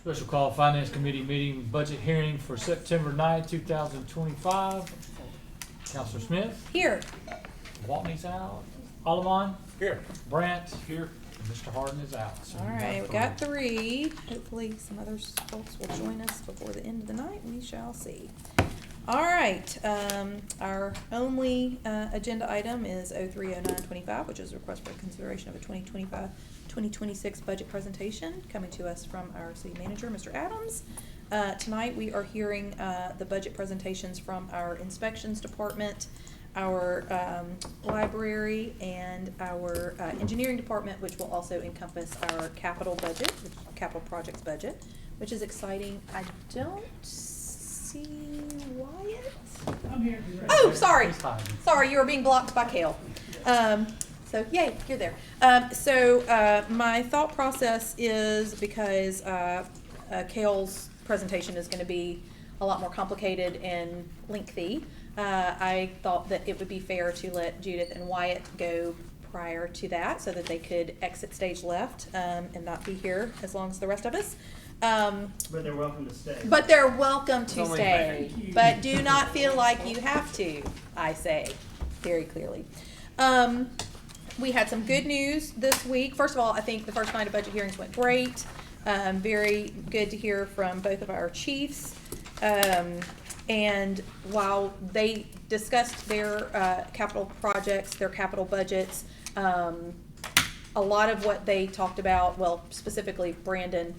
Special call Finance Committee meeting budget hearing for September 9th, 2025. Counselor Smith? Here. Watney's out. Alamon? Here. Brandt? Here. And Mr. Harden is out. So All we have right, we got three. Hopefully some other folks will join us before the end of the night. We shall see. All right, our only agenda item is 030925, which is a request for consideration of a 2025-2026 budget presentation coming to us from our city manager, Mr. Adams. Tonight we are hearing the budget presentations from our inspections department, our library, and our engineering department, which will also encompass our capital budget, capital projects budget, which is exciting. I don't see Wyatt. I'm here. Oh, sorry. He's hiding. Sorry, you were being blocked by Kale. So yay, you're there. My thought process is because Kale's presentation is going to be a lot more complicated and lengthy. I thought that it would be fair to let Judith and Wyatt go prior to that so that they could exit stage left and not be here as long as the rest of us. But they're welcome to stay. But they're welcome to Only stay. fair. But do not feel like you have to, I say very clearly. We had some good news this week. First of all, I think the first night of budget hearings went great. Very good to hear from both of our chiefs. And while they discussed their capital projects, their capital budgets, a lot of what they talked about, well, specifically Brandon,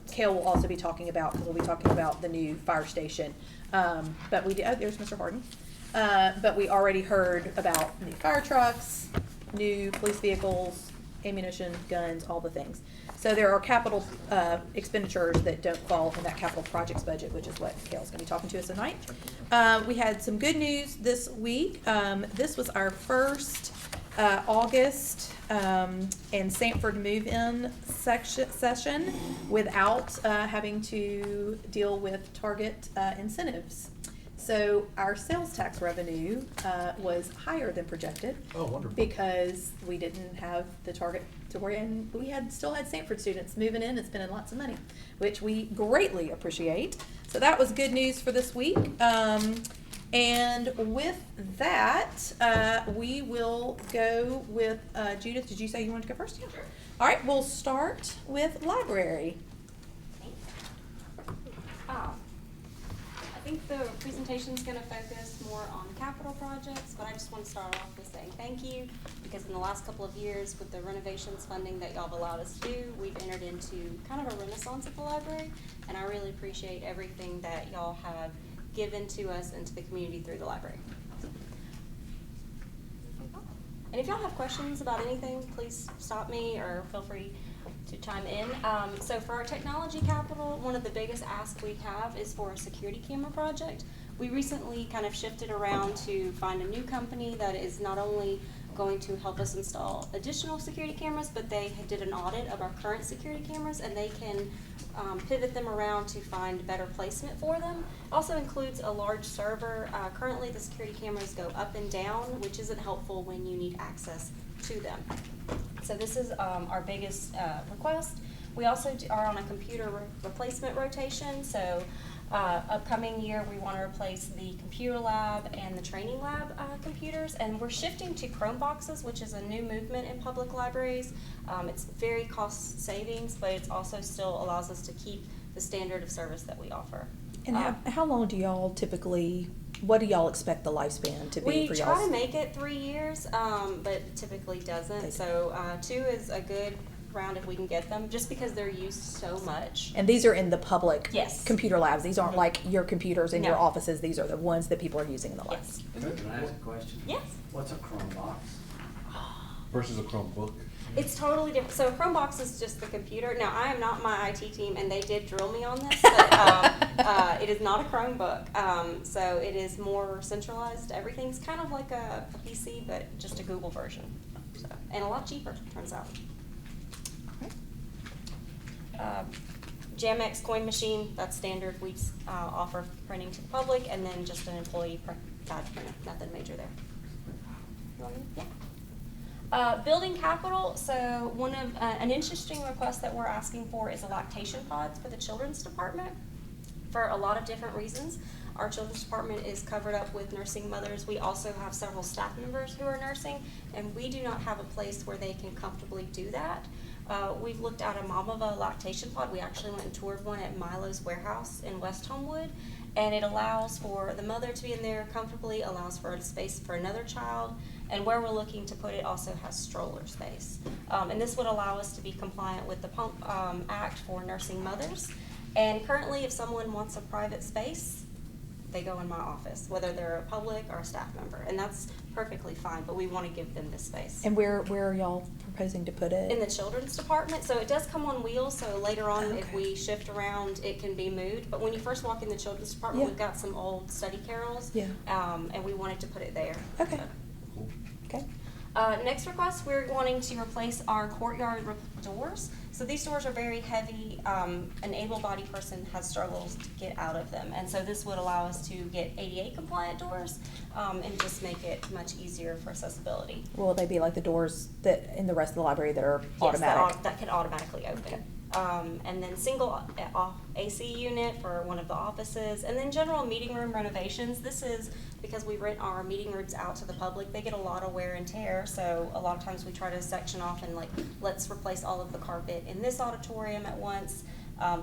Kale will also be talking about, because we'll be talking about the new fire station. But we did, oh, there's Mr. Harden. But we already heard about new fire trucks, new police vehicles, ammunition, guns, all the things. So there are capital expenditures that don't fall in that capital projects budget, which is what Kale's going to be talking to us tonight. We had some good news this week. This was our first August and Sanford move-in session without having to deal with Target incentives. So our sales tax revenue was higher than projected. Oh, wonderful. Because we didn't have the Target to worry, and we still had Sanford students moving in and spending lots of money, which we greatly appreciate. So that was good news for this week. And with that, we will go with Judith. Did you say you wanted to go first? Yeah. Sure. All right, we'll start with library. I think the presentation is going to focus more on capital projects, but I just want to start off with saying thank you, because in the last couple of years with the renovations funding that y'all have allowed us to do, we've entered into kind of a renaissance at the library, and I really appreciate everything that y'all have given to us and to the community through the library. And if y'all have questions about anything, please stop me or feel free to chime in. So for our technology capital, one of the biggest asks we have is for a security camera project. We recently kind of shifted around to find a new company that is not only going to help us install additional security cameras, but they did an audit of our current security cameras, and they can pivot them around to find better placement for them. Also includes a large server. Currently the security cameras go up and down, which isn't helpful when you need access to them. So this is our biggest request. We also are on a computer replacement rotation. So upcoming year we want to replace the computer lab and the training lab computers, and we're shifting to Chromeboxes, which is a new movement in public libraries. It's very cost savings, but it also still allows us to keep the standard of service that we offer. And how long do y'all typically, what do y'all expect the lifespan to be for y'all? We try to make it 3 years, but typically doesn't. So 2 is a good round if we can get them, just because they're used so much. And these are in the public Yes. computer labs. These aren't like your computers in No. your offices. These are the ones that people are using in the labs. Yes. Can I ask a question? Yes. What's a Chromebox versus a Chromebook? It's totally different. So Chromebox is just the computer. Now, I am not my IT team, and they did drill me on this, but it is not a Chromebook. So it is more centralized. Everything's kind of like a PC, but just a Google version. So, and a lot cheaper, turns out. Jamex coin machine, that's standard. We offer printing to the public, and then just an employee badge printer. Nothing major there. You want me? Yeah. Building capital, so one of, an interesting request that we're asking for is a lactation pods for the children's department for a lot of different reasons. Our children's department is covered up with nursing mothers. We also have several staff members who are nursing, and we do not have a place where they can comfortably do that. We've looked at a Mamava lactation pod. We actually went and toured one at Milo's warehouse in West Homewood, and it allows for the mother to be in there comfortably, allows for a space for another child, and where we're looking to put it also has stroller space. And this would allow us to be compliant with the Pump Act for nursing mothers. And currently, if someone wants a private space, they go in my office, whether they're a public or a staff member, and that's perfectly fine, but we want to give them this space. And where are y'all proposing to put it? In the children's department, so it does come on wheels, so later on, if Okay. we shift around, it can be moved. But when you first walk in the children's department, Yeah. we've got some old study carols. Yeah. And we wanted to put it there. Okay. So. Cool. Okay. Next request, we're wanting to replace our courtyard doors. So these doors are very heavy. An able-bodied person has struggles to get out of them. And so this would allow us to get ADA compliant doors and just make it much easier for accessibility. Will they be like the doors that in the rest of the library that are automatic? Yes, that can automatically open. Okay. And then single AC unit for one of the offices, and then general meeting room renovations. This is because we rent our meeting rooms out to the public. They get a lot of wear and tear, so a lot of times we try to section off and like, let's replace all of the carpet in this auditorium at once.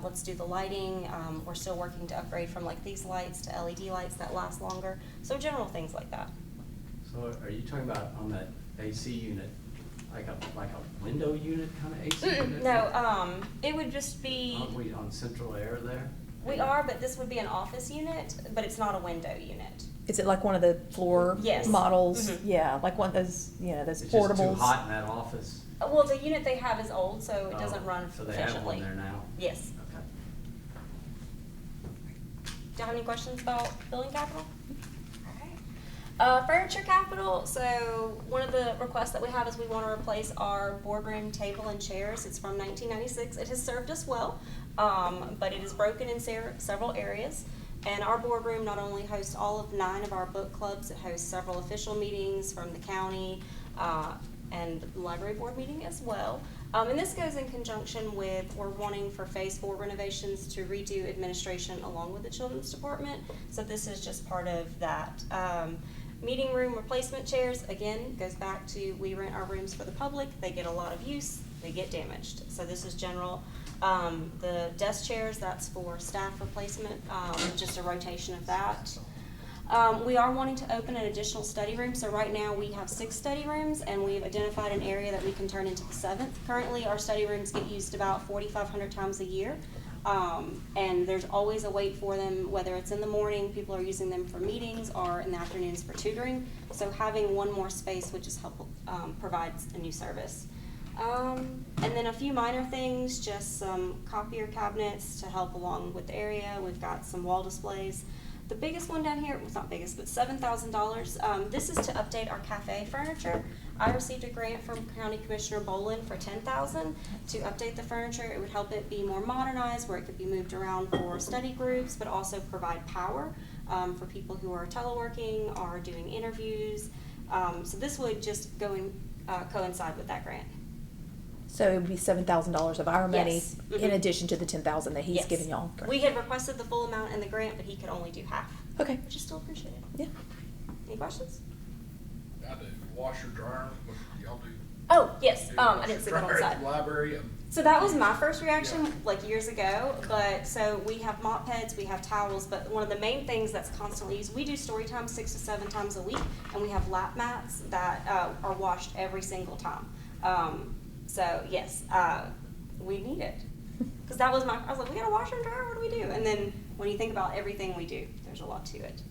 Let's do the lighting. We're still working to upgrade from like these lights to LED lights that last longer. So general things like that. So are you talking about on that AC unit, like a window unit kind of AC unit? No, it would just be. Aren't we on central air there? We are, but this would be an office unit, but it's not a window unit. Is it like one of the floor Yes. models? Mhm. Yeah, like one of those, those It's portables. just too hot in that office? Well, the unit they have is old, so it doesn't Oh, run So they have efficiently. one there now? Yes. Okay. Do you have any questions about building capital? Furniture capital, so one of the requests that we have is we want to replace our boardroom table and chairs. It's from 1996. It has served us well, but it is broken in several areas. And our boardroom not only hosts all of 9 of our book clubs, it hosts several official meetings from the county and library board meeting as well. And this goes in conjunction with, we're wanting for phase 4 renovations to redo administration along with the children's department. So this is just part of that. Meeting room replacement chairs, again, goes back to we rent our rooms for the public. They get a lot of use, they get damaged. So this is general. The desk chairs, that's for staff replacement, just a rotation of that. We are wanting to open an additional study room. So right now we have 6 study rooms, and we've identified an area that we can turn into the 7th. Currently, our study rooms get used about 4,500 times a year. And there's always a wait for them, whether it's in the morning, people are using them for meetings, or in the afternoons for tutoring. So having one more space would just help provide a new service. And then a few minor things, just some copier cabinets to help along with the area. We've got some wall displays. The biggest one down here, well, it's not biggest, but $7,000. This is to update our cafe furniture. I received a grant from County Commissioner Bolin for $10,000 to update the furniture. It would help it be more modernized, where it could be moved around for study groups, but also provide power for people who are teleworking or doing interviews. So this would just go and coincide with that grant. So it would be $7,000 of our money Yes. in addition to the $10,000 that he's Yes. given y'all. We had requested the full amount in the grant, but he could only do half, Okay. which is still appreciated. Yeah. Any questions? I do. Washer, dryer, what y'all do? Oh, yes, Do I washer, didn't see that on dryer the at side. the library, So that was my first reaction, Yeah. like years ago, but so we have mop heads, we have towels, but one of the main things that's constantly used, we do story time 6 to 7 times a week, and we have lap mats that are washed every single time. So yes, we need it. Because that was I was like, we got a washer and dryer, what do we do? And then when you think about everything we do, there's a lot to it.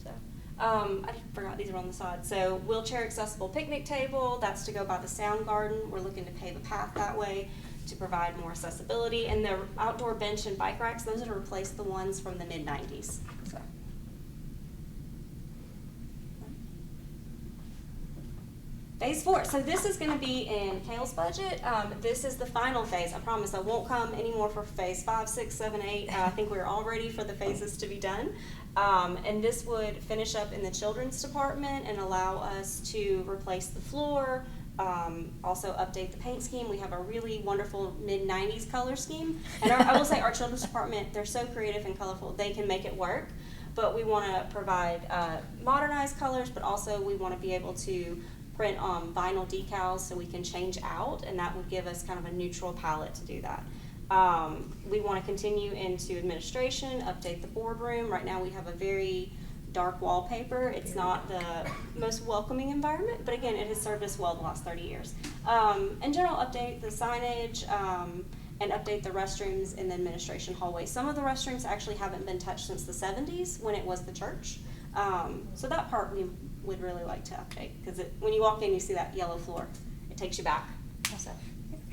So, I forgot these are on the side. So wheelchair accessible picnic table, that's to go by the sound garden. We're looking to pave a path that way to provide more accessibility. And the outdoor bench and bike racks, those are to replace the ones from the mid-90s. So. Phase 4. So this is going to be in Kale's budget. This is the final phase. I promise I won't come anymore for phase 5, 6, 7, 8. I think we're all ready for the phases to be done. And this would finish up in the children's department and allow us to replace the floor, Also update the paint scheme. We have a really wonderful mid-90s color scheme. And I will say our children's department, they're so creative and colorful, they can make it work. But we want to provide modernized colors, but also we want to be able to print vinyl decals so we can change out, and that would give us kind of a neutral palette to do that. We want to continue into administration, update the boardroom. Right now we have a very dark wallpaper. It's not the most welcoming environment, but again, it has served us well the last 30 years. In general, update the signage and update the restrooms in the administration hallway. Some of the restrooms actually haven't been touched since the 70s when it was the church. So that part we would really like to update, because when you walk in, you see that yellow floor. It takes you back. So,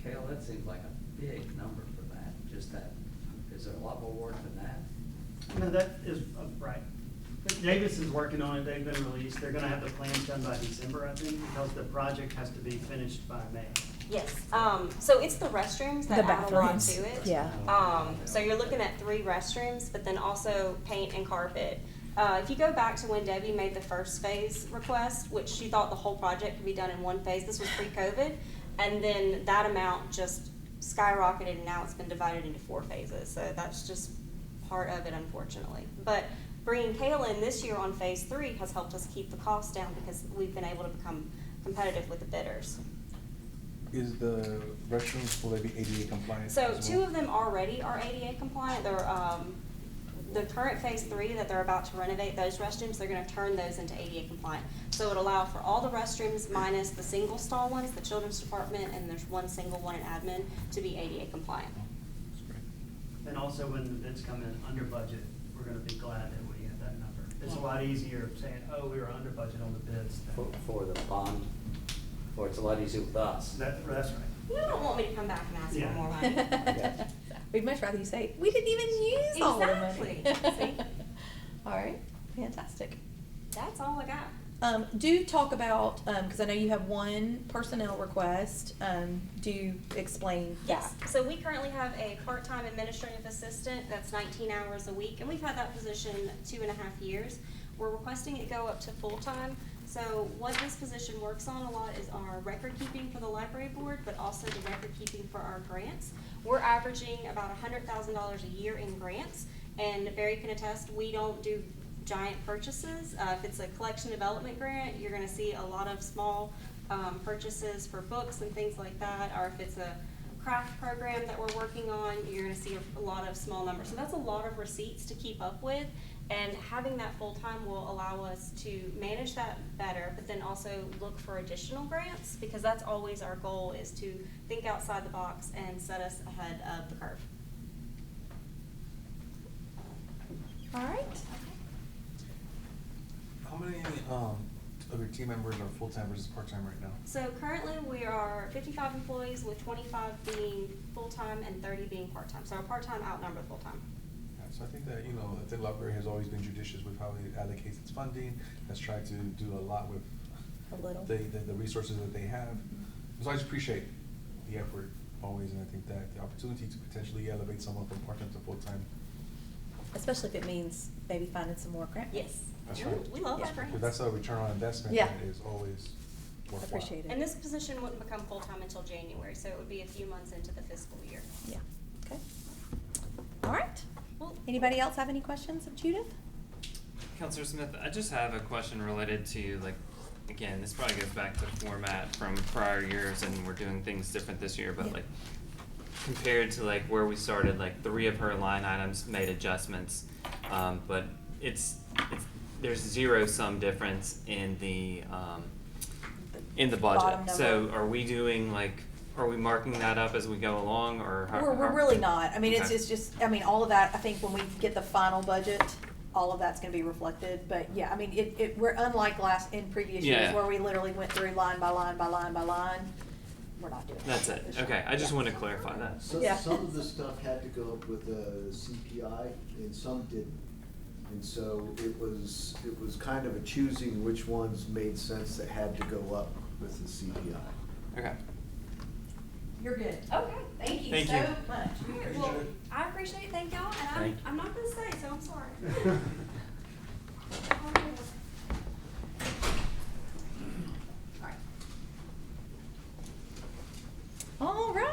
Kale, that seems like a big number for that, just that. Is there a lot more work than that? No, that is, right. But Davis is working on it, they've been released, they're gonna have the plans done by December, I think, because the project has to be finished by May. yes. So it's the restrooms that The add a lot bathrooms, to it. yeah. So you're looking at 3 restrooms, but then also paint and carpet. If you go back to when Debbie made the first phase request, which she thought the whole project could be done in one phase, this was pre-COVID, and then that amount just skyrocketed, and now it's been divided into 4 phases. So that's just part of it, unfortunately. But bringing Kale in this year on phase 3 has helped us keep the cost down, because we've been able to become competitive with the bidders. Is the restrooms, will they be ADA compliant? So as 2 well? of them already are ADA compliant. They're, the current phase 3 that they're about to renovate, those restrooms, they're gonna turn those into ADA compliant. So it would allow for all the restrooms minus the single stall ones, the children's department, and there's 1 single one in admin, to be ADA compliant. And also when the bids come in under budget, we're gonna be glad that we have that number. It's a lot easier saying, oh, we were under budget on the bids. For the bond, or it's a lot easier with us. That's right. You don't want me to come back and ask for Yeah. more money. We'd much rather you say, we didn't even use all the money. Exactly. See? All right, fantastic. That's all I got. Do talk about, because I know you have 1 personnel request, do explain that. Yes, so we currently have a part-time administrative assistant that's 19 hours a week, and we've had that position 2.5 years. We're requesting it go up to full-time. So what this position works on a lot is our record keeping for the library board, but also the record keeping for our grants. We're averaging about $100,000 a year in grants, and Barry can attest, we don't do giant purchases. If it's a collection development grant, you're gonna see a lot of small purchases for books and things like that, or if it's a craft program that we're working on, you're gonna see a lot of small numbers. So that's a lot of receipts to keep up with, and having that full-time will allow us to manage that better, but then also look for additional grants, because that's always our goal, is to think outside the box and set us ahead of the curve. All right. How many of your team members are full-time versus part-time right now? So currently we are 55 employees, with 25 being full-time and 30 being part-time. So our part-time outnumber full-time. Yeah, so I think that, the library has always been judicious with how it allocates its funding, has tried to do a lot with A little. the resources that they have. So I just appreciate the effort always, and I think that the opportunity to potentially elevate someone from part-time to full-time. Especially if it means maybe finding some more grant. Yes. That's right. We love Yeah. our grants. Because that's a return on investment Yeah. that is always worthwhile. Appreciate it. And this position wouldn't become full-time until January, so it would be a few months into the fiscal year. Yeah, okay. All right. Well, Anybody else have any questions of Judith? Counselor Smith, I just have a question related to, again, this probably goes back to format from prior years, and we're doing things different this year, but Yeah. compared to where we started, 3 of her line items made adjustments, but there's 0-sum difference in the budget. Bottom So number. are we doing are we marking that up as we go along, or how? We're really not. I mean, Okay. it's just, all of that, I think when we get the final budget, all of that's gonna be reflected. But yeah, I mean, we're unlike in previous years Yeah. where we literally went through line by line by line by line. We're not doing that. That's it. this year. Okay, I just Yeah. want to clarify that. Yeah. Some of the stuff had to go up with the CPI and some didn't. And so it was kind of a choosing which ones made sense that had to go up with the CPI. Okay. You're good. okay. Thank you Thank so you. much. All right, well, I appreciate it, thank y'all, and Thank you. I'm not gonna stay, so I'm sorry. Alright.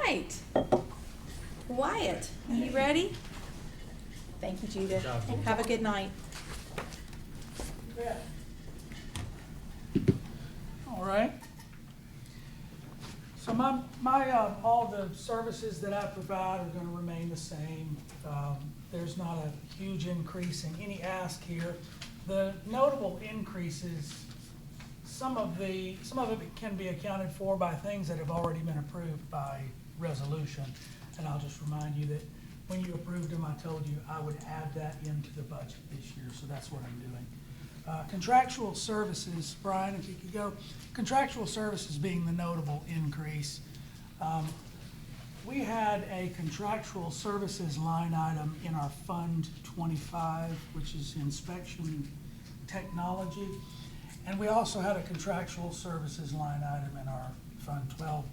right. Wyatt, you ready? Thank you, Judith. Good job, Judith. Have a good night. All right. So all the services that I provide are gonna remain the same. There's not a huge increase in any ask here. The notable increases, some of it can be accounted for by things that have already been approved by resolution. And I'll just remind you that when you approved them, I told you I would add that into the budget this year, so that's what I'm doing. Contractual services, Brian, if you could go, contractual services being the notable increase. We had a contractual services line item in our Fund 25, which is inspection technology. And we also had a contractual services line item in our Fund 12,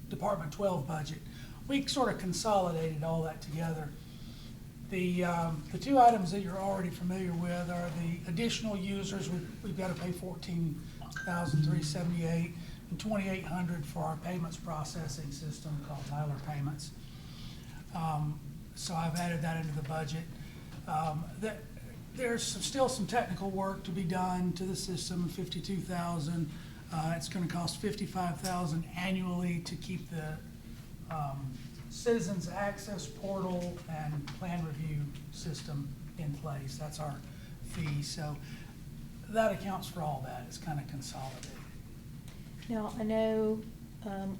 Department 12 budget. We sort of consolidated all that together. The two items that you're already familiar with are the additional users. We've got to pay $14,378 and $2,800 for our payments processing system called Tyler Payments. So I've added that into the budget. There's still some technical work to be done to the system, $52,000. It's going to cost $55,000 annually to keep the Citizens Access Portal and Plan Review System in place. That's our fee. So that accounts for all that. It's kind of consolidated. Now, I know,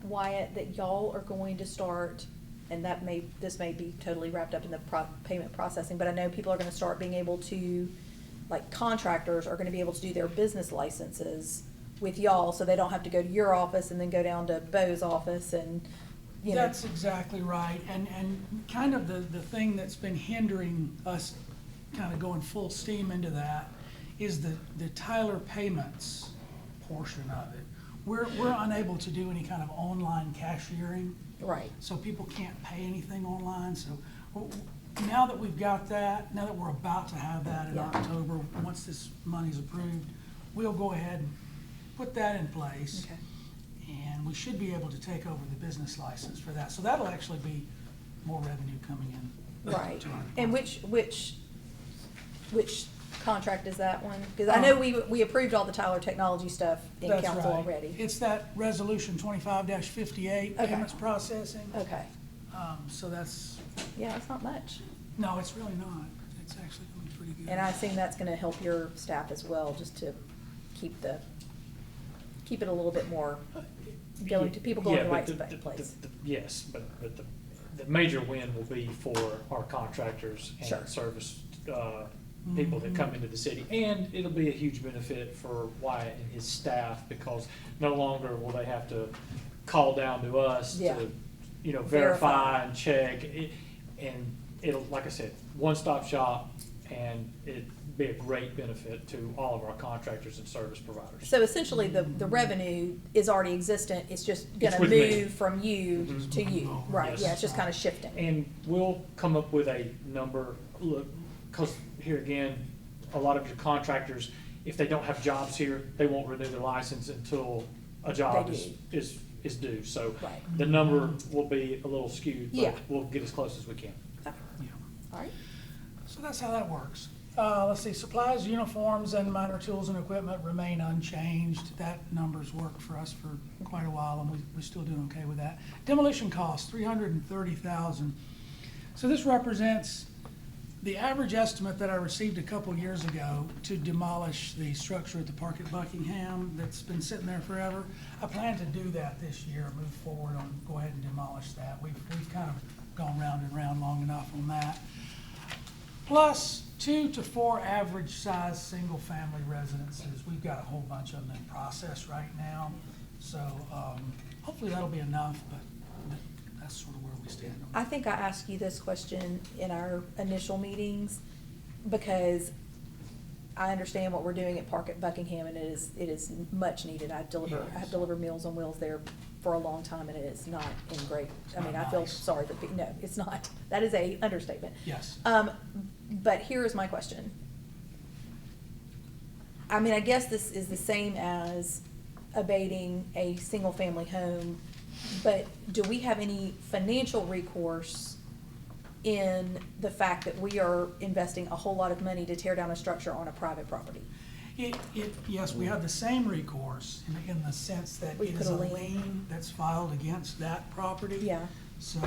Wyatt, that y'all are going to start, and this may be totally wrapped up in the payment processing, but I know people are gonna start being able to, like contractors are gonna be able to do their business licenses with y'all, so they don't have to go to your office and then go down to Bo's office and, you know. That's exactly right. And kind of the thing that's been hindering us kind of going full steam into that is the Tyler Payments portion of it. We're unable to do any kind of online cashiering. Right. So people can't pay anything online. So now that we've got that, now that we're about to have that in Yeah. October, once this money's approved, we'll go ahead and put that in place. Okay. And we should be able to take over the business license for that. So that'll actually be more revenue coming in. Right. to our And department. which contract is that one? Because I know we approved all the Tyler Technology stuff in That's council right. already. It's that resolution 25-58, Okay. payments processing. Okay. So that's, Yeah, that's not much. no, it's really not. It's actually going to be pretty good. And I assume that's gonna help your staff as well, just to keep it a little bit more going to people going to the right place. Yes, but the major win will be for our contractors Sure. and service people that come into the city. And it'll be a huge benefit for Wyatt and his staff, because no longer will they have to call down to us Yeah. to, verify Verify. and check. And it'll, like I said, one-stop shop, and it'd be a great benefit to all of our contractors and service providers. So essentially, the revenue is already existent, it's just gonna with me. move from you Mhm. to you, right? Yes. Yeah, it's just kinda shifting. And we'll come up with a number, look, because here again, a lot of your contractors, if they don't have jobs here, they won't renew their license until a job They is due. So Right. the number will be a little skewed, Yeah. but we'll get as close as we can. Yeah. All right, So that's how that works. Let's see, supplies, uniforms, and minor tools and equipment remain unchanged. That number's worked for us for quite a while, and we're still doing okay with that. Demolition costs, $330,000. So this represents the average estimate that I received a couple years ago to demolish the structure at the park at Buckingham that's been sitting there forever. I plan to do that this year, move forward on, go ahead and demolish that. We've kind of gone round and round long enough on that. Plus 2 to 4 average size single-family residences. We've got a whole bunch of them in process right now. So hopefully that'll be enough, but that's sort of where we stand on I think I asked you this question in our initial meetings, because I understand what we're doing at Park at Buckingham, and it is much needed. I have delivered Meals on Wheels there for a long time, and it is not in great, I mean, I feel Nice. sorry for people, no, it's not. That is a understatement. Yes. But here is my question. I mean, I guess this is the same as abating a single-family home But do we have any financial recourse in the fact that we are investing a whole lot of money to tear down a structure on a private property? Yes, we have the same recourse in the sense that We it put is a a lien. lien that's filed against that property. Yeah. So,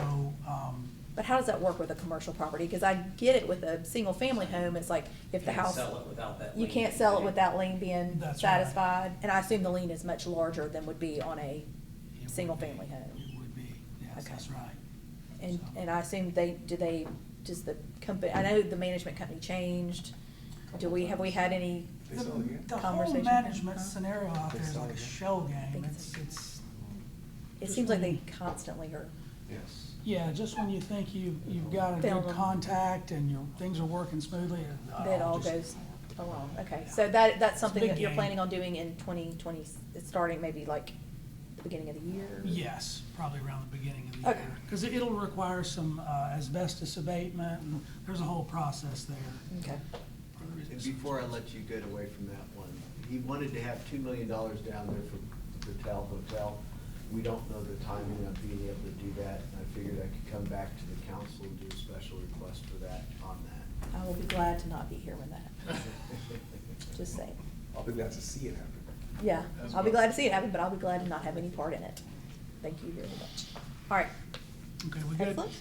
But how does that work with a commercial property? Because I get it with a single-family home, it's like if the Can't house. sell it without that You lien. can't sell it with that lien being That's right. satisfied, and I assume the lien is much larger than would be on a it would single-family be- home. It would be, yes, Okay. that's right. And I assume does the company, I know the management company changed. Have we had any, They sell again? The whole Conversation. management Huh? scenario out there is like a shell game. think It's, it's- it just seems like when they you- constantly are. Yes. Yeah, just when you think you've got a Found good them. contact and things are working smoothly. That all just- goes along, okay, so that's something big that you're game. planning on doing in 2020, starting maybe like the beginning of the year? Yes, probably around the beginning of the Okay. year. Because it'll require some asbestos abatement, and there's a whole process there. Okay, And before I let you get away from that one, he wanted to have $2 million down there for the Tell Hotel. We don't know the timing of being able to do that. I figured I could come back to the council and do a special request for that on that. I will be glad to not be here when that happens, just saying. I'll be glad to see it happen. Yeah, As I'll be well. glad to see it happen, but I'll be glad to not have any part in it. Thank you very much. All right, Okay, we good? excellent.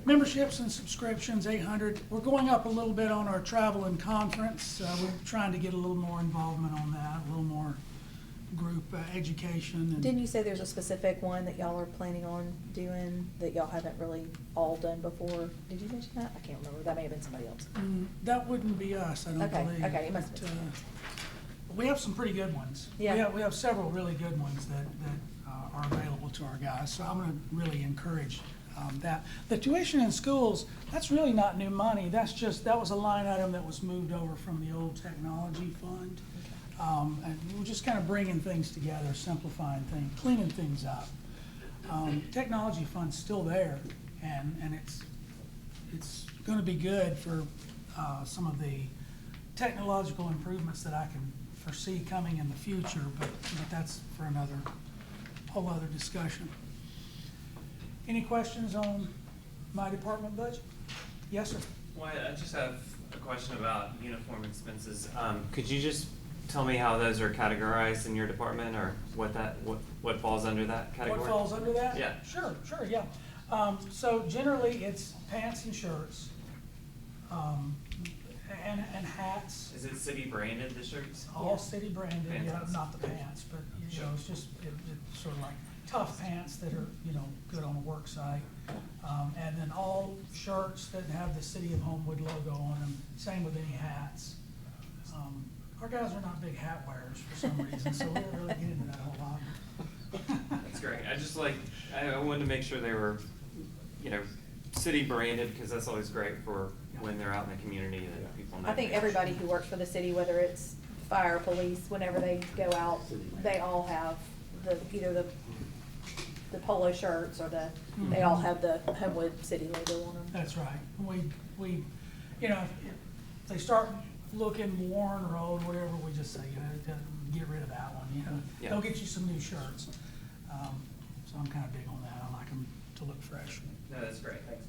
Memberships and subscriptions, 800. We're going up a little bit on our travel and conference. We're trying to get a little more involvement on that, a little more group education. And Didn't you say there's a specific one that y'all are planning on doing that y'all haven't really all done before? Did you mention that? I can't remember. That may have been somebody else. That wouldn't be us, I don't Okay, believe. okay, it must But, have been. we have some pretty good ones. Yeah. We have several really good ones that are available to our guys, so I'm gonna really encourage that. The tuition in schools, that's really not new money, that was a line item that was moved over from the old technology fund. And we're just kind of bringing things together, simplifying things, cleaning things up. Technology fund's still there, and it's gonna be good for some of the technological improvements that I can foresee coming in the future, but that's for another, whole other discussion. Any questions on my department budget? Yes, sir. Wyatt, I just have a question about uniform expenses. Could you just tell me how those are categorized in your department, or what falls under that category? What falls under that? Yeah. Sure, yeah. So generally, it's pants and shirts, and hats, Is it city branded, the shirts? all city branded, yeah, Pants. not the pants, but, you know, it's just, it's sort of like tough pants that are, you know, good on a work site. And then all shirts that have the City of Homewood logo on them, same with any hats. Our guys are not big hat wearers for some reason, so we don't really get into that whole lot. That's great. I wanted to make sure they were, city branded, because that's always great for when they're out in the community that people know. I think everybody who works for the city, whether it's fire, police, whenever they go out, they all have either the polo shirts or they all have the Homewood City logo on them. That's right. We, you know, if they start looking worn or old, whatever, we just say, get rid of that one, Yeah. They'll get you some new shirts. So I'm kind of big on that. I like them to look fresh. No, that's great. Thanks.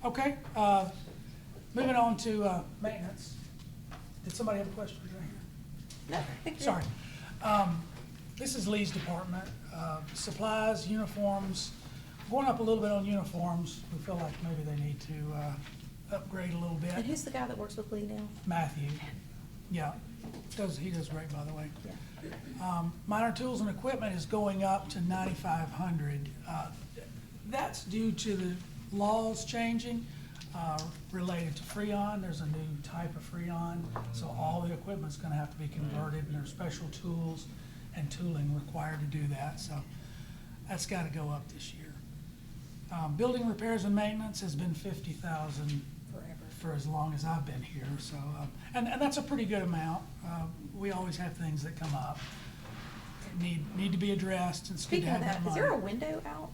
Okay, moving on to maintenance. Did somebody have a question right here? No, I think you're Sorry. This is Lee's department. Supplies, uniforms, going up a little bit on uniforms. We feel like maybe they need to upgrade a little bit. And who's the guy that works with Lee now? Matthew, yeah, he does great, by the way. Minor tools and equipment is going up to 9,500. That's due to the laws changing related to Freon. There's a new type of Freon, so all the equipment's gonna have to be converted, and there's special tools and tooling required to do that, so that's gotta go up this year. Building repairs and maintenance has been 50,000 for as long as I've been here, so, and that's a pretty good amount. We always have things that come up, that need to be addressed, and it's good to Speaking of have that, that is there a money. window out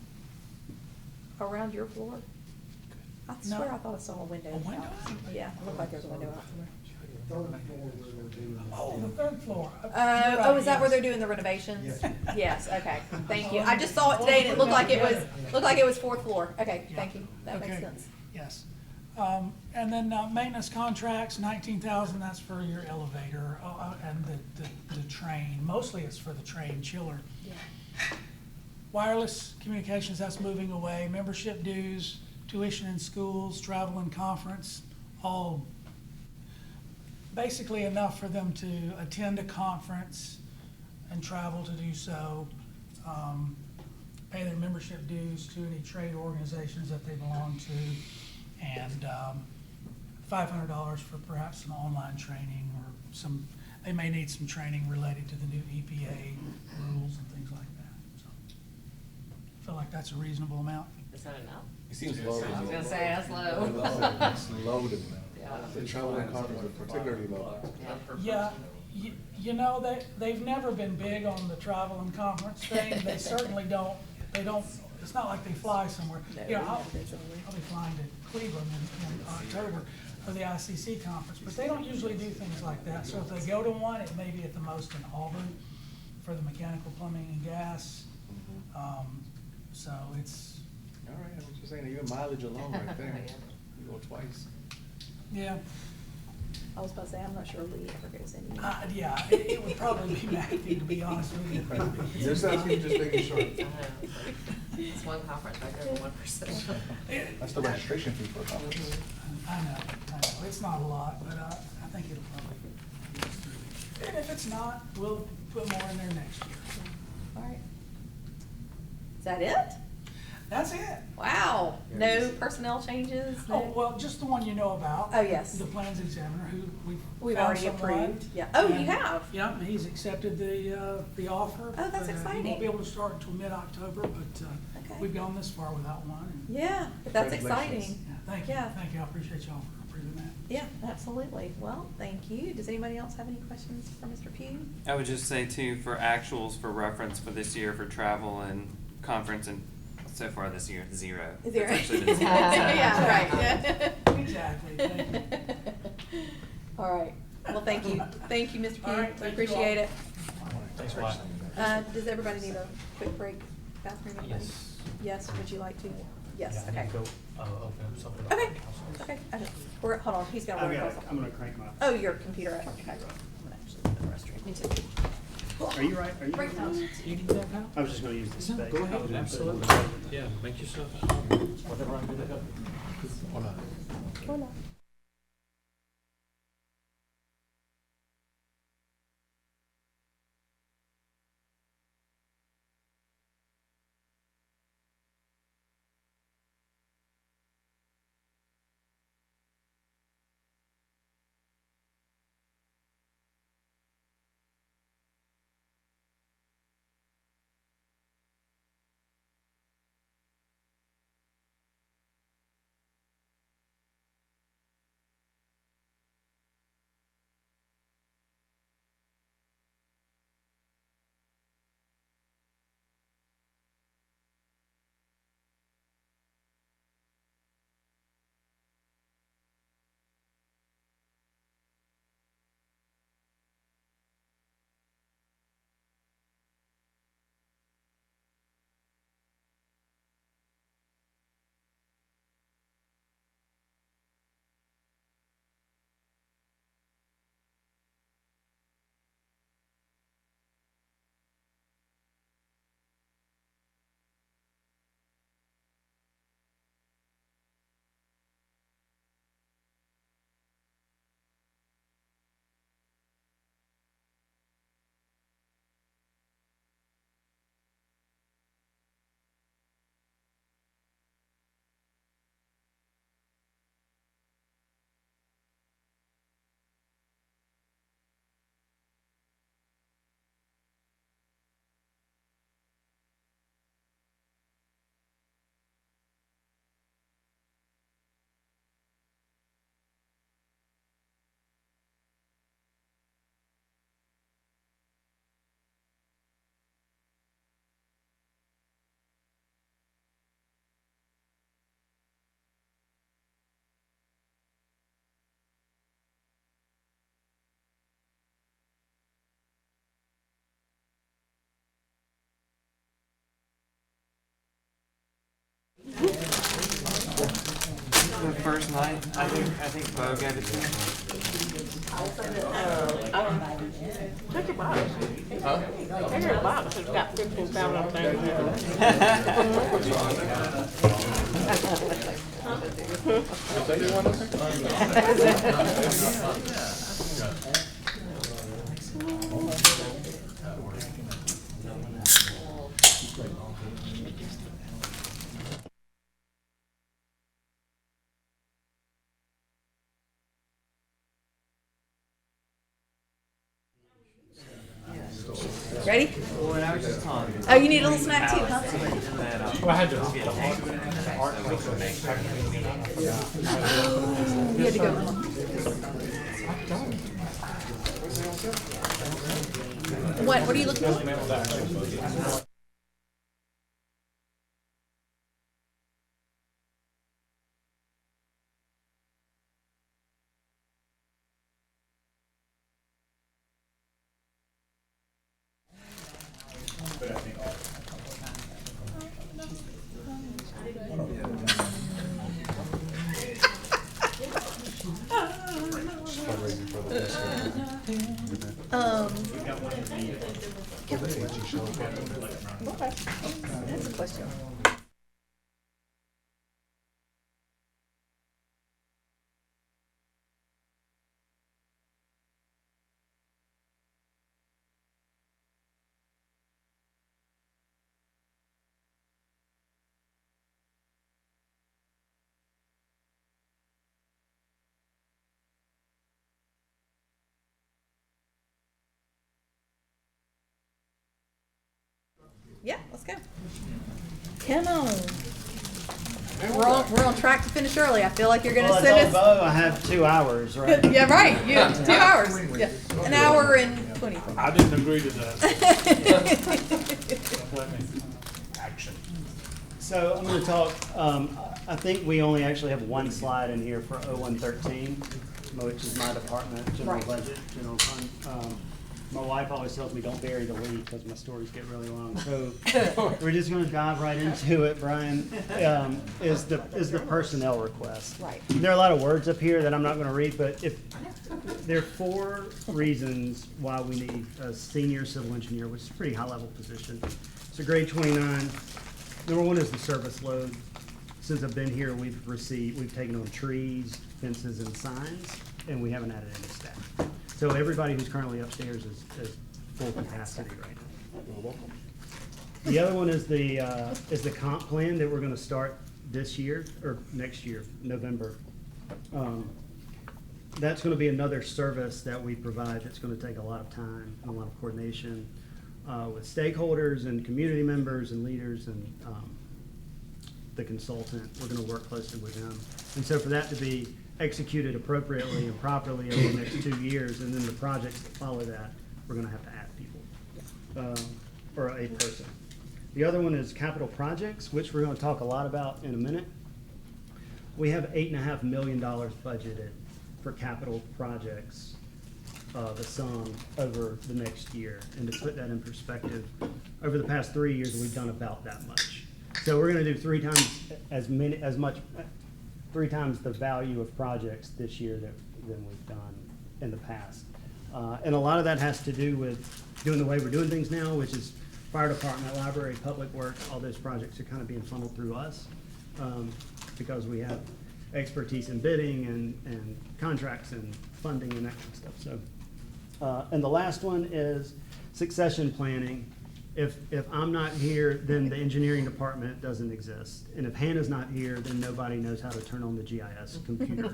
around your floor? I No. swear I thought I saw a window A window? out. Yeah, it looked like there was a window out somewhere. Oh, the third floor. Oh, is that where they're doing the renovations? Yes, okay, thank you. I just saw it today and it looked like it was fourth floor. Okay, thank you, that makes Okay. sense. Yes. And then maintenance contracts, 19,000, that's for your elevator, and the train. Mostly it's for the train chiller. Yeah. Wireless communications, that's moving away. Membership dues, tuition in schools, travel and conference, all basically enough for them to attend a conference and travel to do so. Pay their membership dues to any trade organizations that they belong to. And $500 for perhaps some online training or they may need some training related to the new EPA rules and things like that. So, I feel like that's a reasonable amount. Is that enough? It seems low. I was gonna say, that's low. It's low to me. Yeah. The travel and conference are particularly low. Yeah, you know, they've never been big on the travel and conference thing. They certainly don't, it's not like they fly somewhere. You know, I'll be flying to Cleveland in October for the ICC conference, but they don't usually do things like that. So if they go to one, it may be at the most in Auburn for the mechanical, plumbing, and gas. So it's, All right, I was just saying, even mileage alone right there, you go twice. yeah, I was about to say, I'm not sure Lee ever goes in. yeah, it would probably be Matthew, to be honest with you. There's something just making sure. I know, it's one conference right there for one person. That's the registration fee for a conference. I know, it's not a lot, but I think it'll probably get us through. And if it's not, we'll put more in there next year. All right. Is that it? That's it. Wow, no personnel changes? Oh, no- well, just the one you know about. Oh, yes. The plans examiner who We've found already someone. approved. Yeah. Oh, you And- have? Yeah, he's accepted the offer. Oh, that's He exciting. won't be able to start until mid-October, but Okay. we've gone this far without one. And, Yeah, that's Congratulations. exciting. Thank Yeah. you, I appreciate y'all for approving that. Yeah, absolutely. Well, thank you. Does anybody else have any questions for Mr. Pugh? I would just say too, for actuals for reference for this year for travel and conference, and so far this year, 0. Is there? It's actually been 0. Yeah, right. Exactly, thank you. All right. Well, thank you. Thank you, Mr. All Pugh. right, We thank you appreciate all. it. Thanks a lot. Does everybody need a quick break? Bathroom? Anybody? Yes. Yes, would you like to? Yes, Yeah, I okay. need to go, open up something. Okay, okay. Hold on, he's got I'm one. gonna crank my. Oh, your computer, okay. I'm gonna actually go to the restroom. Me too. Are you right? Are you? Break time. You need that now? I was just gonna use this No, space. go I was ahead, gonna put it absolutely. on the- Yeah, make yourself at home. Whatever I can do to help. Hold on. Hold on. first night. I think Bo gave it to me. Check your box. Check your box. It's got 15,000 things Ready? Well, I was just telling you. Oh, you need a little snack too, huh? Well, I had to. You had to go. What are you looking for? Okay, that's a question. Yeah, let's go. Come on. We're on track to finish early. I feel like you're gonna Well, I send told us. Bo I have 2 hours, right? Yeah, right. You have 2 hours. Yeah, an hour and 20. I didn't agree to that. Let me. Action. So I'm going to talk, I think we only actually have one slide in here for 0113, which is my department, general Right. budget, general fund. My wife always tells me don't bury the lead because my stories get really long. So we're just going to dive right into it, Brian, is the personnel request. Right. There are a lot of words up here that I'm not going to read, but there are 4 reasons why we need a senior civil engineer, which is a pretty high-level position. So grade 29. Number 1 is the service load. Since I've been here, we've taken on trees, fences, and signs, and we haven't added any staff. So everybody who's currently upstairs is full capacity right now. The other one is the comp plan that we're gonna start this year, or next year, November. That's gonna be another service that we provide that's gonna take a lot of time and a lot of coordination with stakeholders and community members and leaders and the consultant. We're gonna work closely with them. And so for that to be executed appropriately and properly over the next 2 years, and then the projects that follow that, we're gonna have to add people, or a person. The other one is capital projects, which we're gonna talk a lot about in a minute. We have $8.5 million budgeted for capital projects, the sum over the next year. And to put that in perspective, over the past 3 years, we've done about that much. So we're gonna do 3 times the value of projects this year than we've done in the past. And a lot of that has to do with doing the way we're doing things now, which is fire department, library, public works, all those projects are kind of being funneled through us because we have expertise in bidding and contracts and funding and that kind of stuff. So, and the last one is succession planning. If I'm not here, then the engineering department doesn't exist. And if Hannah's not here, then nobody knows how to turn on the GIS computer.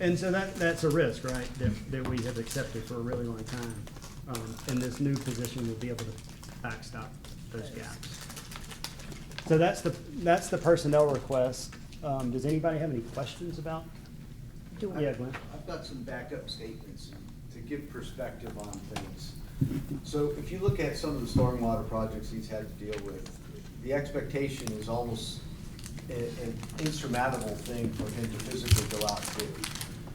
And so that's a risk, right, that we have accepted for a really long time. And this new position will be able to backstop those gaps. So that's the personnel request. Does anybody have any questions about? Yeah, Glenn? I've got some backup statements to give perspective on things. So if you look at some of the stormwater projects he's had to deal with, the expectation is almost an insurmountable thing for him to physically go out and do.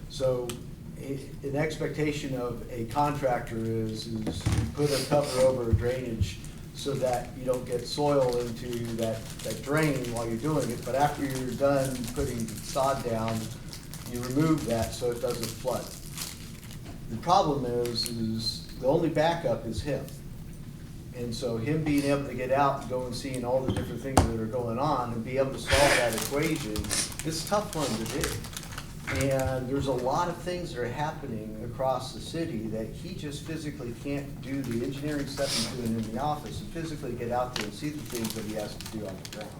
So an expectation of a contractor is you put a cover over a drainage so that you don't get soil into that drain while you're doing it. But after you're done putting the sod down, you remove that so it doesn't flood. The problem is the only backup is him. And so him being able to get out and go and seeing all the different things that are going on and be able to solve that equation, it's a tough one to do. And there's a lot of things that are happening across the city that he just physically can't do the engineering stuff he's doing in the office and physically get out there and see the things that he has to do on the ground.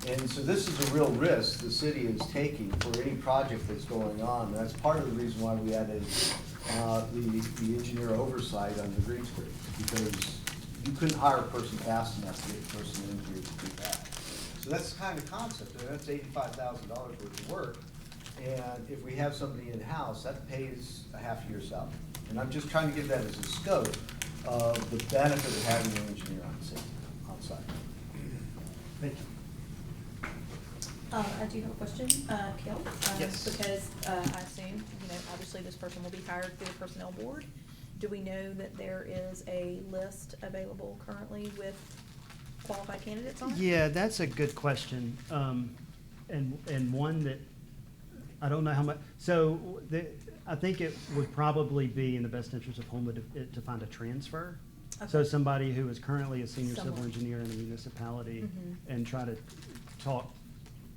And so this is a real risk the city is taking for any project that's going on. And that's part of the reason why we added the engineer oversight on the green screen, because you couldn't hire a person fast enough to get a person in here to do that. So that's the kind of concept, and that's $85,000 worth of work. And if we have somebody in-house, that pays a half year's salary. And I'm just trying to give that as a scope of the benefit of having an engineer on site. Thank you. I do have a question, Kel. Yes. Because I assume, obviously this person will be hired through the personnel board. Do we know that there is a list available currently with qualified candidates on it? Yeah, that's a good question, and one that I don't know how much. So I think it would probably be in the best interest of Homewood to find a transfer. Okay. So somebody who is currently a senior Someone. civil engineer in a municipality, Mhm. and try to talk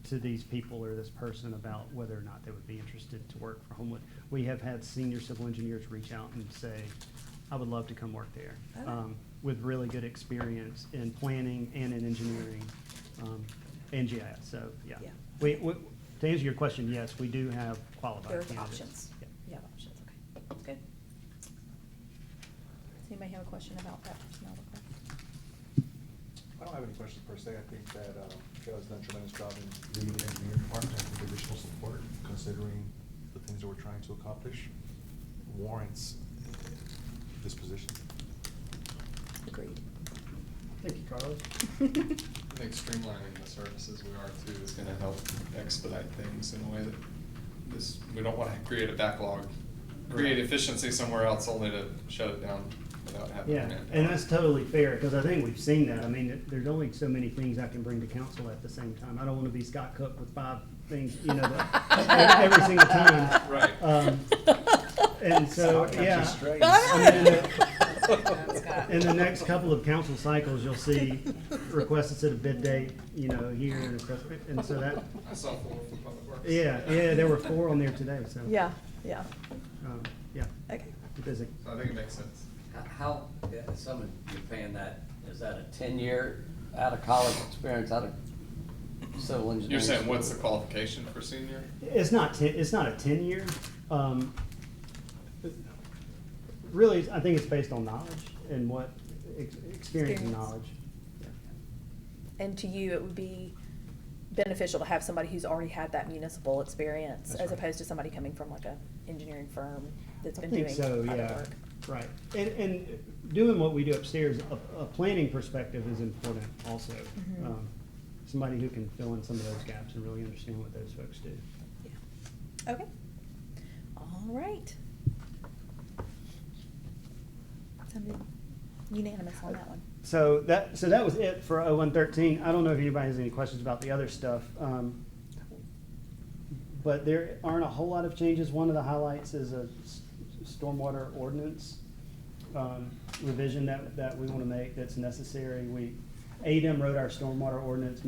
to these people or this person about whether or not they would be interested to work for Homewood. We have had senior civil engineers reach out and say, I would love to come work there, Okay. with really good experience in planning and in engineering, and GIS, so, yeah. Yeah. We, to answer your question, yes, we do have qualified There are candidates. options. Yeah. You have options, okay. That's good. Does anybody have a question about that personnel request? I don't have any questions per se. I think that Kayla's done a tremendous job in leading the engineering department. I think additional support, considering the things that we're trying to accomplish, warrants this position. Agreed. Thank you, Carlos. I think streamlining the services we are too is gonna help expedite things in a way that we don't wanna create a backlog, create efficiency somewhere else only to shut it down without having. Yeah, and that's totally fair, because I think we've seen that. I mean, there's only so many things I can bring to council at the same time. I don't want to be Scott Cook with 5 things, every single time. Right. And so, Scott yeah. kept you straight. I mean, in the next couple of council cycles, you'll see requests to set a bid date, here, and so that, I saw 4 for Public Works. yeah, there were 4 on there today, so. Yeah. Yeah, Okay. busy. So I think it makes sense. How, someone, you're paying that, is that a 10-year out of college experience, out of civil engineering? You're saying what's the qualification for senior? It's not a 10-year. Really, I think it's based on knowledge and what experience and knowledge. And to you, it would be beneficial to have somebody who's already had that municipal experience That's as right. opposed to somebody coming from like a engineering firm that's I been think doing so, other yeah. work. Right. And doing what we do upstairs, a planning perspective is important also. Mhm. Somebody who can fill in some of those gaps and really understand what those folks do. Yeah. Okay. All right. Sounded unanimous on that one. So that was it for 0113. I don't know if anybody has any questions about the other stuff. But there aren't a whole lot of changes. One of the highlights is a stormwater ordinance revision that we want to make that's necessary. ADEM wrote our stormwater ordinance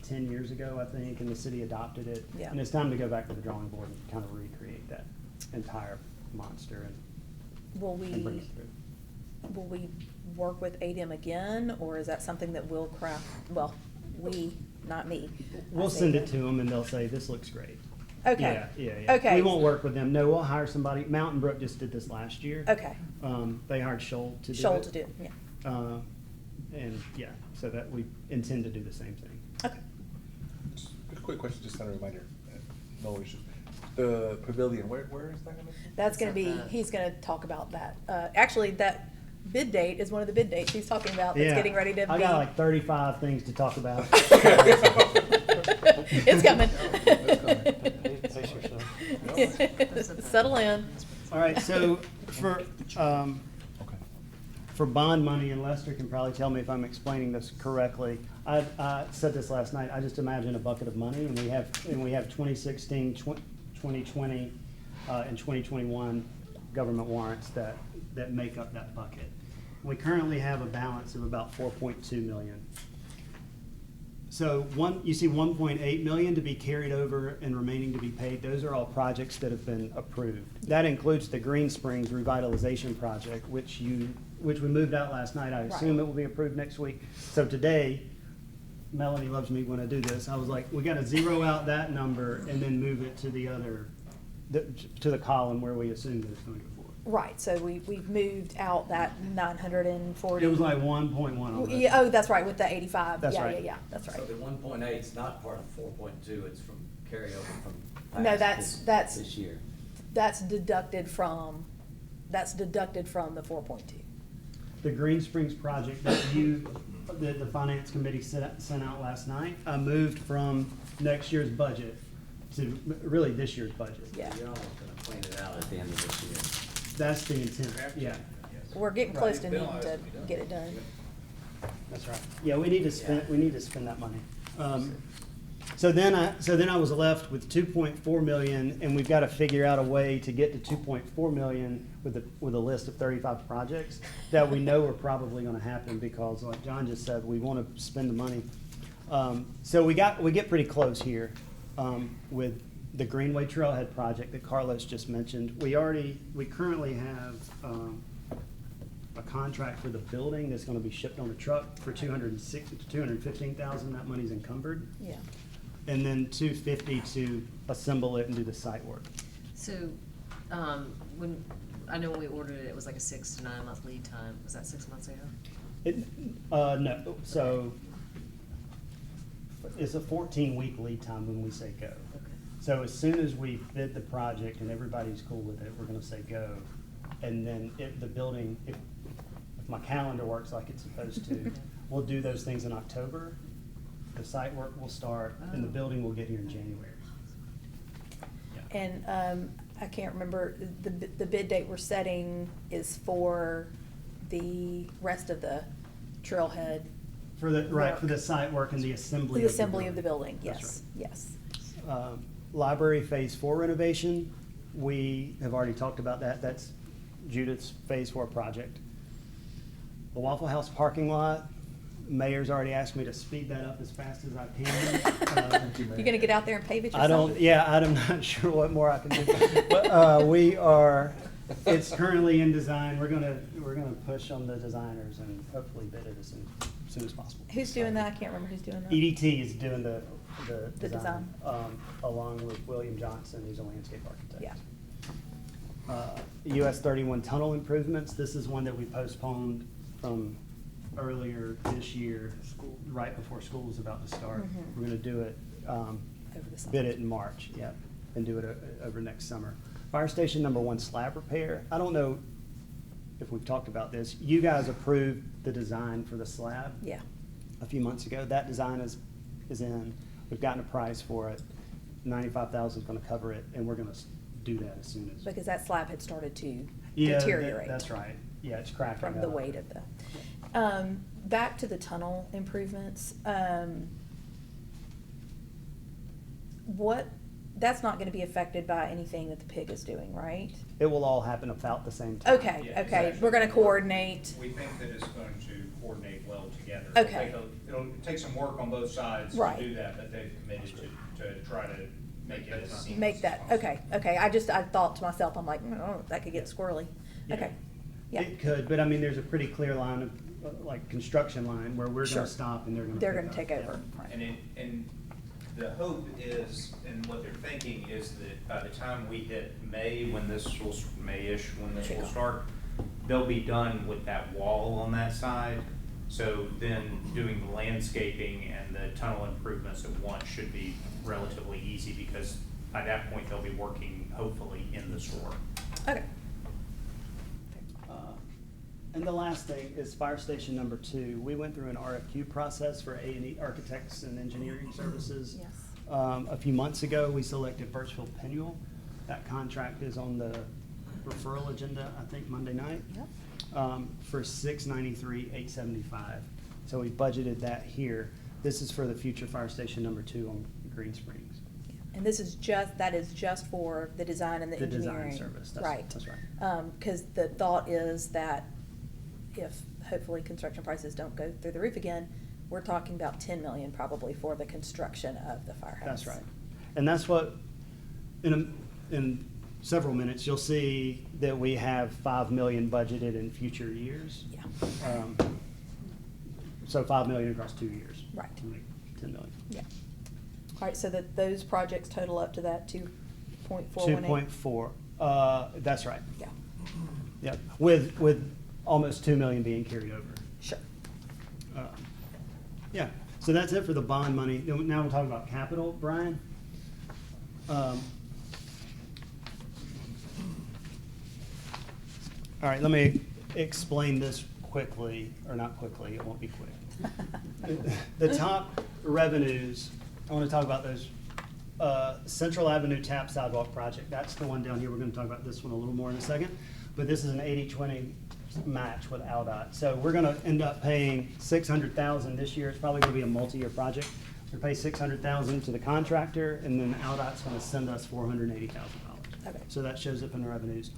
10 years ago, I think, and the city adopted it. Yeah. And it's time to go back to the drawing board and kind of recreate that entire monster Will and bring we, it through. will we work with ADEM again, or is that something that we'll craft, well, we, not me. We'll send it to them and they'll say, this looks great. Okay. Yeah. Okay. We won't work with them. No, we'll hire somebody. Mountain Brook just did this last year. Okay. They hired Shoal to do it. Shoal to do, yeah. And yeah, so that we intend to do the same thing. Okay. Just a quick question, just kind of a reminder, no issues. The pavilion, where is that gonna be? That's gonna be, he's gonna talk about that. Actually, that bid date is one of the bid dates he's talking about, that's Yeah. getting ready to be. I got like 35 things to talk about. It's coming. Pace yourself. Settle in. All right, so for bond money, and Lester can probably tell me if I'm explaining this correctly. I said this last night, I just imagine a bucket of money, and we have 2016, 2020, and 2021 government warrants that make up that bucket. We currently have a balance of about 4.2 million. So you see 1.8 million to be carried over and remaining to be paid. Those are all projects that have been approved. That includes the Green Springs revitalization project, which we moved out last night. I assume Right. it will be approved next week. So today, Melanie loves me when I do this. I was like, we got to zero out that number and then move it to to the column where we assume that it's going to go forward. Right, so we've moved out that 940. It was like 1.1 on this. Yeah, oh, that's right, with the 85. That's Yeah, right. yeah, yeah, that's right. So the 1.8 is not part of 4.2, it's from carryover from No, past that's this year. That's deducted from the 4.2. The Green Springs project that the finance committee sent out last night, I moved from next year's budget to really this year's budget. Yeah. You're almost gonna clean it out at the end of this year. That's the intent, yeah. We're getting close to needing to get it done. That's right. Yeah, we need to spend that money. So then I was left with 2.4 million, and we've got to figure out a way to get to 2.4 million with a list of 35 projects that we know are probably going to happen because, like John just said, we want to spend the money. So we get pretty close here with the Greenway Trailhead project that Carlos just mentioned. We currently have a contract for the building that's going to be shipped on a truck for $215,000. That money's encumbered. Yeah. And then $250 to assemble it and do the site work. So, when we ordered it, it was like a 6 to 9 month lead time. Was that 6 months ago? No, so it's a 14-week lead time when we say go. Okay. So as soon as we bid the project and everybody's cool with it, we're gonna say go. And then if the building, if my calendar works like it's supposed to, we'll do those things in October. The site work will start and the building will get here in January. Yeah. And I can't remember, the bid date we're setting is for the rest of the trailhead. For the site work and the assembly. The assembly of the building, That's yes, yes. right. Library Phase 4 renovation, we have already talked about that. That's Judith's Phase 4 project. The Waffle House parking lot, Mayor's already asked me to speed that up as fast as I can. You gonna get out there and pave it yourself? I'm not sure what more I can do. But it's currently in design. We're gonna push on the designers and hopefully bid it as soon as possible. Who's doing that? I can't remember who's doing that. EDT is doing the design. Along with William Johnson, who's a landscape architect. Yeah. US 31 tunnel improvements, this is one that we postponed from earlier this year, right before school was about to start. Mhm. We're gonna do it, Over the summer. bid it in March, yeah, and do it over next summer. Fire station number 1 slab repair, I don't know if we've talked about this. You guys approved the design for the slab Yeah. a few months ago. That design is in. We've gotten a price for it. 95,000 is gonna cover it, and we're gonna do that as soon as. Because that slab had started to Yeah, deteriorate. that's right. Yeah, it's cracking From the up. weight of the, back to the tunnel improvements, that's not gonna be affected by anything that the PIG is doing, right? It will all happen about the same time. Okay, Yeah, okay, exactly. we're gonna coordinate, We think that it's going to coordinate well together. Okay. It'll take some work on both sides to Right. do that, but they've committed to try to make it as seamless make as that, possible. okay, I thought to myself, I'm like, oh, that could get squirrely, Yeah. okay, yeah. It could, but I mean, there's a pretty clear line of, like, construction line where we're Sure. gonna stop and they're gonna. They're pick gonna up. take Yeah. over, right. And the hope is, and what they're thinking is that by the time we hit May, May-ish, when this will start, they'll be done with that wall on that side. So then doing the landscaping and the tunnel improvements at once should be relatively easy because by that point, they'll be working hopefully in the store. Okay. And the last thing is fire station number 2. We went through an RFQ process for A&E Architects and Engineering Services. Yes. A few months ago, we selected Birchfield Penuel. That contract is on the referral agenda, I think, Monday night. Yep. for $693,875. So we budgeted that here. This is for the future fire station number 2 on Green Springs. And this is that is just for the design and the The engineering. design service, Right. that's right. Cause the thought is that if hopefully construction prices don't go through the roof again, we're talking about 10 million probably for the construction of the firehouse. That's right. And that's what, in several minutes, you'll see that we have 5 million budgeted in future years. Yeah. So 5 million across 2 years. Right. To make 10 million. Yeah. All right, so that those projects total up to that 2.418? 2.4, that's right. Yeah, Yeah, with almost 2 million being carried over. sure. Yeah, so that's it for the bond money. Now we're talking about capital, Brian. All right, let me explain this quickly, or not quickly, it won't be quick. The top revenues, I want to talk about those. Central Avenue Tap Sidewalk Project, that's the one down here. We're going to talk about this one a little more in a second. But this is an 80-20 match with AlDOT. So we're going to end up paying $600,000 this year. It's probably going to be a multi-year project. We're going to pay $600,000 to the contractor, and then AlDOT's going to send us $480,000. Okay. So that shows up in the revenues.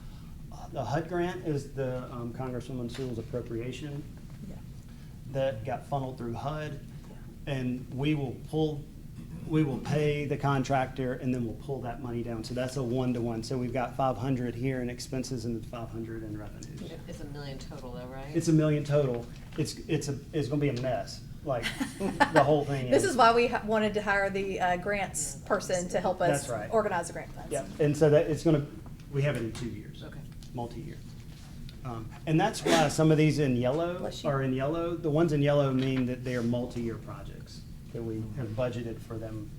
The HUD grant is the Congresswoman Sewell's appropriation Yeah. that got funneled through HUD, and we will pay the contractor, and then we'll pull that money down. So that's a 1-to-1. So we've got 500 here in expenses and 500 in revenues. It's $1 million total though, right? It's $1 million total. It's gonna be a mess, like, the whole thing is. This is why we wanted to hire the grants person to help us That's right. organize the grant funds. Yeah, and so that we have it in 2 years. Okay. Multi-year. And that's why some of these in yellow Bless you. are in yellow. The ones in yellow mean that they are multi-year projects, that we have budgeted for them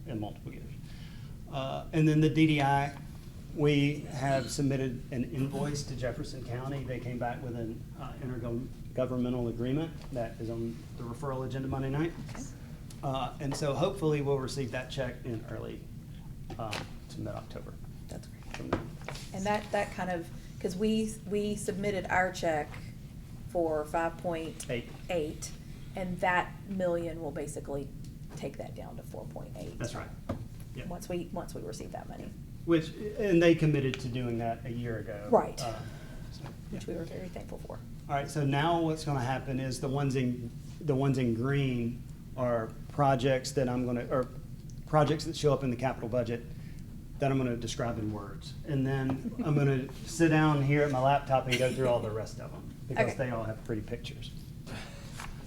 in multiple years. And then the DDI, we have submitted an invoice to Jefferson County. They came back with an intergovernmental agreement that is on the referral agenda Monday night. And so hopefully we'll receive that check in early to mid-October. That's great. from them. And that kind of, because we submitted our check for 5.8, and that million will basically take that down to 4.8. That's right. Yeah. Once we receive that money, And they committed to doing that a year ago. Right. So, which we were very thankful for. All right, so now what's gonna happen is the ones in green are projects that projects that show up in the capital budget that I'm gonna describe in words. And then I'm gonna sit down here at my laptop and go through all the rest of them, because Okay. they all have pretty pictures.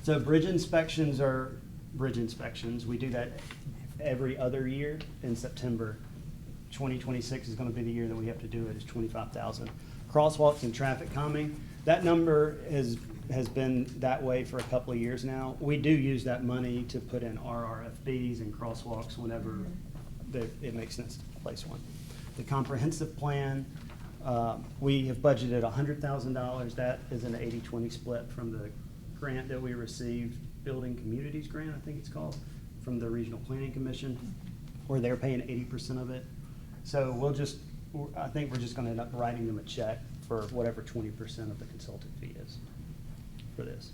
So bridge inspections are bridge inspections. We do that every other year in September. 2026 is gonna be the year that we have to do it, is 25,000. Crosswalks and traffic calming, that number has been that way for a couple of years now. We do use that money to put in RRFBs and crosswalks whenever it makes sense to place one. The comprehensive plan, we have budgeted $100,000. That is an 80-20 split from the grant that we received, Building Communities Grant, I think it's called, from the Regional Planning Commission, where they're paying 80% of it. So I think we're just gonna end up writing them a check for whatever 20% of the consultant fee is for this.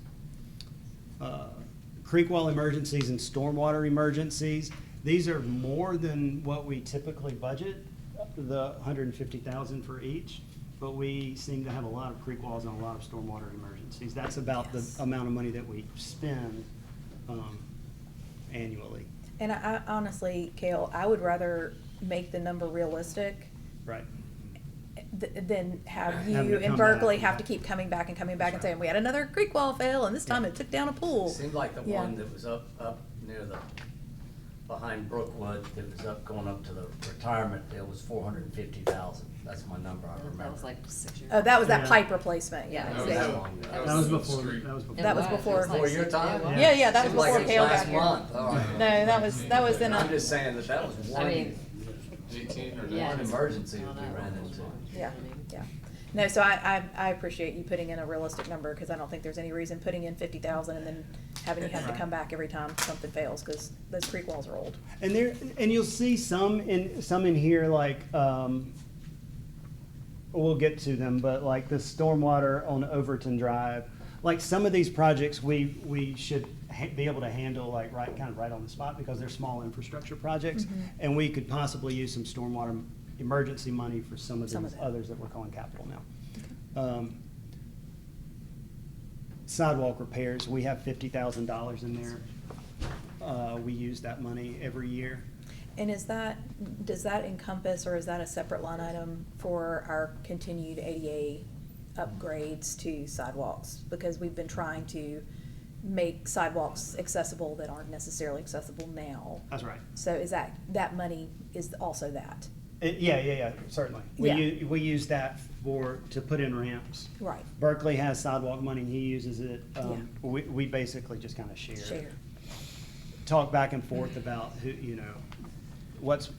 Creek wall emergencies and stormwater emergencies, these are more than what we typically budget, the $150,000 for each, but we seem to have a lot of creek walls and a lot of stormwater emergencies. That's about the amount of money that we spend annually. And I honestly, Cale, I would rather make the number realistic Right. than have Having you to in come Berkeley back. have to keep coming back and saying, we had another creek wall fail, and this time it took down a pool. Seemed like the Yeah. one that was up near behind Brookwood, that was going up to the retirement, it was 450,000. That's my number I remember. That was like 6 years. Oh, that was that Yeah. pipe replacement, yeah. That was they- that long ago. That was the before, street. that was before. That was It before. like Before your 6 time? years. Yeah, that was Seemed like before it was Cale got last here. month. All right. No, that was in I'm a, just saying that was one. I mean, 18 or Yeah. One emergency I don't that we know. ran into. yeah, yeah. No, so I appreciate you putting in a realistic number, because I don't think there's any reason putting in 50,000 and then having you have to come back every time something fails, because those creek walls are old. And you'll see some in here, like, we'll get to them, but like the stormwater on Overton Drive, like some of these projects, we should be able to handle like kind of right on the spot because they're small infrastructure projects. And we could possibly use some stormwater emergency money for some of these others that we're calling capital now. Sidewalk repairs, we have $50,000 in there. We use that money every year. And does that encompass, or is that a separate line item for our continued ADA upgrades to sidewalks? Because we've been trying to make sidewalks accessible that aren't necessarily accessible now. That's right. So is that money is also that? Yeah, certainly. Yeah. We use that to put in ramps. Right. Berkeley has sidewalk money, he uses it. Yeah. We basically just kind of share. Share. Talk back and forth about what's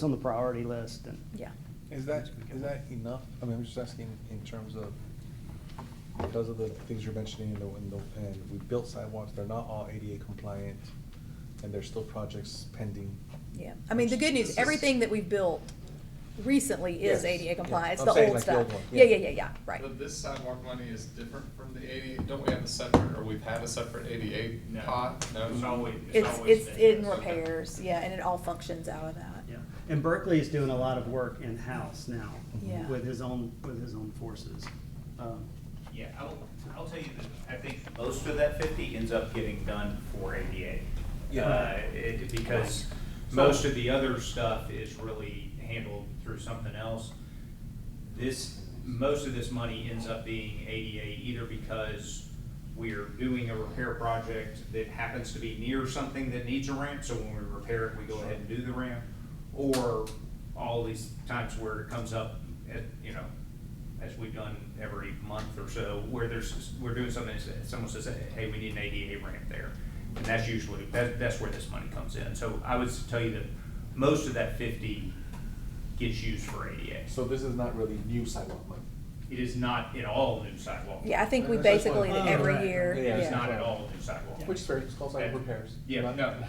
on the priority list and. Yeah. Is that enough? I mean, I'm just asking in terms of, because of the things you're mentioning and we built sidewalks, they're not all ADA compliant, and there's still projects pending. Yeah. I mean, the good news, everything that we've built recently is Yes. ADA compliant. It's I'm the saying old like the stuff. old one, Yeah, yeah. right. But this sidewalk money is different from the ADA, don't we have a separate, or we've had a separate ADA No. pot? No? It's always It's been in this. repairs, yeah, and it all functions out of that. Yeah, and Berkeley is doing a lot of work in-house now. Yeah. With his own forces. Yeah, I'll tell you that I think most of that 50 ends up getting done for ADA. Because most of the other stuff is really handled through something else. Most of this money ends up being ADA either because we're doing a repair project that happens to be near something that needs a ramp, so when we repair it, we go ahead and do the ramp, or all these times where it comes up at, as we've done every month or so, where we're doing something, someone says, hey, we need an ADA ramp there. And that's usually, that's where this money comes in. So I would tell you that most of that 50 gets used for ADA. So this is not really new sidewalk money? It is not at all new sidewalk. Yeah, I think we That's basically, what- every right. year, It is yeah. not at all new sidewalk. Which is fair, it's called sidewalk repairs. Yeah,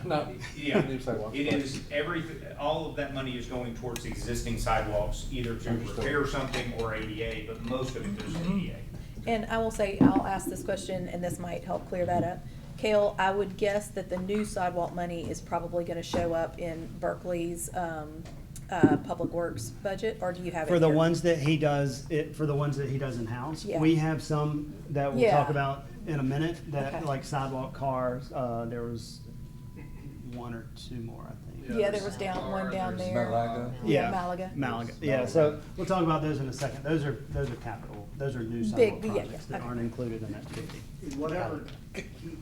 Not Yeah, new sidewalks. it but- is, all of that money is going towards existing sidewalks, either to Understood. repair something or ADA, but most of it goes to ADA. And I will say, I'll ask this question, and this might help clear that up. Kale, I would guess that the new sidewalk money is probably gonna show up in Berkeley's, Public Works budget, or do you have it For the here? ones that he does, in-house. Yeah. We have some that we'll Yeah. talk about in a minute, that Okay. like sidewalk cars, there was one or two more, I think. Yeah, there was one down there's there. Malaga. Yeah, Malaga. Malaga, yeah, so we'll talk about those in a second. Those are capital, those are new sidewalk yeah, projects that okay. aren't included in that 50. Whatever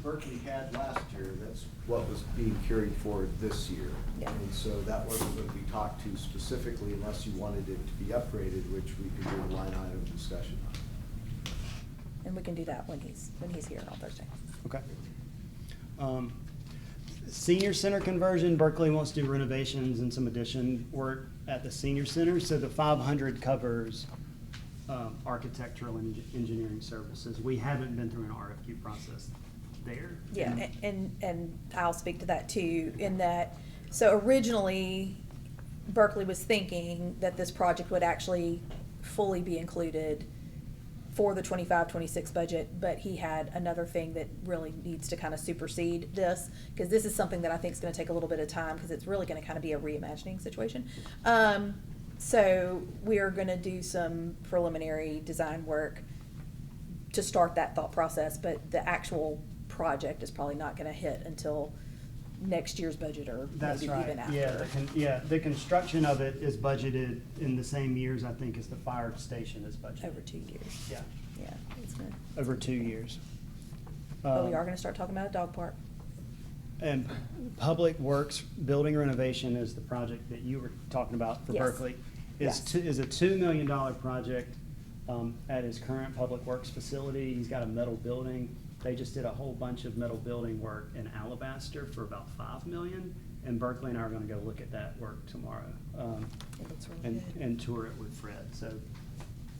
Berkeley had last year, that's what was being carried forward this year. Yeah. And so that wasn't what we talked to specifically unless you wanted it to be upgraded, which we could do a line item discussion on. And we can do that when he's here on Thursday. Okay. Senior center conversion, Berkeley wants to do renovations and some addition work at the senior center, so the 500 covers architectural and engineering services. We haven't been through an RFQ process there. Yeah, and I'll speak to that too, in that, so originally, Berkeley was thinking that this project would actually fully be included for the 25-26 budget, but he had another thing that really needs to kind of supersede this, because this is something that I think is gonna take a little bit of time, because it's really gonna kind of be a reimagining situation. So we are gonna do some preliminary design work to start that thought process, but the actual project is probably not gonna hit until next year's budget or That's maybe right, even after. yeah, the construction of it is budgeted in the same years, I think, as the fire station is budgeted. Over 2 years. Yeah, Yeah, it's good. over 2 years. But we are gonna start talking about a dog park. And Public Works Building Renovation is the project that you were talking about for Yes. Berkeley. Yes. Is a $2 million project at his current Public Works facility. He's got a metal building. They just did a whole bunch of metal building work in Alabaster for about $5 million. And Berkeley and I are gonna go look at that work tomorrow. It looks really good. And tour it with Fred. So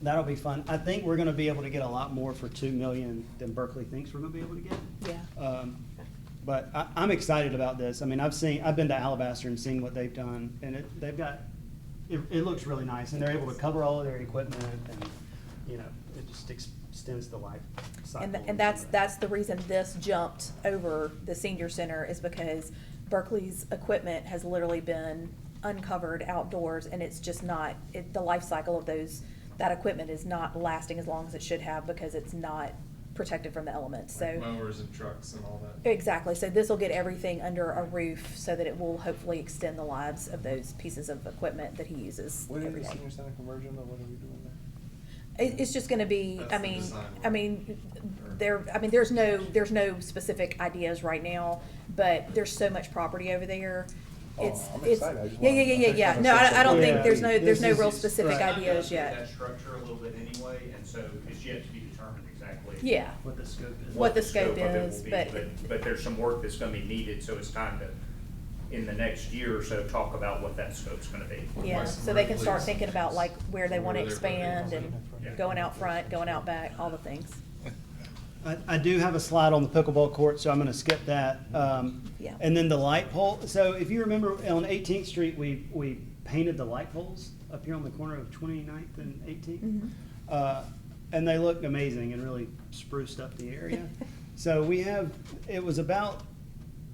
that'll be fun. I think we're gonna be able to get a lot more for $2 million than Berkeley thinks we're gonna be able to get. Yeah. But I'm excited about this. I mean, I've been to Alabaster and seen what they've done, and they've got it looks really nice, and they're able to cover all of their equipment, and, you know, it just extends the life cycle. And that's the reason this jumped over the senior center, is because Berkeley's equipment has literally been uncovered outdoors, and it's just not, the life cycle of that equipment is not lasting as long as it should have, because it's not protected from the elements, so. Like mowers and trucks and all that. Exactly, so this will get everything under a roof, so that it will hopefully extend the lives of those pieces of equipment that he uses What is every the day. senior center conversion, or what are we doing there? It's just gonna be, That's the design work. there's no specific ideas right now, but there's so much property over there. Oh, It's, I'm it's, excited. I just yeah, wanna- yeah. I just No, wanna I don't say think, something. there's no This real is- specific right. ideas yet. That structure a little bit anyway, and so it's yet to be determined exactly. Yeah, What the scope is. what the scope of it will is, be, but, But there's some work that's gonna be needed, so it's time to, in the next year or so, talk about what that scope's gonna be. yeah, Like so they can start roofs. thinking about like where they wanna Where they're putting expand, it. and Yeah. going out front, going out back, all the things. I do have a slide on the pickleball court, so I'm gonna skip that. Yeah. And then the light pole, so if you remember on 18th Street, we painted the light poles up here on the corner of 29th and 18th. Mhm. And they look amazing and really spruced up the area. So it was about,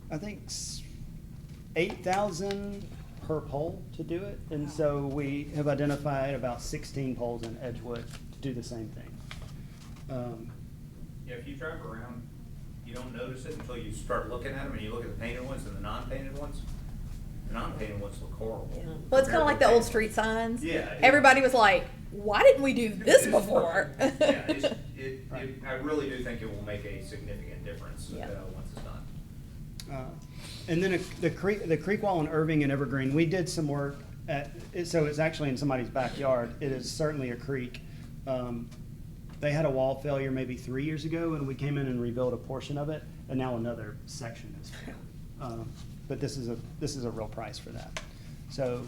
I think, 8,000 per pole to do it. And so we have identified about 16 poles in Edgewood to do the same thing. Yeah, if you drive around, you don't notice it until you start looking at them, and you look at the painted ones and the non-painted ones. The non-painted ones look horrible. Well, it's kinda like the old Compared to street signs. Yeah, yeah. Everybody was like, why didn't we do this before? Yeah, I really do think it will make a significant difference, Yeah. once it's done. And then the creek wall in Irving and Evergreen, we did some work so it's actually in somebody's backyard. It is certainly a creek. They had a wall failure maybe 3 years ago, and we came in and rebuilt a portion of it, and now another section is failed. But this is a real price for that. So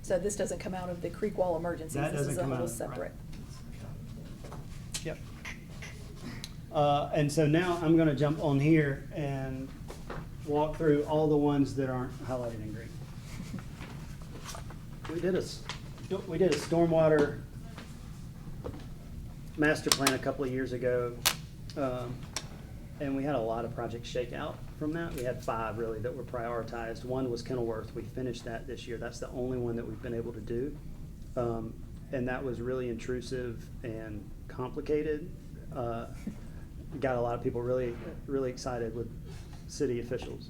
So this doesn't come out of the creek wall emergencies, that this doesn't is a come little out, right. separate. Yep. And so now I'm gonna jump on here and walk through all the ones that aren't highlighted in green. We did a stormwater master plan a couple of years ago, and we had a lot of projects shake out from that. We had 5 really that were prioritized. One was Kenilworth. We finished that this year. That's the only one that we've been able to do. And that was really intrusive and complicated. Got a lot of people really, really excited with city officials.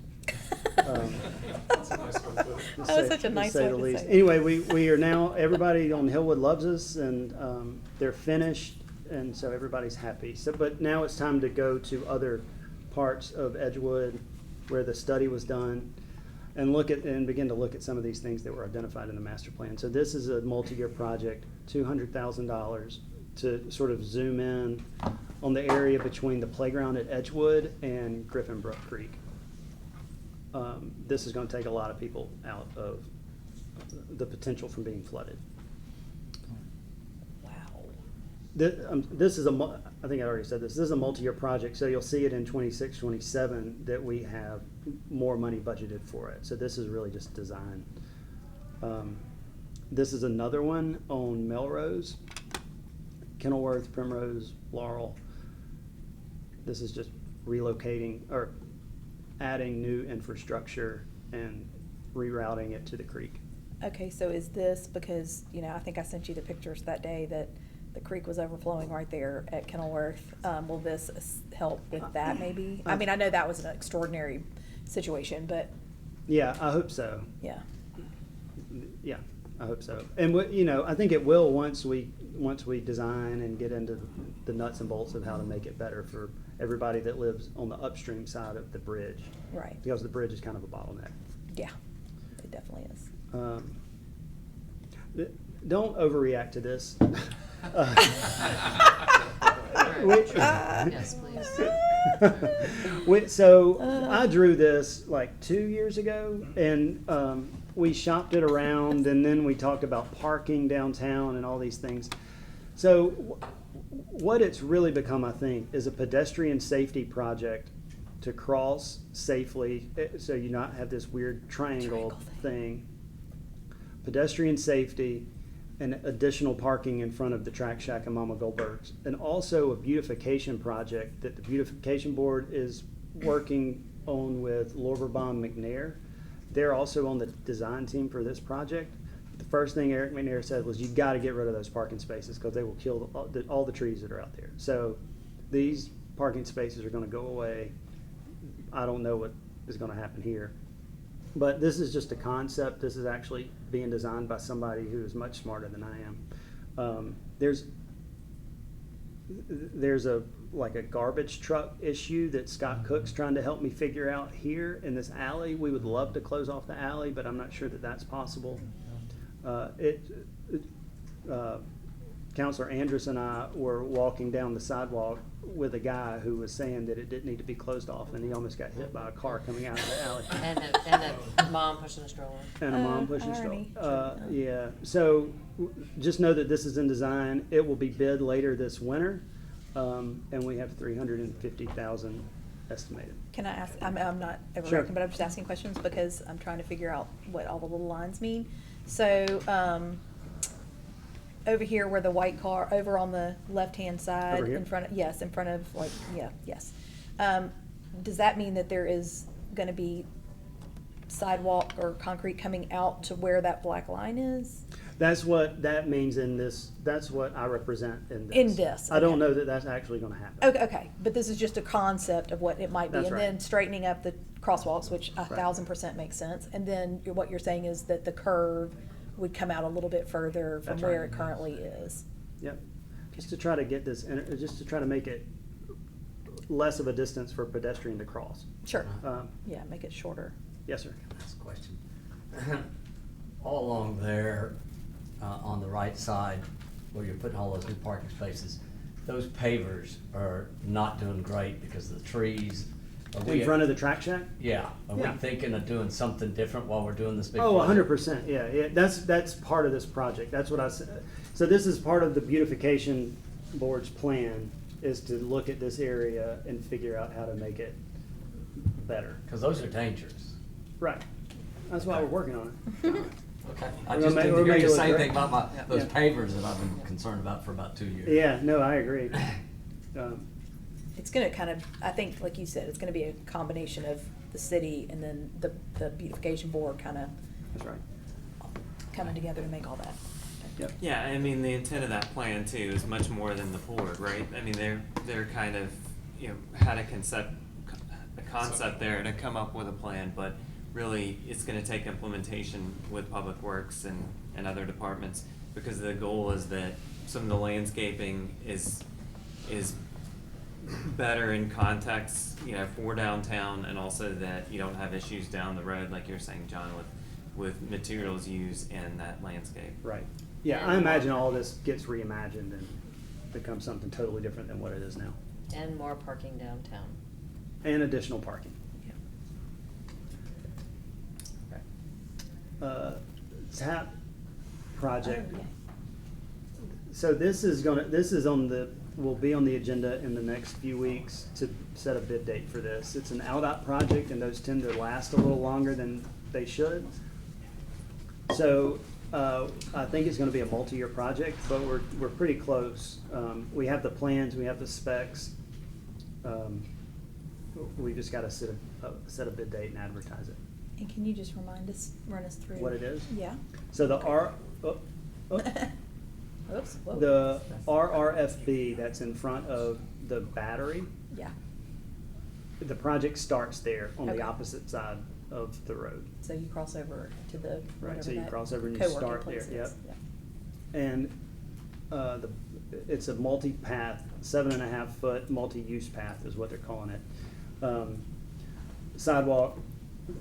That's a nice way to put it. That was such a nice way say the to least. say it. Anyway, we are now, everybody on Hillwood loves us, and they're finished, and so everybody's happy. So, but now it's time to go to other parts of Edgewood where the study was done, and begin to look at some of these things that were identified in the master plan. So this is a multi-year project, $200,000 to sort of zoom in on the area between the playground at Edgewood and Griffin Brook Creek. This is gonna take a lot of people out of the potential from being flooded. Wow. This is I think I already said this is a multi-year project, so you'll see it in 26, 27 that we have more money budgeted for it. So this is really just design. This is another one on Melrose, Kenilworth, Primrose, Laurel. This is just relocating or adding new infrastructure and rerouting it to the creek. Okay, so is this because, I think I sent you the pictures that day that the creek was overflowing right there at Kenilworth. Will this help with that maybe? I mean, I know that was an extraordinary situation, but Yeah, I hope so. yeah. Yeah, I hope so. And I think it will once we design and get into the nuts and bolts of how to make it better for everybody that lives on the upstream side of the bridge. Right. Because the bridge is kind of a bottleneck. Yeah, it definitely is. Don't overreact to this. Yes, please. So I drew this like 2 years ago, and we shopped it around, and then we talked about parking downtown and all these things. So what it's really become, I think, is a pedestrian safety project to cross safely, so you not have this weird triangle thing. pedestrian safety, and additional parking in front of the Track Shack and Mama Goldberg's, and also a beautification project that the beautification board is working on with Lorberbond McNair. They're also on the design team for this project. The first thing Eric McNair said was, you got to get rid of those parking spaces because they will kill all the trees that are out there. So these parking spaces are going to go away. I don't know what is going to happen here. But this is just a concept. This is actually being designed by somebody who is much smarter than I am. There's a garbage truck issue that Scott Cook's trying to help me figure out here in this alley. We would love to close off the alley, but I'm not sure that that's possible. Counselor Andrus and I were walking down the sidewalk with a guy who was saying that it didn't need to be closed off, and he almost got hit by a car coming out of the alley. And a mom pushing a stroller. And a mom pushing a irony. stroller. Yeah, so just know that this is in design. It will be bid later this winter, and we have 350,000 estimated. Can I ask, I'm not ever Sure. but I'm just asking questions because I'm trying to figure out what all the little lines mean. So, over here where the white car, over on the left-hand side, Over here? in front of, yes, in front of, yes. Does that mean that there is gonna be sidewalk or concrete coming out to where that black line is? That's what that means in this, that's what I represent in this. In this, I don't okay. know that that's actually gonna happen. Okay, but this is just a concept of what it might be, That's and right. then straightening up the crosswalks, which Right. 1000% makes sense, and then what you're saying is that the curve would come out a little bit further from That's where right. it currently is. Yep, just to try to get this, just to try to make it less of a distance for a pedestrian to cross. Sure, Um, yeah, make it shorter. Yes, sir. That's a question. All along there, on the right side, where you're putting all those new parking spaces, those pavers are not doing great because of the trees. In front of the Track Shack? Yeah, are we Yeah. thinking of doing something different while we're doing this big Oh, project? 100%, yeah, that's part of this project, that's what I said. So this is part of the beautification board's plan, is to look at this area and figure out how to make it better. Because those are dangerous. Right, that's why we're working on it. Okay. I We're just gonna didn't make hear it you look say great. anything about those Yeah. pavers that I've been concerned about for about 2 years. Yeah, no, I agree. It's gonna kind of, I think, like you said, it's gonna be a combination of the city and then the beautification board kind of That's right. coming together to make all that. Yep. Yeah, I mean, the intent of that plan too is much more than the board, right? I mean, they're kind of, had a concept there to come up with a plan, but really, it's gonna take implementation with Public Works and other departments, because the goal is that some of the landscaping is better in context, for downtown, and also that you don't have issues down the road, like you're saying, John, with materials used in that landscape. Right. Yeah, I imagine all this gets reimagined and becomes something totally different than what it is now. And more parking downtown. And additional parking. TAP project. Oh, yeah. So this is will be on the agenda in the next few weeks to set a bid date for this. It's an LDOT project, and those tend to last a little longer than they should. So, I think it's gonna be a multi-year project, but we're pretty close. We have the plans, we have the specs. We just gotta set a bid date and advertise it. And can you just run us through? What it is? Yeah. So the Oops, whoa. the RRFB that's in front of the battery, Yeah, the project starts there on Okay. the opposite side of the road. so you cross over to the, Right, so whatever you that cross over and you co-working start there, place is. yep. Yeah. And it's a multi-path, 7.5 foot multi-use path is what they're calling it. Sidewalk,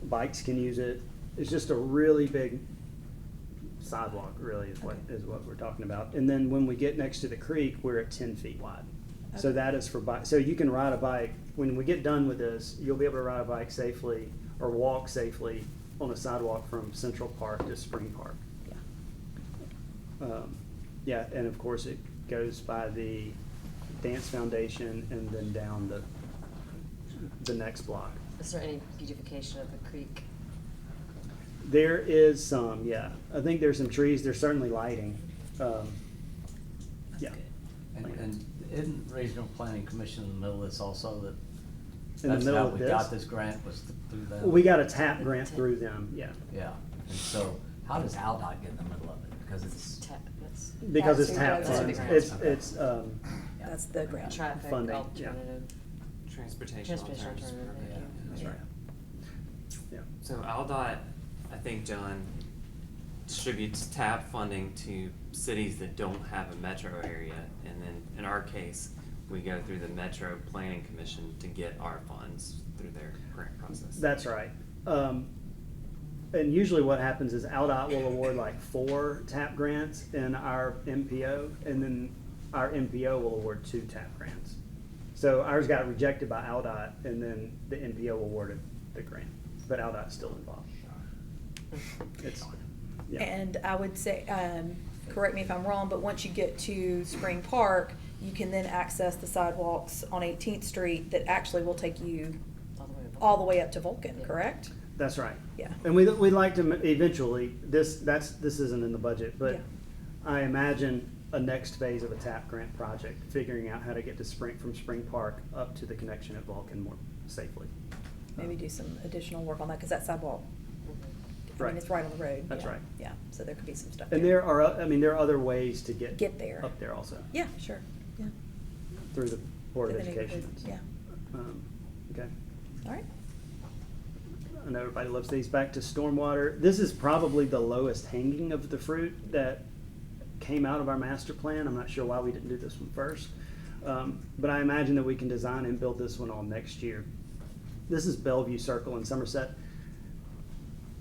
bikes can use it. It's just a really big sidewalk, really, is what we're talking about. And then when we get next to the creek, we're at 10 feet wide. So Okay. that is for bike, so you can ride a bike, when we get done with this, you'll be able to ride a bike safely or walk safely on a sidewalk from Central Park to Spring Park. Yeah. Yeah, and of course it goes by the Dance Foundation and then down the next block. Is there any beautification of the creek? There is some, yeah. I think there's some trees, there's certainly lighting. Yeah. And isn't Regional Planning Commission in the middle of this also, that In the that's middle how of we this? got this grant, was through them? We got a TAP grant through them, yeah. Yeah, and so how does Aldott get in the middle of it? Because it's, Because That's it's who TAP does funds. it. It's, That's the grant. Traffic Funding, alternative. Transportation Transportation alternatives. alternative, yeah, that's right. Yeah. So Aldott, I think, John, distributes TAP funding to cities that don't have a metro area, and then in our case, we go through the Metro Planning Commission to get our funds through their grant process. That's right. And usually what happens is Aldott will award like 4 TAP grants in our MPO, and then our MPO will award 2 TAP grants. So ours got rejected by Aldott, and then the MPO awarded the grant, but Aldott's still involved. It's, yeah. And I would say, correct me if I'm wrong, but once you get to Spring Park, you can then access the sidewalks on 18th Street that actually will take you all the way up to Vulcan, correct? That's right. Yeah. And we'd like to eventually, this isn't in the budget, but Yeah. I imagine a next phase of a TAP grant project, figuring out how to get to from Spring Park up to the connection at Vulcan more safely. Maybe do some additional work on that, because that sidewalk, I Right. mean, it's right on the road. That's yeah, right. Yeah, so there could be some stuff And there are other ways to Get there. up there also, Yeah, sure, yeah. through the Board of Through the Education. neighborhood, Yeah, Okay. all right. I know everybody loves these. Back to stormwater. This is probably the lowest hanging of the fruit that came out of our master plan. I'm not sure why we didn't do this one first. But I imagine that we can design and build this one on next year. This is Bellevue Circle in Somerset.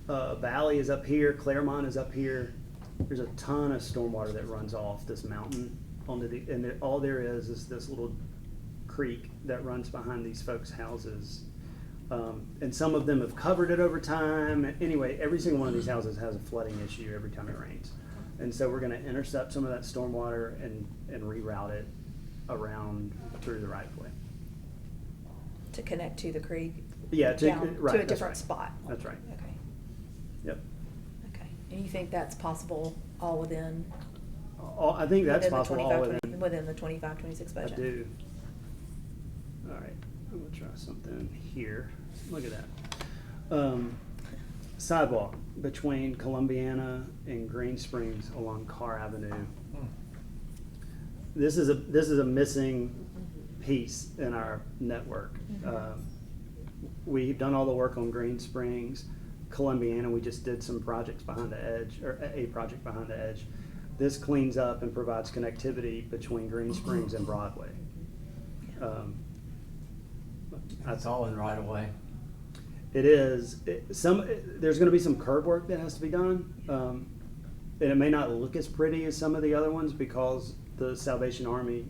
Valley is up here, Claremont is up here. There's a ton of stormwater that runs off this mountain onto all there is this little creek that runs behind these folks' houses. And some of them have covered it over time. Anyway, every single one of these houses has a flooding issue every time it rains. And so we're gonna intercept some of that stormwater and reroute it around through the right of way. To connect to the creek? Yeah, Down right, to a that's different right. spot? That's right. Okay, Yep. okay. And you think that's possible all within? I think that's within the possible all 25, within. Within the 25-26 budget? I do. All right, I'm gonna try something here. Look at that. Sidewalk between Columbiana and Green Springs along Carr Avenue. This is a missing piece in our network. We've done all the work on Green Springs. Columbiana, we just did some projects behind the edge, or a project behind the edge. This cleans up and provides connectivity between Green Springs and Broadway. that's all in right away. It is. There's gonna be some curb work that has to be done. And it may not look as pretty as some of the other ones because the Salvation Army,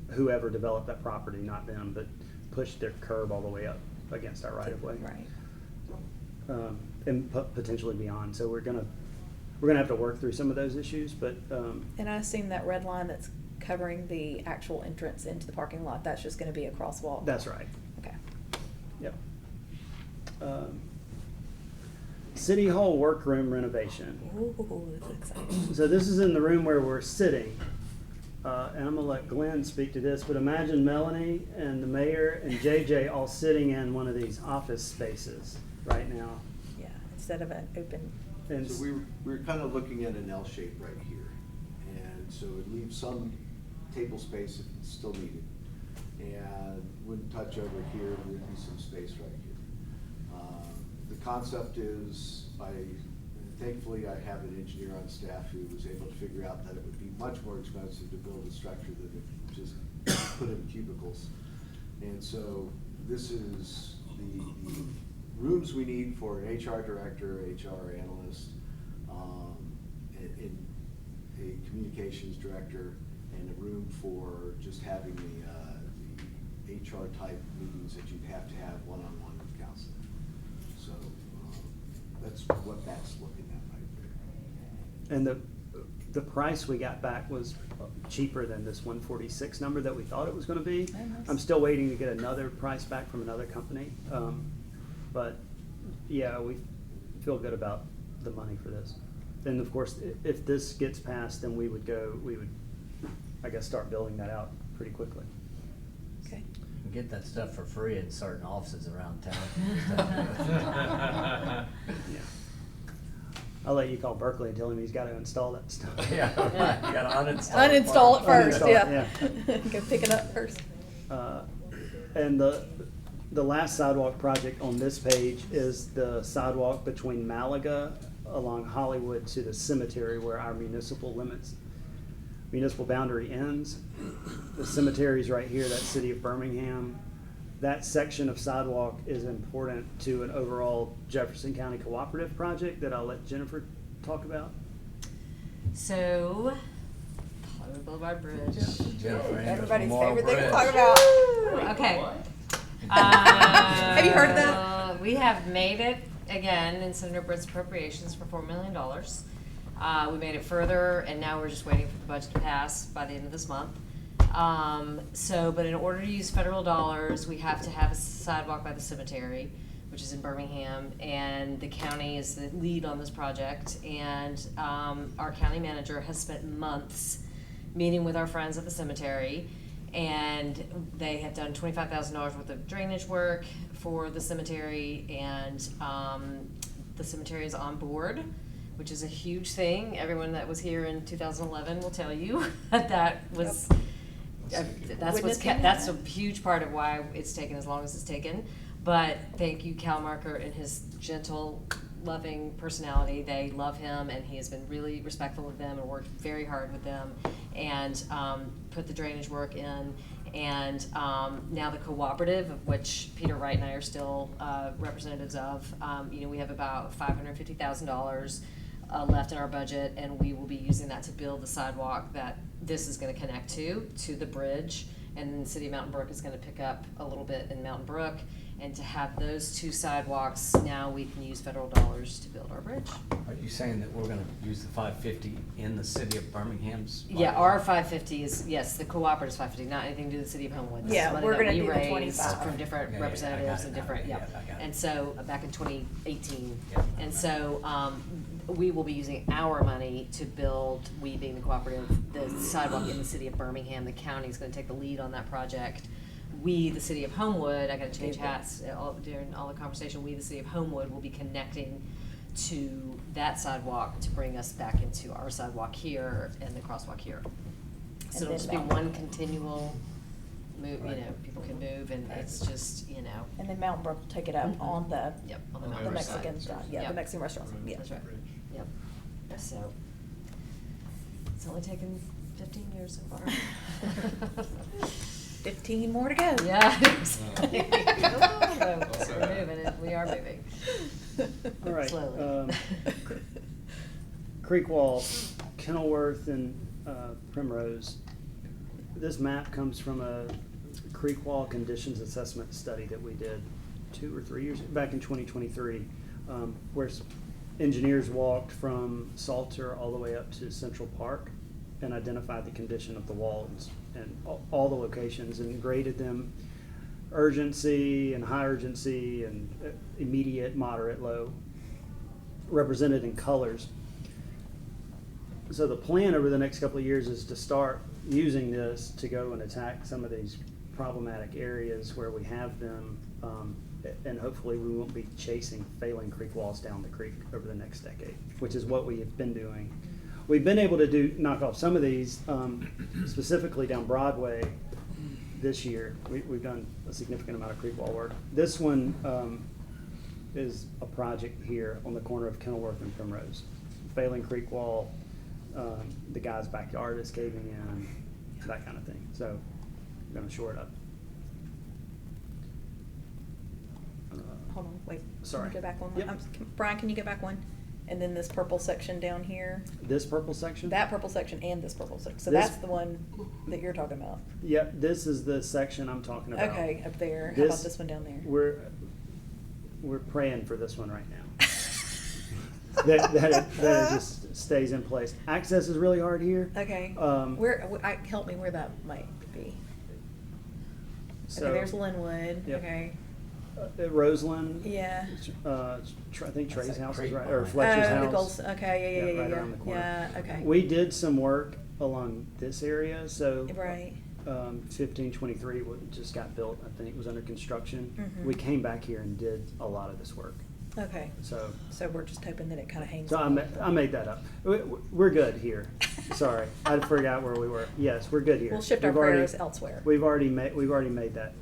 whoever developed that property, not them, but pushed their curb all the way up against our right of way. Right. And potentially beyond. So we're gonna have to work through some of those issues, but, And I assume that red line that's covering the actual entrance into the parking lot, that's just gonna be a crosswalk? that's right. Okay. Yep. City Hall workroom renovation. Ooh, that's exciting. So this is in the room where we're sitting. And I'm gonna let Glenn speak to this, but imagine Melanie and the mayor and JJ all sitting in one of these office spaces right now. Yeah, instead of an open, And So we're kind of looking at an L shape right here. And so it leaves some table space if it's still needed. And wouldn't touch over here, there'd be some space right here. The concept is, thankfully, I have an engineer on staff who was able to figure out that it would be much more expensive to build a structure than to just put in cubicles. And so this is the rooms we need for an HR director, HR analyst, and a communications director, and a room for just having the HR type meetings that you'd have to have one-on-one with counselor. So that's what that's looking at right there. And the price we got back was cheaper than this 146 number that we thought it was gonna be. Oh, nice. I'm still waiting to get another price back from another company. But yeah, we feel good about the money for this. And of course, if this gets passed, then we would, I guess, start building that out pretty quickly. Okay. You can get that stuff for free in certain offices around town. Yeah. I'll let you call Berkeley and tell him he's got to install that stuff. Yeah, you gotta uninstall it. Uninstall it first, Uninstall yeah. it, Go pick it up first. And the last sidewalk project on this page is the sidewalk between Malaga along Hollywood to the cemetery where our municipal boundary ends. The cemetery's right here, that's City of Birmingham. That section of sidewalk is important to an overall Jefferson County cooperative project that I'll let Jennifer talk about. So, Hollywood Boulevard Bridge. Jennifer, Everybody's Memorial favorite thing to Bridge. talk about. Okay. Have you heard of that? We have made it again in Senator Britt's appropriations for $4 million. We made it further, and now we're just waiting for the budget to pass by the end of this month. But in order to use federal dollars, we have to have a sidewalk by the cemetery, which is in Birmingham, and the county is the lead on this project. And our county manager has spent months meeting with our friends at the cemetery, and they have done $25,000 worth of drainage work for the cemetery, and the cemetery is on board, which is a huge thing. Everyone that was here in 2011 will tell you that was. That's a huge part of why it's taken as long as it's taken. But thank you, Cal Marker, and his gentle, loving personality. They love him, and he has been really respectful of them and worked very hard with them, and put the drainage work in. And now the cooperative, of which Peter Wright and I are still representatives of, we have about $550,000 left in our budget, and we will be using that to build the sidewalk that this is going to connect to the bridge, and then the city of Mountain Brook is going to pick up a little bit in Mountain Brook, and to have those two sidewalks, now we can use federal dollars to build our bridge. Are you saying that we're gonna use the 550 in the city of Birmingham's? Yeah, our 550 is, yes, the cooperative's 550, not anything to do with the city of Homewood. This is Yeah, money we're that gonna we do the raised 25. from different Yeah, I got representatives it and now. different, Yeah, yeah. I got it. And so, back in 2018. Yeah. And so, we will be using our money to build, we being the cooperative, the sidewalk in the city of Birmingham. The county's gonna take the lead on that project. We, the city of Homewood, I gotta change hats during all the conversation, we, the city of Homewood, will be connecting to that sidewalk to bring us back into our sidewalk here and the crosswalk here. So it'll then just be Mountain one continual move, people can move, and it's just, And then Mountain Brook will take it up on the, Yep, on the On the mountain the other side. Mexican side, yeah, Yep. the Mexican restaurant, yeah. That's right, yep. So, it's only taken 15 years so far. 15 more to go. Yeah. Well said. We're moving, we are moving. All right. Slowly. Creek Wall, Kenilworth, and Primrose. This map comes from a Creek Wall conditions assessment study that we did 2 or 3 years back in 2023, where engineers walked from Salter all the way up to Central Park and identified the condition of the walls and all the locations and graded them urgency and high urgency and immediate, moderate, low, represented in colors. So the plan over the next couple of years is to start using this to go and attack some of these problematic areas where we have them, and hopefully we won't be chasing failing creek walls down the creek over the next decade, which is what we have been doing. We've been able to knock off some of these, specifically down Broadway this year. We've done a significant amount of creek wall work. This one is a project here on the corner of Kenilworth and Primrose. Failing creek wall, the guy's backyard is caving in, that kind of thing. So we're gonna shore it up. Hold on, wait. Sorry. Can you go back one? Yep. Brian, can you go back one? And then this purple section down here, This purple section? that purple section and this purple section. So This- that's the one that you're talking about. Yep, this is the section I'm talking about. Okay, up there. How about this one down there? We're praying for this one right now. that it just stays in place. Access is really hard here. Okay. Help me where that might be. So Okay, there's Linwood. Yep. Okay. At Roseland. Yeah. I think Trey's That's that house is creek right, or behind. Fletcher's Oh, house. the goals, okay, yeah, Right yeah, around the corner. yeah, okay. We did some work along this area, so. Right. 1523 just got built, I think, was under construction. Mhm. We came back here and did a lot of this work, Okay, so. so we're just hoping that it kind of hangs. So on. I made that up. We're good here. Sorry, I forgot where we were. Yes, we're good here. We'll shift our We've already- prayers elsewhere. We've already made that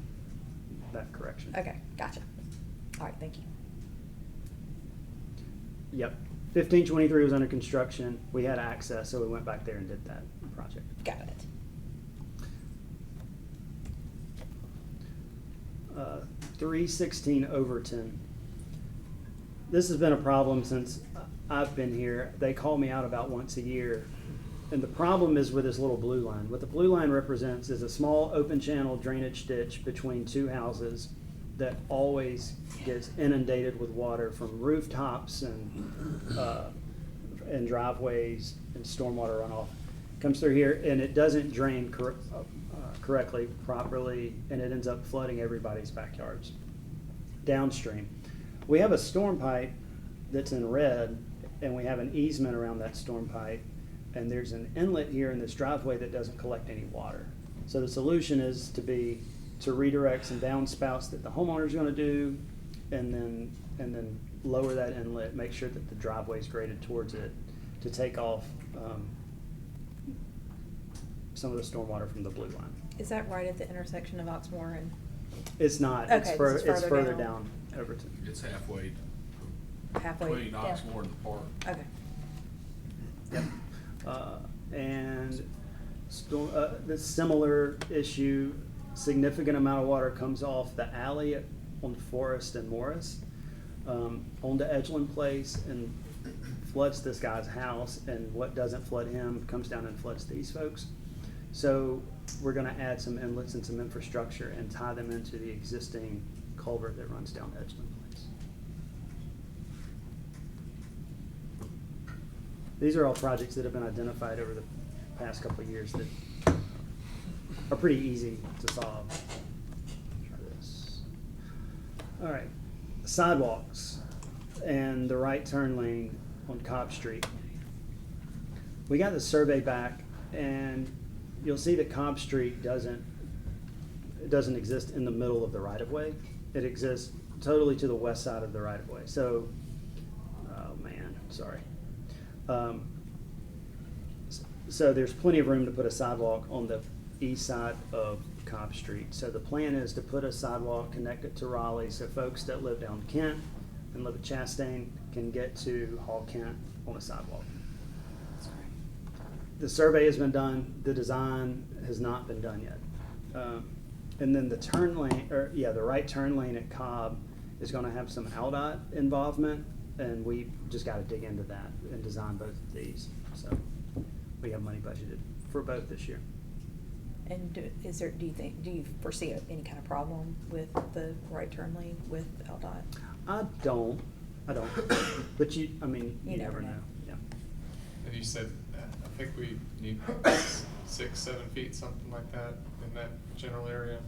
correction. Okay, gotcha. All right, thank you. Yep. 1523 was under construction. We had access, so we went back there and did that project. Got it. 316 Overton. This has been a problem since I've been here. They call me out about once a year. And the problem is with this little blue line. What the blue line represents is a small open channel drainage ditch between two houses that always gets inundated with water from rooftops and driveways and stormwater runoff. Comes through here and it doesn't drain correctly, properly, and it ends up flooding everybody's backyards downstream. We have a storm pipe that's in red, and we have an easement around that storm pipe, and there's an inlet here in this driveway that doesn't collect any water. So the solution is to redirect some downspouts that the homeowner's gonna do, and then lower that inlet, make sure that the driveway's graded towards it to take off some of the stormwater from the blue line. Is that right at the intersection of Oxmoor and? It's not, Okay, it's this is it's further further down. down Overton. It's halfway Halfway between down? Oxmoor and the park. Okay. Yep. And the similar issue, significant amount of water comes off the alley on Forest and Morris, onto Edgeland Place and floods this guy's house, and what doesn't flood him comes down and floods these folks. So we're gonna add some inlets and some infrastructure and tie them into the existing culvert that runs down Edgeland Place. These are all projects that have been identified over the past couple of years that are pretty easy to solve. Try this. All right, sidewalks and the right turn lane on Cobb Street. We got the survey back, and you'll see that Cobb Street doesn't exist in the middle of the right-of-way. It exists totally to the west side of the right-of-way. So, oh man, sorry. So there's plenty of room to put a sidewalk on the east side of Cobb Street. So the plan is to put a sidewalk connected to Raleigh, so folks that live down Kent and live at Chastain can get to Hall Kent on a sidewalk. The survey has been done, the design has not been done yet. And then the turn lane, the right turn lane at Cobb is gonna have some AlDOT involvement, and we just gotta dig into that and design both of these. So we have money budgeted for both this year. And do you foresee any kind of problem with the right turn lane with AlDOT? I don't, but you never never know, know. yeah. And you said, I think we need 6, 7 feet, something like that, in that general area,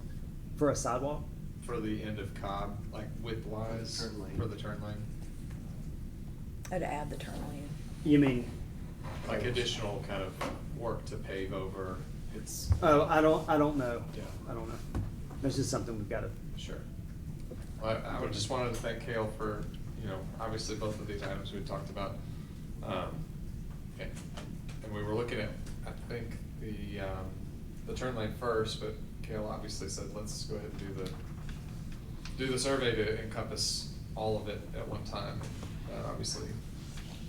For a sidewalk? for the end of Cobb, like width-wise, Turn lane. for the turn lane. Oh, to add the turn lane? You mean? Like additional kind of work to pave over, it's. Oh, I don't know. Yeah. I don't know. That's just something we've gotta. Sure. Well, I would just wanted to thank Kale for, obviously both of these items we talked about. And we were looking at, I think, the turn lane first, but Kale obviously said, let's go ahead and do the survey to encompass all of it at one time. Obviously.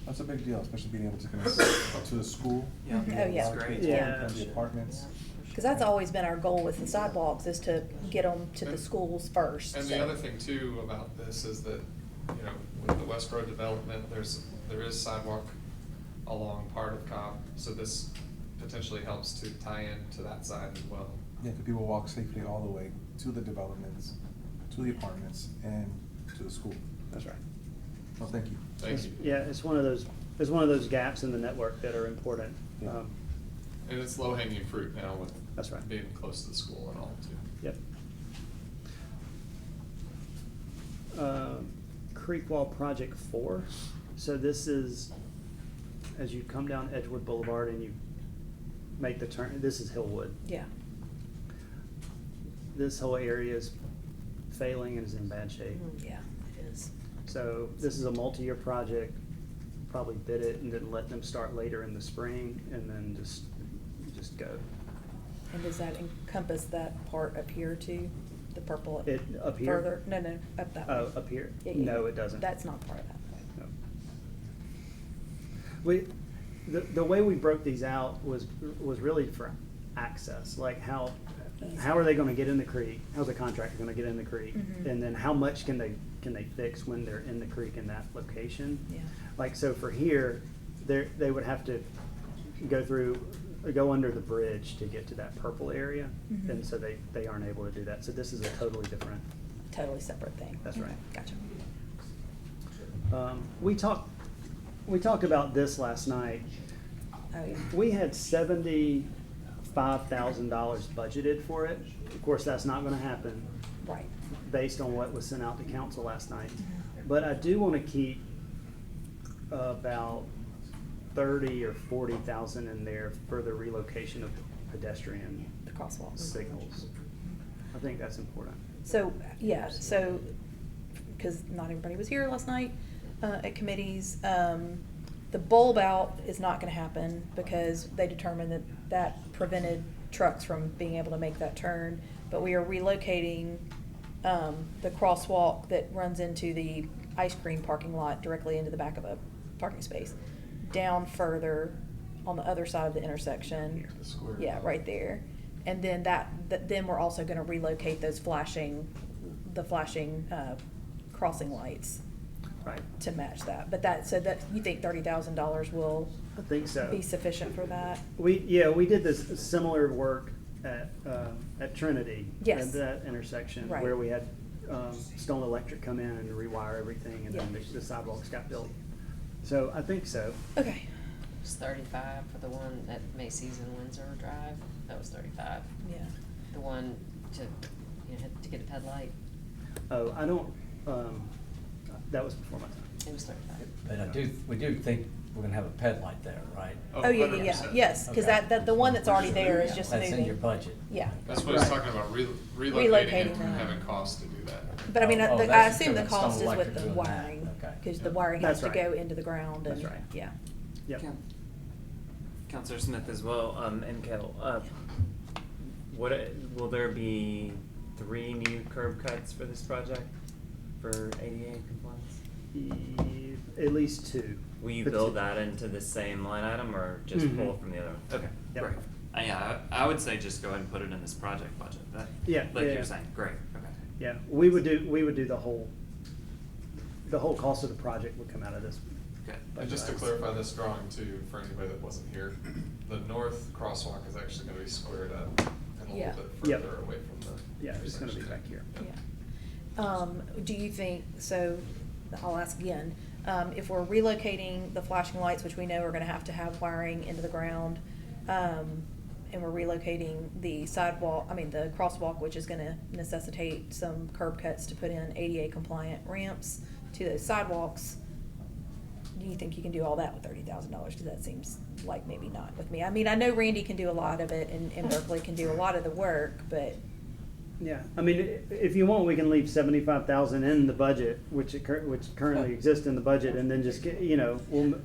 That's a big deal, especially being able to connect to the school. Yeah. Oh, yeah. A lot of kids Yeah. walking from the apartments. Because that's always been our goal with the sidewalks, is to get them to the And- schools first. And so. the other thing too about this is that, with the West Road development, there is sidewalk along part of Cobb, so this potentially helps to tie in to that side as well. Yeah, because people walk safely all the way to the developments, to the apartments, and to the school. That's right. Well, thank you. Thank you. Yeah, it's one of those gaps in the network that are important. Yeah. And it's low-hanging fruit now with That's right. being close to the school and all too. Yep. Creek Wall Project 4. So this is, as you come down Edgewood Boulevard and you make the turn, this is Hillwood. Yeah. This whole area is failing and is in bad shape. Yeah, it is. So this is a multi-year project, probably bid it and then let them start later in the spring and then just go. And does that encompass that part up here too? The purple It, up here? further? No, up that way. Oh, up here? Yeah, yeah, No, yeah. it doesn't. That's not part of that. No. The way we broke these out was really for access, like how are they gonna get in the creek? How's the contractor gonna get in the creek? Mhm. And then how much can they fix when they're in the creek in that location? Yeah. Like, so for here, they would have to go under the bridge to get to that purple area. Mhm. And so they aren't able to do that. So this is a totally different. Totally separate thing. That's right. Gotcha. We talked about this last night. Oh, yeah. We had $75,000 budgeted for it. Of course, that's not gonna happen Right. based on what was sent out to council last night. But I do wanna keep about 30 or 40,000 in there for the relocation of pedestrian The crosswalks. signals. I think that's important. So, yeah, so, because not everybody was here last night at committees, the bulb out is not gonna happen because they determined that that prevented trucks from being able to make that turn. But we are relocating the crosswalk that runs into the ice cream parking lot directly into the back of a parking space, down further on the other side of the intersection. The square. Yeah, right there. And then then we're also gonna relocate those flashing crossing lights Right. to match that. But you think $30,000 will I think so. be sufficient for that? We did this similar work at Trinity. Yes. At that intersection. Right. Where we had Stone Electric come in and rewire everything and then Yeah. the sidewalks got built. So I think so. Okay, It's 35 for the one at Macy's and Windsor Drive. That was 35. yeah. The one to get a ped light. Oh, I don't, that was before my time. It was 35. But we do think we're gonna have a ped light there, right? Oh, yeah, 100%. yes, because Okay. the one that's already there is Yeah, just That's in your moving. budget. Yeah. That's what he's Right. talking about, relocating Relocating it and that. having costs to do that. But I mean, Oh, I that's assume the because cost Stone is with Electric the doing that. wiring, Okay. because the Yeah. wiring has That's to right. go into the ground and, That's right. yeah. Yep. Counselor Smith as well, and Kettle, will there be 3 new curb cuts for this project for ADA compliance? At least 2. Will you But build that into the same line item or just Mhm. pull from the other one? Okay, Yep. great. Yeah, I would say just go ahead and put it in this project budget. Yeah, Like yeah. you're saying, great, okay. Yeah, we would do the whole cost of the project would come out of this. Good. And just to clarify this drawing too, for anybody that wasn't here, the north crosswalk is actually gonna be squared up and a Yeah. little bit Yep. further away from the. Yeah, it's gonna be intersection. back here. Yeah. Do you think, so, I'll ask again, if we're relocating the flashing lights, which we know are gonna have to have wiring into the ground, and we're relocating the the crosswalk, which is gonna necessitate some curb cuts to put in ADA compliant ramps to those sidewalks, do you think you can do all that with $30,000? Because that seems like maybe not with me. I mean, I know Randy can do a lot of it and Berkeley can do a lot of the work, but Yeah, I mean, if you want, we can leave 75,000 in the budget, which currently exists in the budget, and then just get,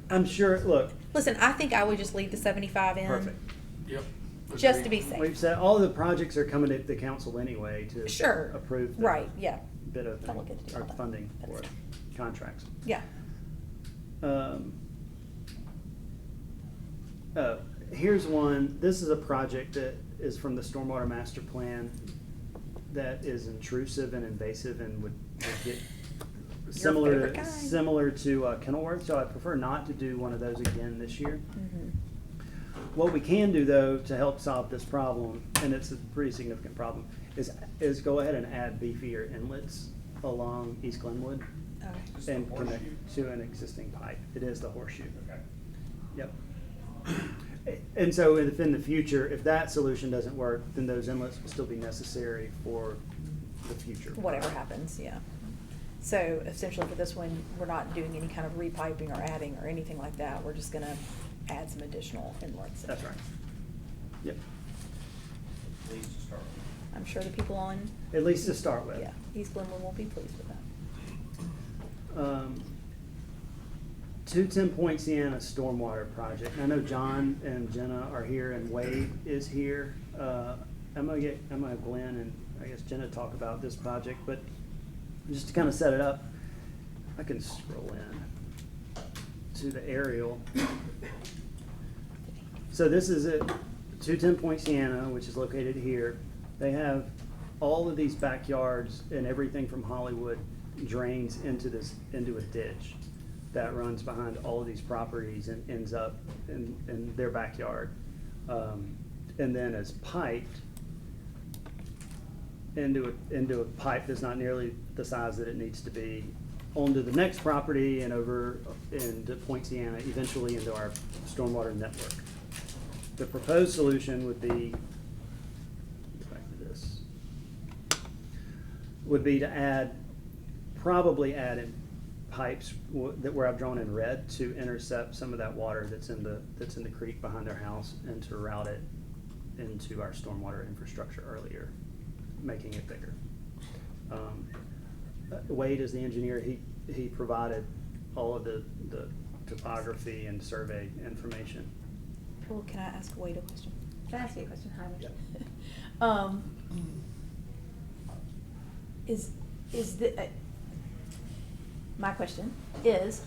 I'm sure, look. listen, I think I would just leave the 75 in. Perfect. Yep. Just to be safe. We've said, all the projects are coming to the council anyway to Sure. approve the Right, yeah. bid of, Don't get to do or all that. funding for it, That's- contracts. Yeah. Here's one, this is a project that is from the Stormwater Master Plan that is intrusive and invasive and would get favorite kind. similar to Kenilworth, so I prefer not to do one of those again this year. Mhm. What we can do, though, to help solve this problem, and it's a pretty significant problem, is go ahead and add beefier inlets along East Glenwood Okay. and connect to an existing pipe. It is the horseshoe. Okay. Yep. And so if in the future, if that solution doesn't work, then those inlets will still be necessary for the future. Whatever happens, yeah. So essentially for this one, we're not doing any kind of repiping or adding or anything like that. We're just gonna add some additional inlets. That's right. Yep. At least to start with. I'm sure the people on. At least to start with. Yeah, East Glenwood will be pleased with that. 210 Point Sienna Stormwater Project. I know John and Jenna are here and Wade is here. I'm gonna have Glenn and I guess Jenna talk about this project, but just to kind of set it up, I can scroll in to the aerial. So this is at 210 Point Sienna, which is located here. They have all of these backyards and everything from Hollywood drains into a ditch that runs behind all of these properties and ends up in their backyard. And then is piped into a pipe that's not nearly the size that it needs to be onto the next property and over into Point Sienna, eventually into our stormwater network. The proposed solution would be, get back to this, would be to probably add in pipes where I've drawn in red to intercept some of that water that's in the creek behind their house and to route it into our stormwater infrastructure earlier, making it bigger. Wade is the engineer. He provided all of the topography and survey information. Well, can I ask Wade a question? Can I ask you a question, Jaime? Yeah. Is the, my question is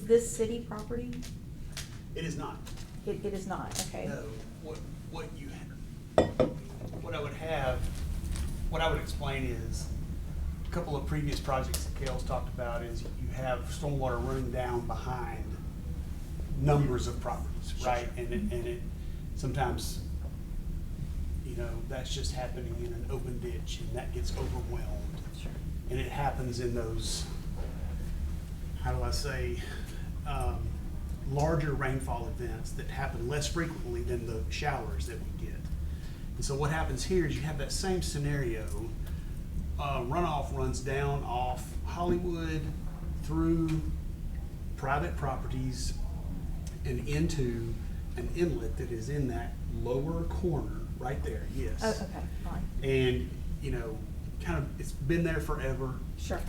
this city property? It is not. It is not, okay. No, what I would explain is, a couple of previous projects that Kale's talked about is you have stormwater running down behind numbers of properties, right? And it sometimes, that's just happening in an open ditch and that gets overwhelmed. Sure. And it happens in those, how do I say, larger rainfall events that happen less frequently than the showers that we get. And so what happens here is you have that same scenario. Runoff runs down off Hollywood through private properties and into an inlet that is in that lower corner right there, yes. Oh, okay, fine. And, kind of, it's been there forever. Sure.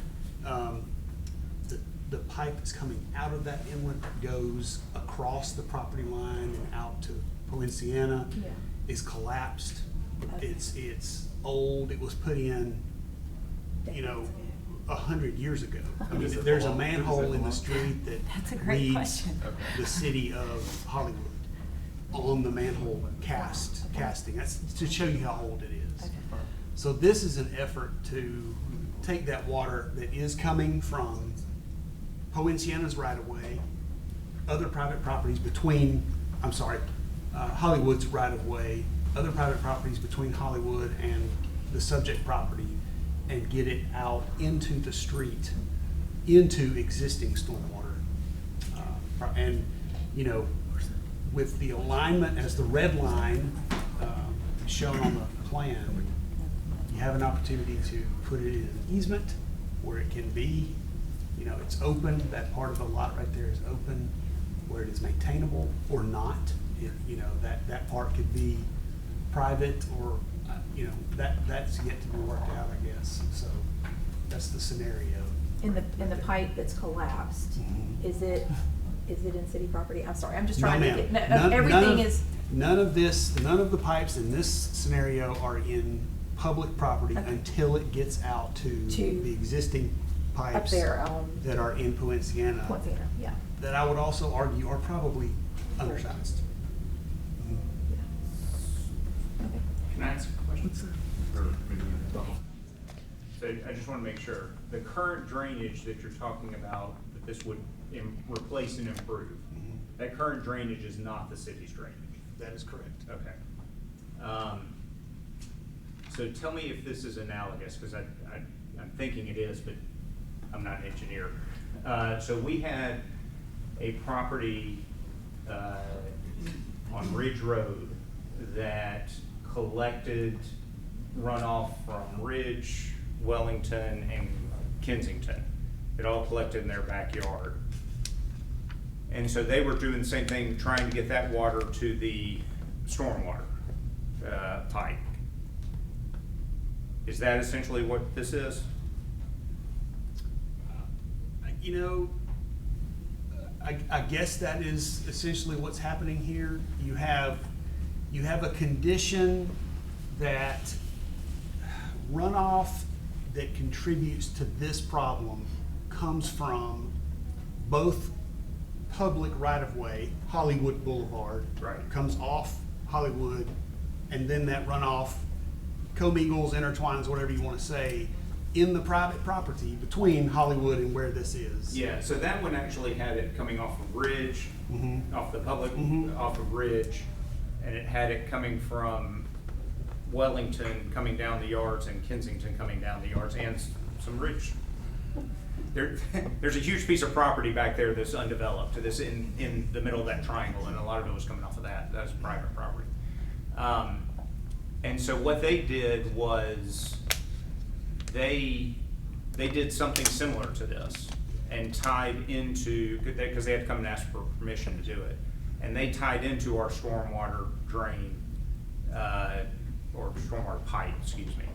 The pipe that's coming out of that inlet goes across the property line and out to Point Sienna. Yeah. Is collapsed. Okay. It's old. It was put in, 100 years ago. I mean, there's a manhole in the street that That's a great reads question. the city of Hollywood on the manhole casting. That's to show you how old it is. Okay. So this is an effort to take that water that is coming from Point Sienna's right of way, other private properties Hollywood's right of way, other private properties between Hollywood and the subject property, and get it out into the street, into existing stormwater. And, with the alignment as the red line shown on the plan, you have an opportunity to put it in an easement where it can be, it's open, that part of the lot right there is open, where it is maintainable or not. That part could be private or, that's yet to be worked out, I guess. So that's the scenario. In the pipe that's collapsed, Mhm. is it in city property? I'm sorry, I'm just No, trying to ma'am. get, None everything of- is, None of the pipes in this scenario are in public property Okay. until it gets out to the existing pipes up there on that are in Point Sienna. Point Sienna, yeah. That I would also argue are probably undersized. Okay. Can I ask a question? Or maybe you can talk. So I just want to make sure, the current drainage that you're talking about, that this would replace and improve, that current drainage is not the city's drainage? That is correct. Okay. So tell me if this is analogous, because I'm thinking it is, but I'm not an engineer. So we had a property on Ridge Road that collected runoff from Ridge Wellington, and Kensington. It all collected in their backyard. And so they were doing the same thing, trying to get that water to the stormwater pipe. Is that essentially what this is? You know, I guess that is essentially what's happening here. You have a condition that runoff that contributes to this problem comes from both public right-of-way, Hollywood Boulevard. Right. Comes off Hollywood, and then that runoff commingles, intertwines, whatever you want to say, in the private property between Hollywood and where this is. Yeah, so that one actually had it coming off of Ridge, off the public, off of Ridge, and it had it coming from Wellington coming down the yards and Kensington coming down the yards and some Ridge. There's a huge piece of property back there that's undeveloped, that's in the middle of that triangle, and a lot of it was coming off of that. That was private property. And so what they did was they did something similar to this and tied into, because they had to come and ask for permission to do it, and they tied into our stormwater drain, or stormwater pipe, excuse me,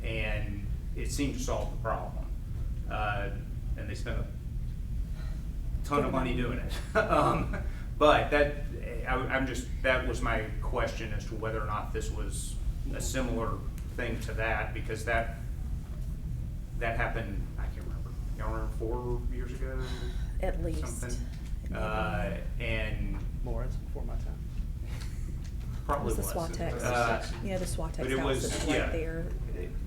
and it seemed to solve the problem. And they spent a ton of money doing it. But that was my question as to whether or not this was a similar thing to that, because that happened, I can't remember, y'all remember 4 years ago? At least. Something. And More, it's before my time. probably It was was. the Swatex. Yeah, The Swatex but it house was, that's yeah. right there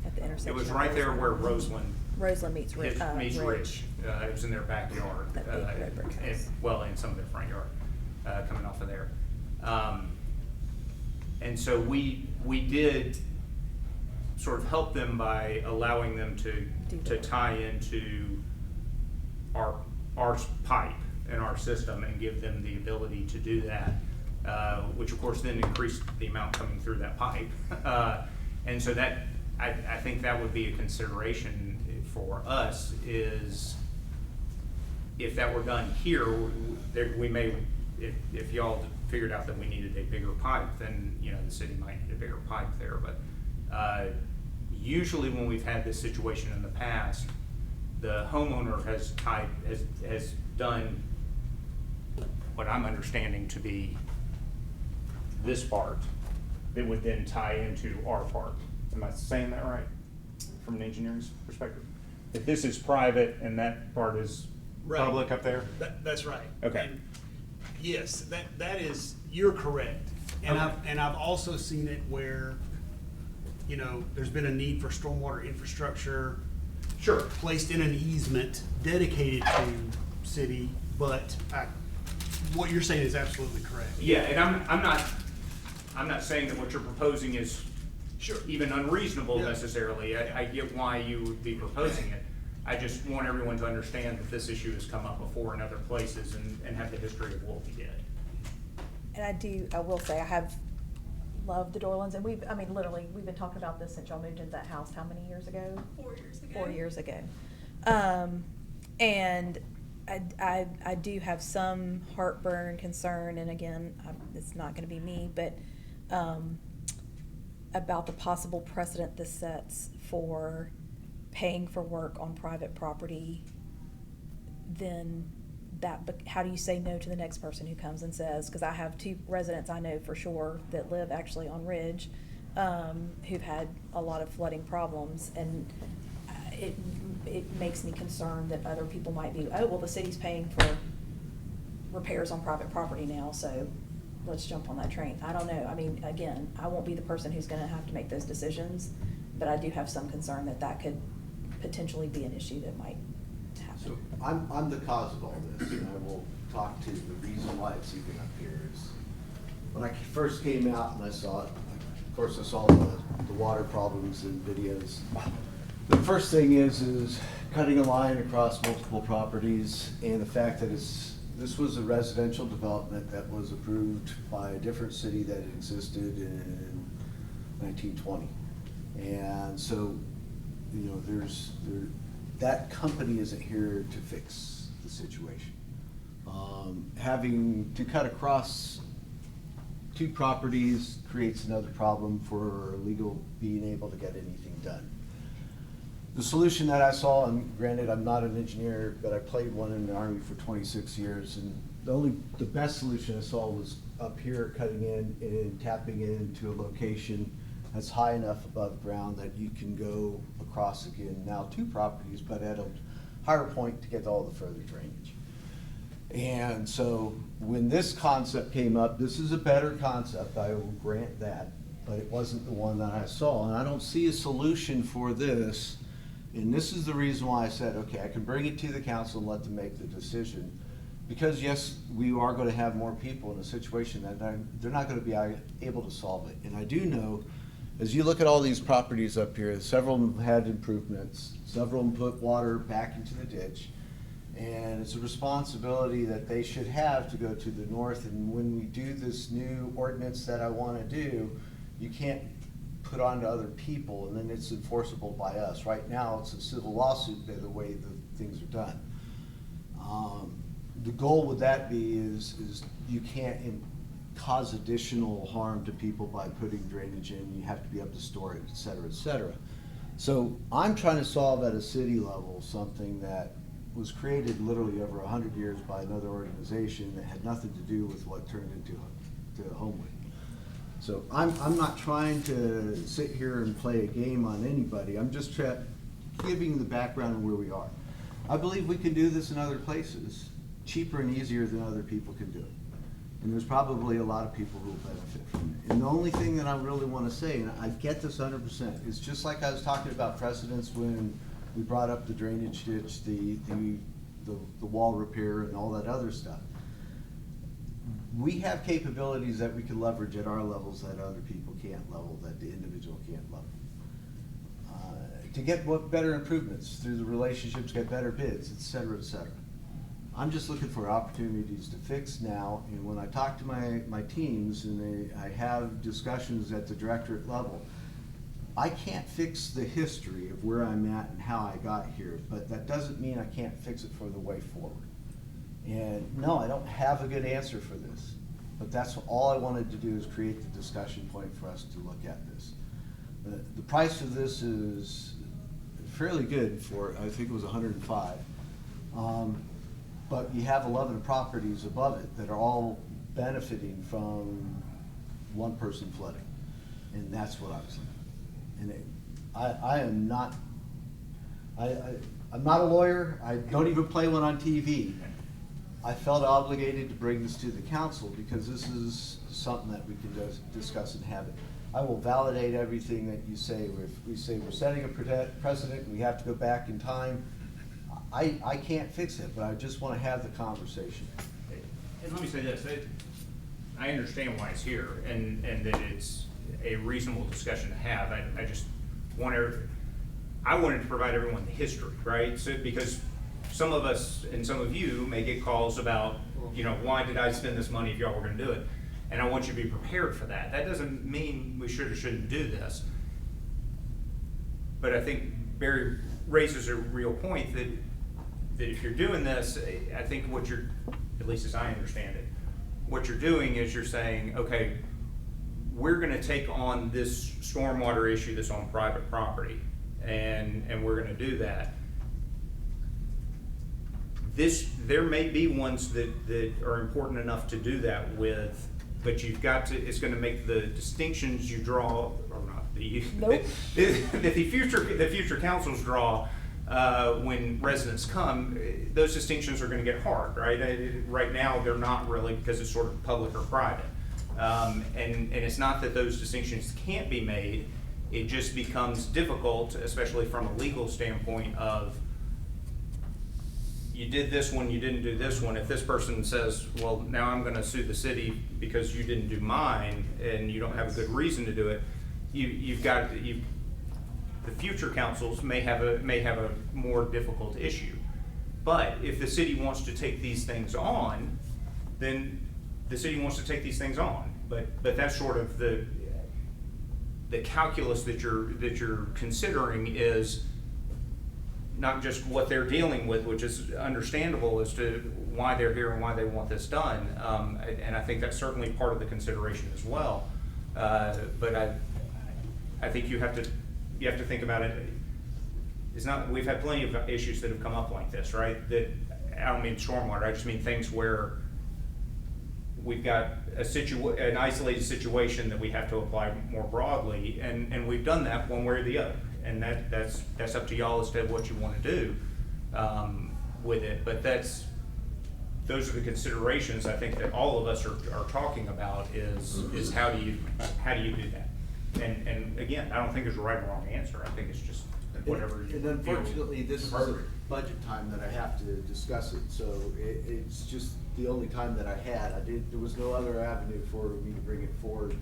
at the intersection. It was of right there where Roseland Roseland meets meets Ridge. It was in their backyard. That big red brick house. Well, in some of their front yard, coming off of there. And so we did sort of help them by allowing them to tie into our pipe and our system and give them the ability to do that, which of course then increased the amount coming through that pipe. And so that, I think that would be a consideration for us, is if that were done here, we may, if y'all figured out that we needed a bigger pipe, then, the city might need a bigger pipe there. But usually when we've had this situation in the past, the homeowner has done what I'm understanding to be this part that would then tie into our part. Am I saying that right, from an engineering perspective? If this is private and that part is public up there? That's right. Okay. And yes, that is, you're correct. And Okay. I've also seen it where, there's been a need for stormwater infrastructure. Sure. Placed in an easement dedicated to city, but what you're saying is absolutely correct. Yeah, and I'm not saying that what you're proposing is Sure. even unreasonable Yeah. necessarily. I get why you would be proposing it. I just want everyone to understand that this issue has come up before in other places and have the history of what we did. And I will say, I have loved the Dorlands, and we've been talking about this since y'all moved into that house, how many years ago? 4 years ago. 4 years ago. And I do have some heartburn, concern, and again, it's not gonna be me, but, about the possible precedent this sets for paying for work on private property, then how do you say no to the next person who comes and says, because I have 2 residents I know for sure that live actually on Ridge, who've had a lot of flooding problems, and it makes me concerned that other people might be, oh, well, the city's paying for repairs on private property now, so let's jump on that train. I don't know. I mean, again, I won't be the person who's gonna have to make those decisions, but I do have some concern that could potentially be an issue that might So happen. I'm the cause of all this, and I will talk to the reason why it's even up here is, when I first came out and I saw it, of course I saw the water problems in videos. The first thing is cutting a line across multiple properties, and the fact that this was a residential development that was approved by a different city that existed in 1920. And so you know, that company isn't here to fix the situation. Having to cut across two properties creates another problem for legal being able to get anything done. The solution that I saw, and granted, I'm not an engineer, but I played one in the Army for 26 years, and the best solution I saw was up here, cutting in and tapping into a location that's high enough above ground that you can go across again, now two properties, but at a higher point to get all the further drainage. And so when this concept came up, this is a better concept, I will grant that, but it wasn't the one that I saw. And I don't see a solution for this. And this is the reason why I said, okay, I can bring it to the council and let them make the decision. Because yes, we are going to have more people in a situation that they're not going to be able to solve it. And I do know, as you look at all these properties up here, several of them had improvements, several of them put water back into the ditch. And it's a responsibility that they should have to go to the north. And when we do this new ordinance that I want to do, you can't put on to other people and then it's enforceable by us. Right now, it's a civil lawsuit by the way the things are done. The goal with that be is you can't cause additional harm to people by putting drainage in. You have to be able to store it, et cetera, et cetera. So I'm trying to solve at a city level something that was created literally over 100 years by another organization that had nothing to do with what turned into Homewood. So I'm not trying to sit here and play a game on anybody. I'm just giving the background of where we are. I believe we can do this in other places, cheaper and easier than other people can do it. And there's probably a lot of people who will benefit from it. And the only thing that I really want to say, and I get this 100%, is just like I was talking about precedents when we brought up the drainage ditch, the wall repair and all that other stuff. We have capabilities that we can leverage at our levels that other people can't level, that the individual can't level. To get better improvements through the relationships, get better bids, et cetera, et cetera. I'm just looking for opportunities to fix now, and when I talk to my teams and I have discussions at the directorate level, I can't fix the history of where I'm at and how I got here, but that doesn't mean I can't fix it for the way forward. And no, I don't have a good answer for this, but that's all I wanted to do is create the discussion point for us to look at this. The price of this is fairly good for, I think it was 105. But you have 11 properties above it that are all benefiting from one person flooding. And that's what I was saying. And I'm not a lawyer. I don't even play one on TV. I felt obligated to bring this to the council because this is something that we can just discuss and have it. I will validate everything that you say. If we say we're setting a precedent, we have to go back in time. I can't fix it, but I just want to have the conversation. And let me say this, I understand why it's here and that it's a reasonable discussion to have. I just wanted to provide everyone the history, right? So, because some of us and some of you may get calls about, you know, why did I spend this money if y'all were gonna do it? And I want you to be prepared for that. That doesn't mean we should or shouldn't do this. But I think Barry raises a real point that if you're doing this, I think what you're, at least as I understand it, what you're doing is you're saying, okay, we're gonna take on this stormwater issue that's on private property, and we're gonna do that. There may be ones that are important enough to do that with, but you've got to, it's gonna make the distinctions you draw, or not, Nope. the future councils draw when residents come, those distinctions are gonna get hard, right? Right now, they're not really, because it's sort of public or private. And it's not that those distinctions can't be made, it just becomes difficult, especially from a legal standpoint of, you did this one, you didn't do this one. If this person says, well, now I'm gonna sue the city because you didn't do mine, and you don't have a good reason to do it, the future councils may have a more difficult issue. But if the city wants to take these things on, then the city wants to take these things on. But that's sort of the calculus that you're considering is not just what they're dealing with, which is understandable as to why they're here and why they want this done. And I think that's certainly part of the consideration as well. But I think you have to think about it. It's not, we've had plenty of issues that have come up like this, right? That, I don't mean stormwater, I just mean things where we've got an isolated situation that we have to apply more broadly, and we've done that one way or the other. And that's up to y'all as to what you want to do with it. But those are the considerations I think that all of us are talking about is how do you do that? And again, I don't think there's a right or wrong answer. I think it's just whatever you And feel unfortunately, this is a appropriate. budget time that I have to discuss it, so it's just the only time that I had. There was no other avenue for me to bring it forward.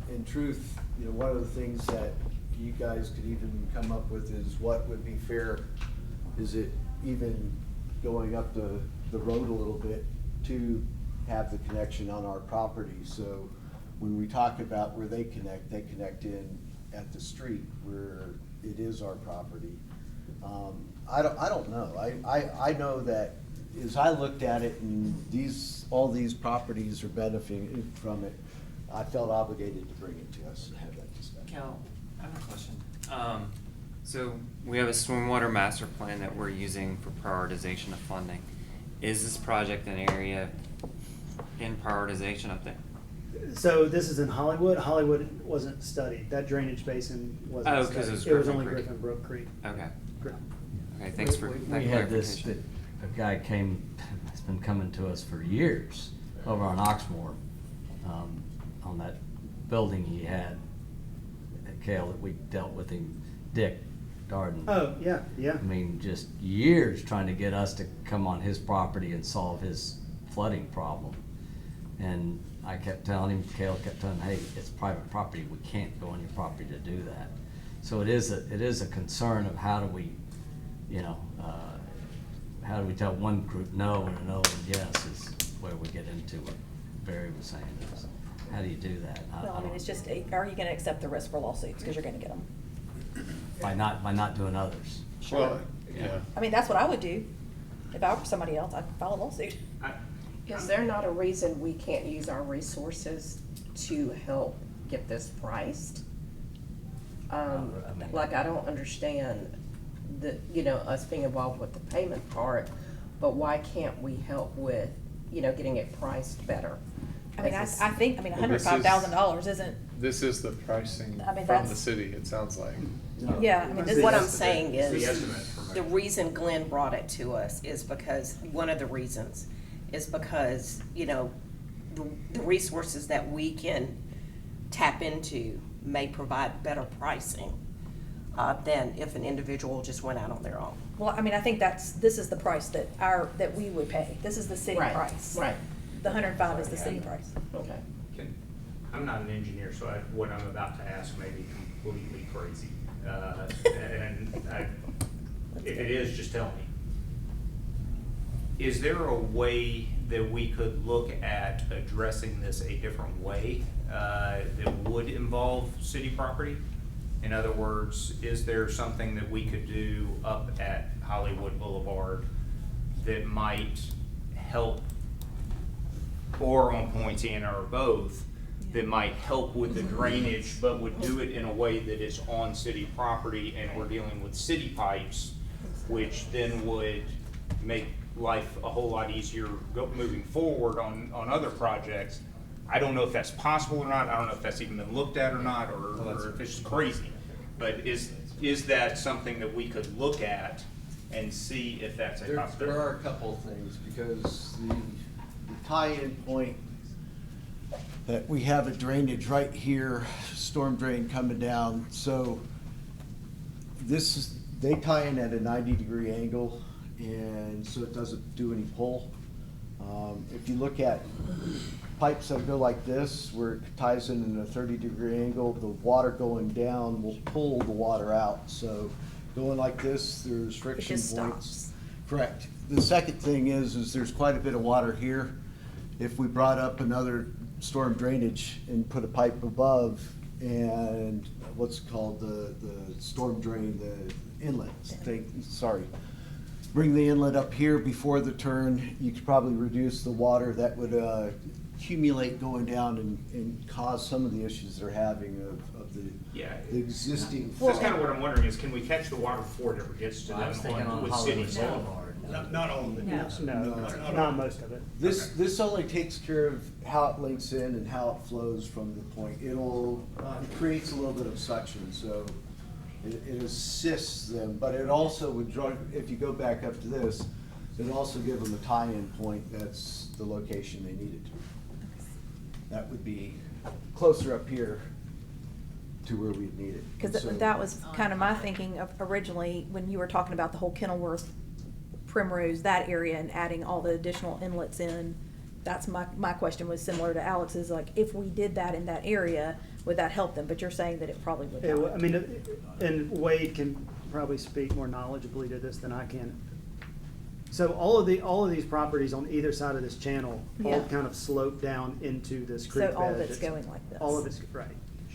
In truth, one of the things that you guys could even come up with is what would be fair. Is it even going up the road a little bit to have the connection on our property? So when we talk about where they connect in at the street where it is our property. I don't know. I know that as I looked at it and all these properties are benefiting from it, I felt obligated to bring it to us and have that discussion. Cal, I have a question. So we have a stormwater master plan that we're using for prioritization of funding. Is this project an area in prioritization up there? So this is in Hollywood. Hollywood wasn't studied. That drainage basin wasn't Oh, studied. 'cause it was It was Griffin only Creek. Griffin Brook Creek. Okay. Gri- Okay, thanks for that We had this, clarification. a guy has been coming to us for years over on Oxmoor, on that building he had at Cale that we dealt with him, Dick Darden. Oh, yeah. I mean, just years trying to get us to come on his property and solve his flooding problem. And I kept telling him, Cale kept telling him, hey, it's private property, we can't go on your property to do that. So it is a concern of how do we, how do we tell one group no and a no and yes is where we get into what Barry was saying is, how do you do that? Well, I mean, it's just, are you gonna accept the risk for lawsuits, because you're gonna get them? By not doing others. Well, yeah. I mean, that's what I would do. If I were somebody else, I'd file a lawsuit. Is there not a reason we can't use our resources to help get this priced? Like, I don't understand us being involved with the payment part, but why can't we help with, getting it priced better? I mean, I think Well, this is- $105,000 isn't, This is the pricing I mean, from the that's- city, it sounds like. yeah, I mean, this is. What I'm saying It's the is, estimate from the reason Glenn brought it to us is because, one of the reasons is because, the resources that we can tap into may provide better pricing than if an individual just went out on their own. Well, I mean, I think this is the price that we would pay. This is the city Right, price. right. The 105 is the city price. Okay. I'm not an engineer, so what I'm about to ask may be completely crazy. If it is, just tell me. Is there a way that we could look at addressing this a different way that would involve city property? In other words, is there something that we could do up at Hollywood Boulevard that might help, or on Poinciana, or both, that might help with the drainage, but would do it in a way that is on city property and we're dealing with city pipes, which then would make life a whole lot easier moving forward on other projects? I don't know if that's possible or not. I don't know if that's even been looked at or not, or if it's just crazy. But is that something that we could look at and see if that's a possibility? There are a couple of things, because the tie-in point that we have a drainage right here, storm drain coming down. So they tie in at a 90-degree angle, and so it doesn't do any pull. If you look at pipes that go like this, where it ties in a 30-degree angle, the water going down will pull the water out. So going like this, there's friction just points. stops. Correct. The second thing is there's quite a bit of water here. If we brought up another storm drainage and put a pipe above, and what's called the storm drain, inlet, bring the inlet up here before the turn, you could probably reduce the water that would accumulate going down and cause some of the issues they're having of the Yeah. the existing. That's kind of what I'm wondering is, can we catch the water before it ever gets to I was thinking them on with Hollywood cities? Boulevard. Not all of it. No. No, not most of it. This only takes care of how it links in and how it flows from the point. It creates a little bit of suction, so it assists them, but it also would draw, if you go back up to this, it'd also give them a tie-in point that's the location they need it to. That would be closer up here to where we'd need it. Because So- that was kind of my thinking of originally, when you were talking about the whole Kenilworth, Primrose, that area, and adding all the additional inlets in. That's my question was similar to Alex's, like, if we did that in that area, would that help them? But you're saying that it probably would not. I mean, and Wade can probably speak more knowledgeably to this than I can. So all of these properties on either side of this channel all Yeah. kind of slope down into this creek bed. So all of it's going like this. All of it's, right.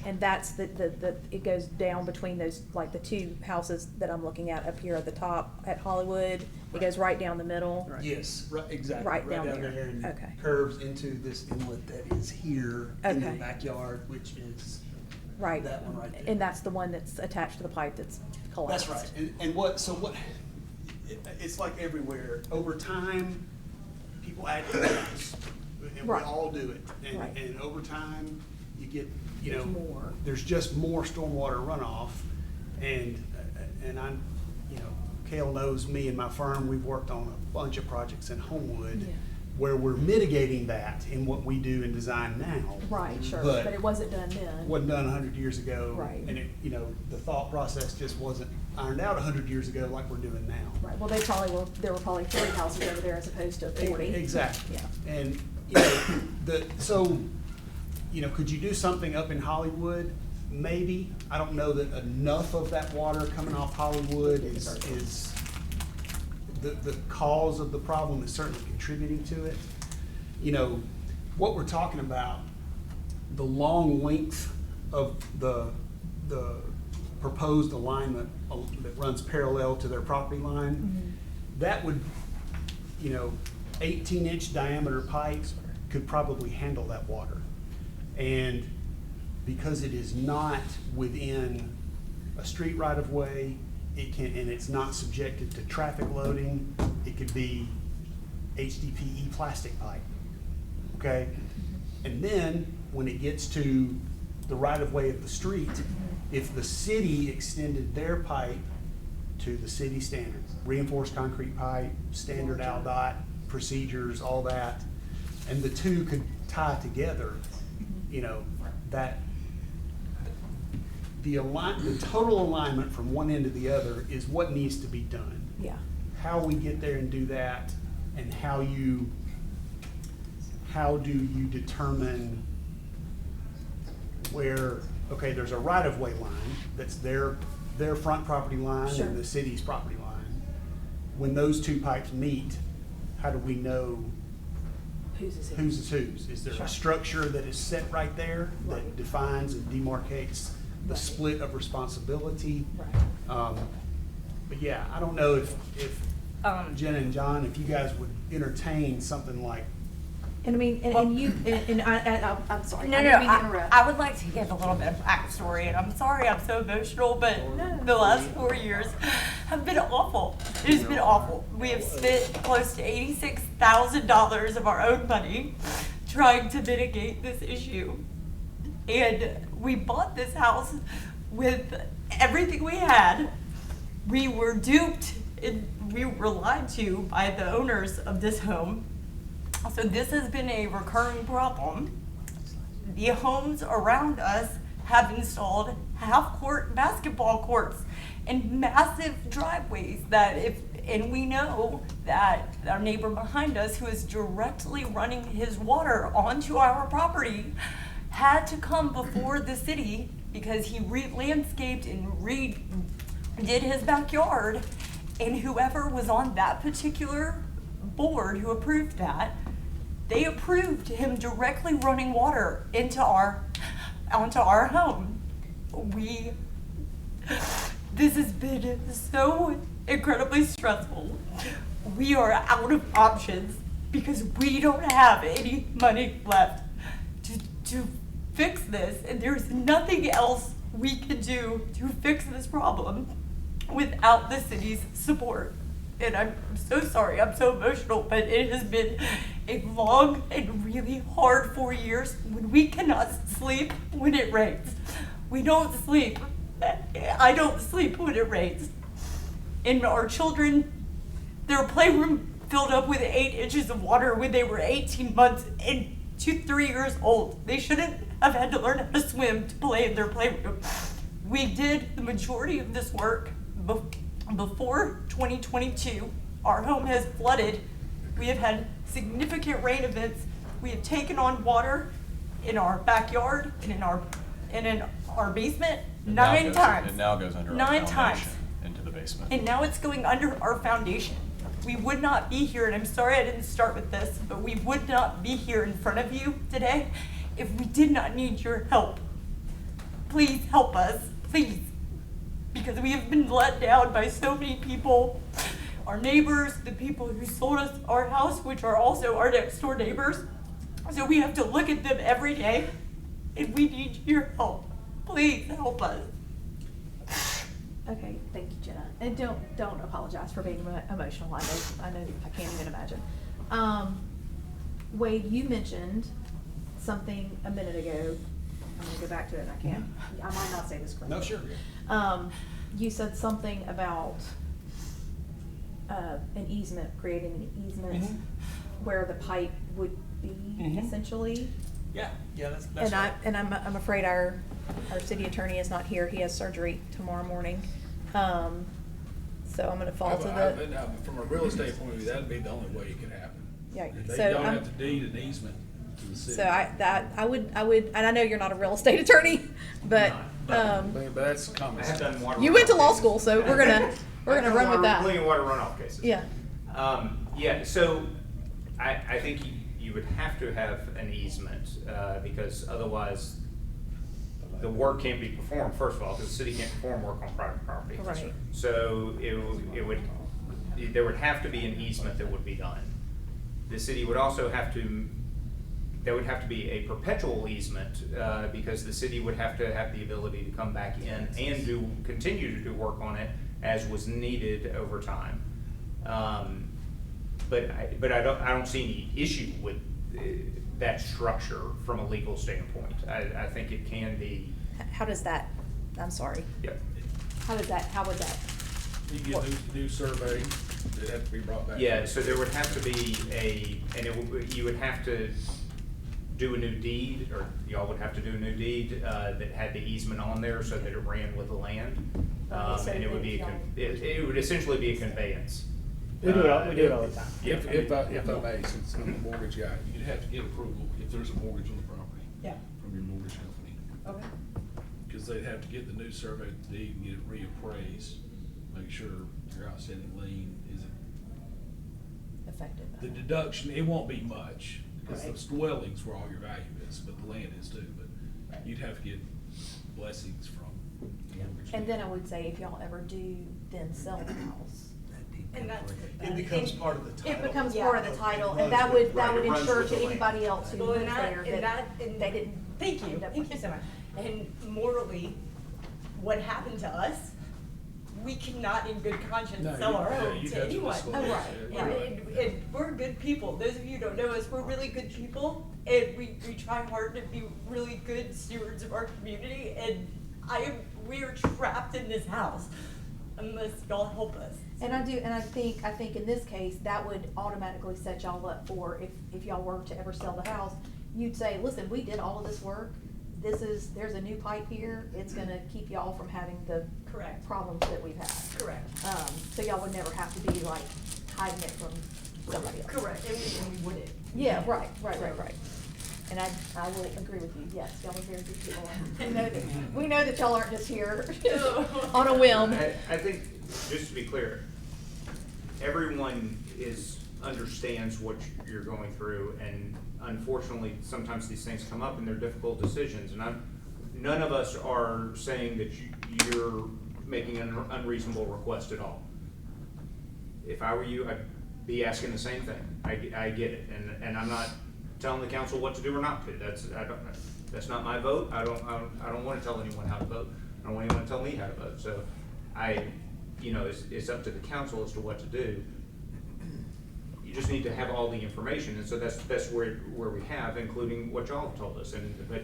And that's it goes down between those, like the two houses that I'm looking at up here at the top at Hollywood. It goes right down the middle. Right. Yes, right, exactly. Right down there. And Okay. curves into this inlet that is here in the Okay. backyard, which is Right. that one right there. And that's the one that's attached to the pipe that's collapsed. That's right. And it's like everywhere. Over time, people add things, and we Right. all do it. Right. And over time, you get, There's more. there's just more stormwater runoff. And I'm, Kale knows me and my firm, we've worked on a bunch of projects in Homewood Yeah. where we're mitigating that in what we do in design now. Right, sure, But but it wasn't done then. wasn't done 100 years ago. Right. And it, the thought process just wasn't ironed out 100 years ago like we're doing now. Right, well, there were probably 3 houses over there as opposed to 40. Exactly. Yeah. And, could you do something up in Hollywood? Maybe. I don't know that enough of that water coming off Hollywood is the cause of the problem, is certainly contributing to it. What we're talking about, the long length of the proposed alignment that runs parallel to their property line, that would, 18-inch diameter pipes could probably handle that water. And because it is not within a street right-of-way, and it's not subjected to traffic loading, it could be HDPE plastic pipe, okay? And then, when it gets to the right-of-way of the street, if the city extended their pipe to the city standards, reinforced concrete pipe, standard ALDOT procedures, all that, and the two could tie together, that the total alignment from one end to the other is what needs to be done. Yeah. How we get there and do that, and how do you determine where, okay, there's a right-of-way line that's their front property line Sure. and the city's property line. When those two pipes meet, how do we know Whose is whose is whose? Is there Sure. a structure that is set right there that Right. defines and demarcates the Right. split of responsibility? Right. But yeah, I don't know if Jenna and John, if you guys would entertain something like, And I mean, and you, and I'm sorry. No, I no, didn't mean to interrupt. I would like to give a little bit of backstory, and I'm sorry I'm so emotional, but the last 4 years have been awful. It has been awful. We have spent close to $86,000 of our own money trying to mitigate this issue. And we bought this house with everything we had. We were duped, and we were lied to by the owners of this home. So this has been a recurring problem. The homes around us have installed half-court basketball courts and massive driveways and we know that our neighbor behind us, who is directly running his water onto our property, had to come before the city because he re-landscaped and redid his backyard, and whoever was on that particular board who approved that, they approved him directly running water onto our home. This has been so incredibly stressful. We are out of options because we don't have any money left to fix this, and there's nothing else we can do to fix this problem without the city's support. And I'm so sorry, I'm so emotional, but it has been a long and really hard 4 years when we cannot sleep when it rains. We don't sleep. I don't sleep when it rains. And our children, their playroom filled up with 8 inches of water when they were 18 months and 3 years old. They shouldn't have had to learn how to swim to play in their playroom. We did the majority of this work before 2022. Our home has flooded. We have had significant rain events. We have taken on water in our backyard and in our basement nine times. It now goes under our 9 foundation times. into the basement. And now it's going under our foundation. We would not be here, and I'm sorry I didn't start with this, but we would not be here in front of you today if we did not need your help. Please help us, please. Because we have been let down by so many people. Our neighbors, the people who sold us our house, which are also our next door neighbors. So we have to look at them every day, and we need your help. Please help us. Okay, thank you, Jenna. And don't apologize for being emotional. I know, I can't even imagine. Wade, you mentioned something a minute ago. I'm gonna go back to it and I can't, I might not say this correctly. No, sure. You said something about, an easement, creating an easement where the pipe would be essentially. Yeah, that's right. And I'm afraid our city attorney is not here. He has surgery tomorrow morning. So I'm gonna fall to the. From a real estate point of view, that'd be the only way it could happen. Yeah, They so don't I'm- have to deed an easement to the city. So I would, and I know you're not a real estate attorney, but, But that's common I have sense. done water. you went to runoff law cases. school, so we're gonna I've done run with that. Plenty of water runoff cases. Yeah. Yeah, so I think you would have to have an easement, because otherwise the work can't be performed, first of all, because the city can't perform work on private property. Right. So there would have to be an easement that would be done. The city would also have to, there would have to be a perpetual easement, because the city would have to have the ability to come back in and continue to do work on it as was needed over time. But I don't see any issue with that structure from a legal standpoint. I think it can be. How does that, I'm sorry. Yep. How would that? You get a new survey, it'd have to be brought back. Yeah, so there would have to be you would have to do a new deed, or y'all would have to do a new deed, that had the easement on there so that it ran with the land. And it would be, it would essentially be a conveyance. We do it all the time. If I may, since I'm a mortgage guy, you'd have to get approval if there's a mortgage on the property. Yeah. From your mortgage company. Okay. Because they'd have to get the new survey deed and get it reappraised, make sure your outstanding lien isn't. Effective. The deduction, it won't be much, because Right. those dwellings where all your value is, but the land is too, but you'd have to get blessings from the mortgage. And then I would say if y'all ever do then sell the house. And that's. It becomes part of the title. It becomes Yeah. part of the title, It and that runs would, with- that would it runs ensure with to the land. anybody else who Well, lives and there and they didn't. Thank you end up so much. And morally, what happened to us, we cannot in good conscience No, sell our yeah, home you'd to have to anyone. disclose, Oh, right, yeah, And we're good people. Those of you who don't know us, we're really good people, and we try hard to be really good stewards of our community, and we are trapped in this house unless y'all help us. And I think in this case, that would automatically set y'all up for if y'all were to ever sell the house, you'd say, listen, we did all of this work. There's a new pipe here. It's gonna keep y'all from having the Correct. problems that we've had. Correct. So y'all would never have to be like hiding it from somebody else. Correct, and we wouldn't. Yeah, right. And I will agree with you, yes, y'all are very good people. And we know that y'all aren't just here on a whim. I think, just to be clear, everyone understands what you're going through, and unfortunately, sometimes these things come up and they're difficult decisions, and none of us are saying that you're making an unreasonable request at all. If I were you, I'd be asking the same thing. I get it, and I'm not telling the council what to do or not to. That's not my vote. I don't want to tell anyone how to vote. I don't want anyone to tell me how to vote. So it's up to the council as to what to do. You just need to have all the information, and so that's where we have, including what y'all have told us. But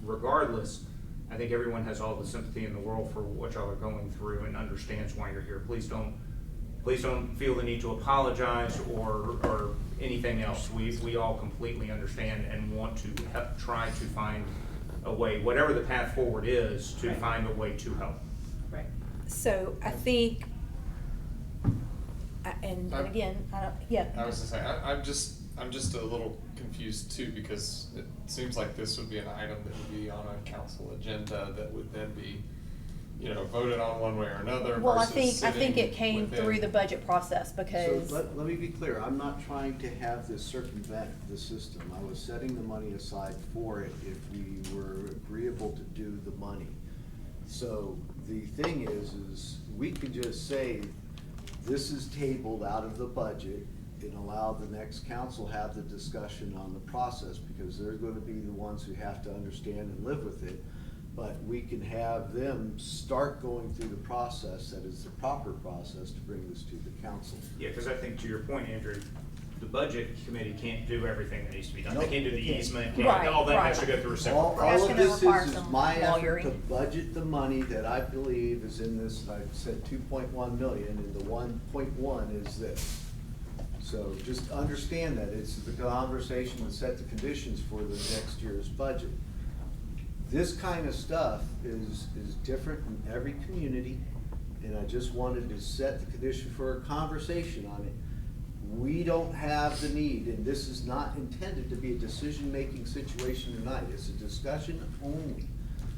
regardless, I think everyone has all the sympathy in the world for what y'all are going through and understands why you're here. Please don't feel the need to apologize or anything else. We all completely understand and want to try to find a way, whatever the path forward is, to find a way to help. Right. So I think, and again, yeah. I was gonna say, I'm just a little confused too, because it seems like this would be an item that would be on a council agenda that would then be, voted on one way or another. Well, I versus think it sitting came within- through the budget process because. So let me be clear, I'm not trying to have this circumvent the system. I was setting the money aside for it if we were agreeable to do the money. So the thing is we could just say, this is tabled out of the budget and allow the next council have the discussion on the process, because they're gonna be the ones who have to understand and live with it. But we can have them start going through the process that is the proper process to bring this to the council. Yeah, because I think to your point, Andrew, the budget committee can't do everything that needs to be done. Nope, They can't do they the can't. easement, Right, all that has to right. go through a separate All process. of That's gonna this require is some my effort lawyering. to budget the money that I believe is in this. I said 2.1 million, and the 1.1 is this. So just understand that it's the conversation to set the conditions for the next year's budget. This kind of stuff is different in every community, and I just wanted to set the condition for a conversation on it. We don't have the need, and this is not intended to be a decision-making situation tonight. It's a discussion only.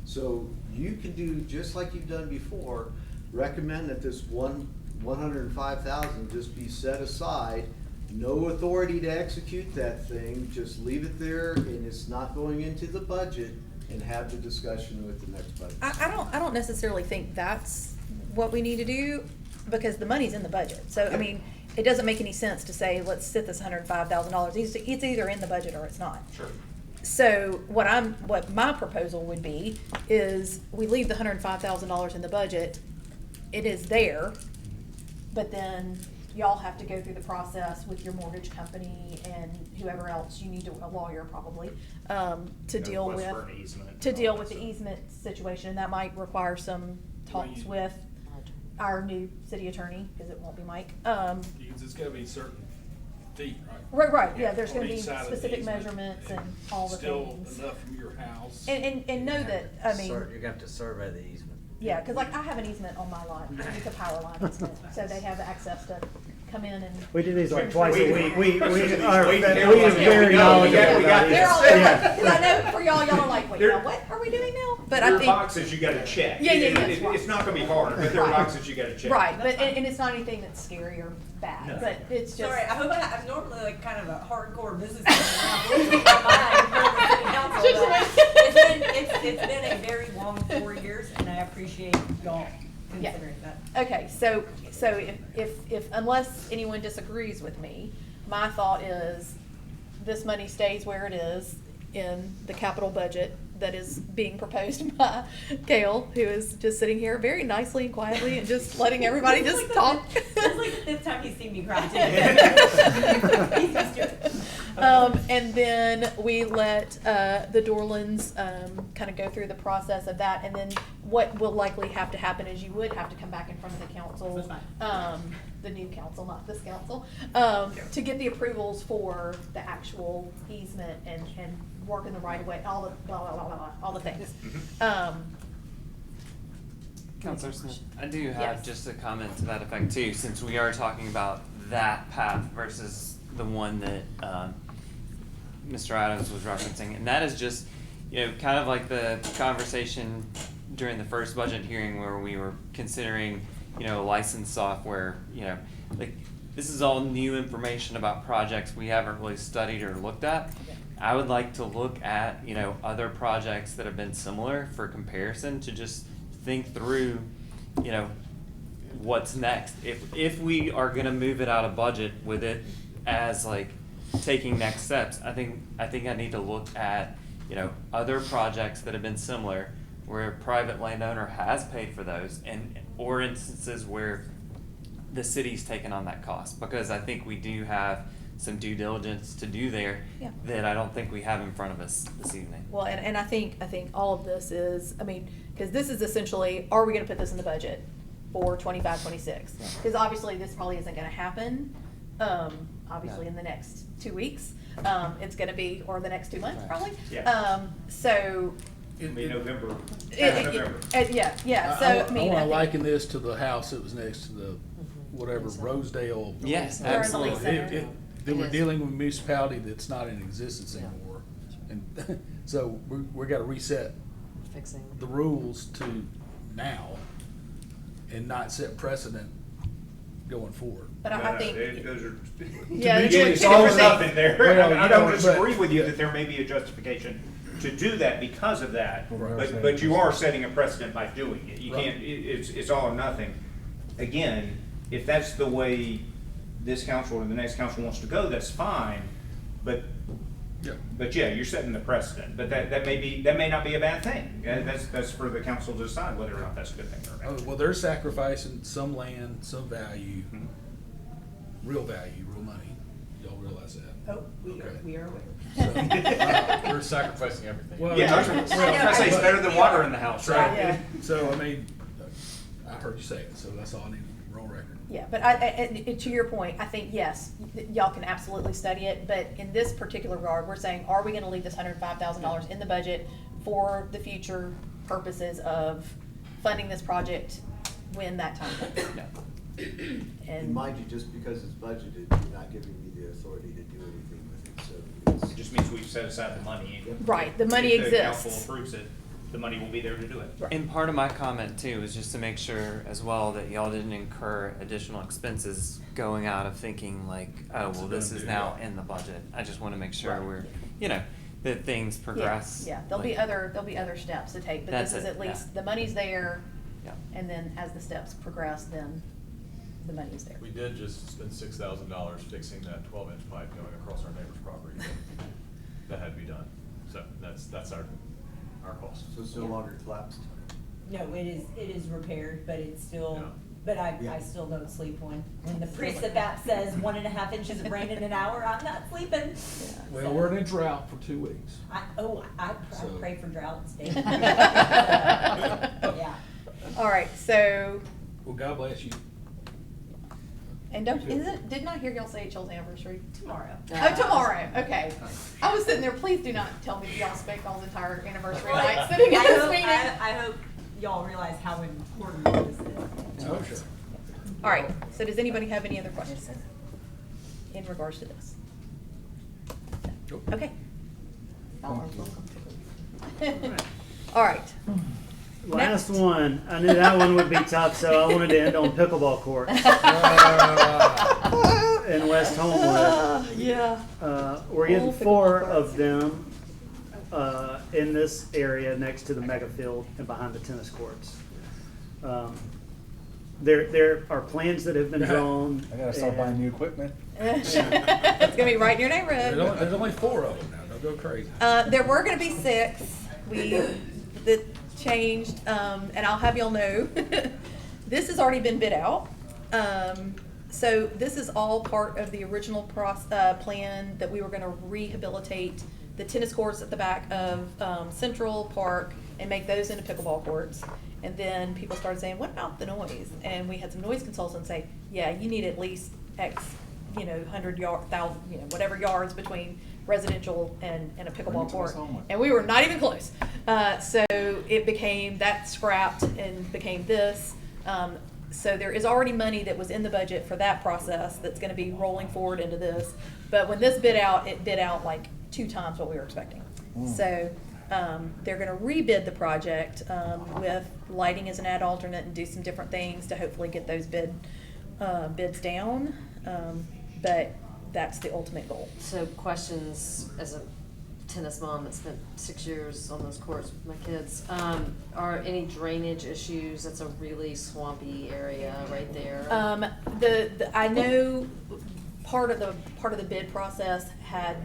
So you can do just like you've done before, recommend that this 105,000 just be set aside. No authority to execute that thing, just leave it there, and it's not going into the budget, and have the discussion with the next budget. I don't necessarily think that's what we need to do, because the money's in the budget. So, I mean, it doesn't make any sense to say, let's sit this $105,000. It's either in the budget or it's not. Sure. So what my proposal would be is we leave the $105,000 in the budget. It is there, but then y'all have to go through the process with your mortgage company and whoever else you need a lawyer probably, to deal with. Request for an easement To and deal all with that the stuff. easement situation, and that might require some talks with our new city attorney, because it won't be Mike. Because it's gotta be certain feet, right? Right, yeah, there's On gonna be each side of the specific easement, measurements and all the things. Still enough from your house. And know that, I mean, You're gonna have to survey the easement. yeah, cause like I have an easement on my line, it's a power line easement, so they have access to come in and. We do these like trim twice a trees. week. We are Wait, very we got knowledgeable about They're all, this. cause Yeah. I know for y'all are like, wait, There- now what are we doing now? But There I are think. boxes you gotta check. Yeah, It's not gonna be hard, but there are Right. boxes you gotta check. Right, but, and it's not anything that's scary or bad, No. but it's just. Sorry, I hope I'm normally like kind of a hardcore businessman. I'm losing my mind in front of the city council, but it's been a very long 4 years, and I appreciate y'all Yeah. considering that. Okay, so if unless anyone disagrees with me, my thought is this money stays where it is in the capital budget that is being proposed by Gail, who is just sitting here very nicely and quietly and just letting everybody This is just like talk. This is like the fifth time he's seen me cry too. He's used to it. And then we let the Dorlands kind of go through the process of that, and then what will likely have to happen is you would have to come back in front of the council, the new council, not this council, to get the approvals for the actual easement and work in the right of way, all the blah, blah, blah, blah, blah, all the things. Counselor Smith, I do have Yes. just a comment to that effect too, since we are talking about that path versus the one that Mr. Adams was referencing, and that is just, kind of like the conversation during the first budget hearing where we were considering, licensed software, like this is all new information about projects we haven't really studied or looked at. I would like to look at, other projects that have been similar for comparison to just think through, you know, what's next? If we are gonna move it out of budget with it as like taking next steps, I think I need to look at, you know, other projects that have been similar where a private landowner has paid for those, and or instances where the city's taken on that cost, because I think we do have some due diligence to do there Yeah. that I don't think we have in front of us this evening. Well, and I think all of this is, I mean, because this is essentially, are we gonna put this in the budget for 25, 26? Because obviously this probably isn't gonna happen, obviously in the next 2 weeks. It's gonna be, or the next 2 months probably. Yeah. So. It'll be November. Yeah, so I mean. wanna think- liken this to the house that was next to the, whatever, Rosedale. Yes, During the absolutely. lease center. They were dealing with a municipality that's not in existence anymore. And so we gotta reset Fixing. the rules to now and not set precedent going forward. But I think. Those are. Yeah, me, they're It's two always different nothing things. there. Well, I you don't know, disagree but- with you that there may be a justification to do that because of that, Right. but you are setting a precedent by doing it. You Right. can't, it's all or nothing. Again, if that's the way this council or the next council wants to go, that's fine, but yeah, you're setting the precedent, but that may not be a bad thing. That's for the council to decide whether or not that's a good thing or a bad Oh, thing. well, they're sacrificing some land, some value, real money. Y'all realize that? Oh, we are aware. So, We're sacrificing everything. well, Yeah, I was gonna say it's better than water in the house, right? Yeah. So, I mean, I heard you say it, so that's all I need to roll record. Yeah, but and to your point, I think, yes, y'all can absolutely study it, but in this particular regard, we're saying, are we gonna leave this $105,000 in the budget for the future purposes of funding this project when that time comes? And And, mind you, just because it's budgeted, you're not giving me the authority to do anything with it, so It just means we've set aside the money. Right, the money If the exists. council approves it, the money will be there to do it. And part of my comment too is just to make sure as well that y'all didn't incur additional expenses going out of thinking like, oh, well, this is now in the budget. I just wanna make sure Right. we're, you know, that things progress. yeah, there'll be other steps to take, but this That's is it, at least, yeah. the money's there, Yeah. and then as the steps progress, then the money's there. We did just spend $6,000 fixing that 12-inch pipe going across our neighbor's property. That had to be done. So that's our cost. so it's no longer collapsed. No, it is repaired, but it's still, Yeah. but I Yeah. still don't sleep when the priest of that says 1.5 inches of rain in an hour, I'm not sleeping. Well, we're in a drought for 2 weeks. I So- pray for droughts, Dave. Yeah. All right, so, Well, God bless you. and didn't I hear y'all say it's y'all's anniversary? Tomorrow. Oh, tomorrow, okay. I was sitting there, please do not tell me y'all spent y'all's entire anniversary Well, night sitting in this hope- meeting. I hope y'all realize how important this is. Oh, sure. All right, so does anybody have any other questions in regards to this? Nope. Okay. All right. Last Next. one, I knew that one would be tough, so I wanted to end on pickleball courts. In West Homewood. Yeah. We're getting All pickleball 4 courts. of them, in this area next to the mega field and behind the tennis courts. There are plans that have been drawn. I gotta start buying new equipment. It's gonna be right in your neighborhood. There's only 4 of them now, don't go crazy. There were gonna be 6, that changed, and I'll have y'all know, this has already been bid out. So this is all part of the original plan that we were gonna rehabilitate the tennis courts at the back of, Central Park and make those into pickleball courts. And then people started saying, what about the noise? And we had some noise consultants say, yeah, you need at least X, 100 yard, 1,000, whatever yards between residential and a pickleball court. And we were not even close. So it became, that scrapped and became this. So there is already money that was in the budget for that process that's gonna be rolling forward into this. But when this bid out, it bid out like 2 times what we were expecting. So, they're gonna rebid the project, with lighting as an ad alternate and do some different things to hopefully get those bids down. But that's the ultimate goal. So questions as a tennis mom that spent 6 years on those courts with my kids. Are any drainage issues? That's a really swampy area right there. I know part of the bid process had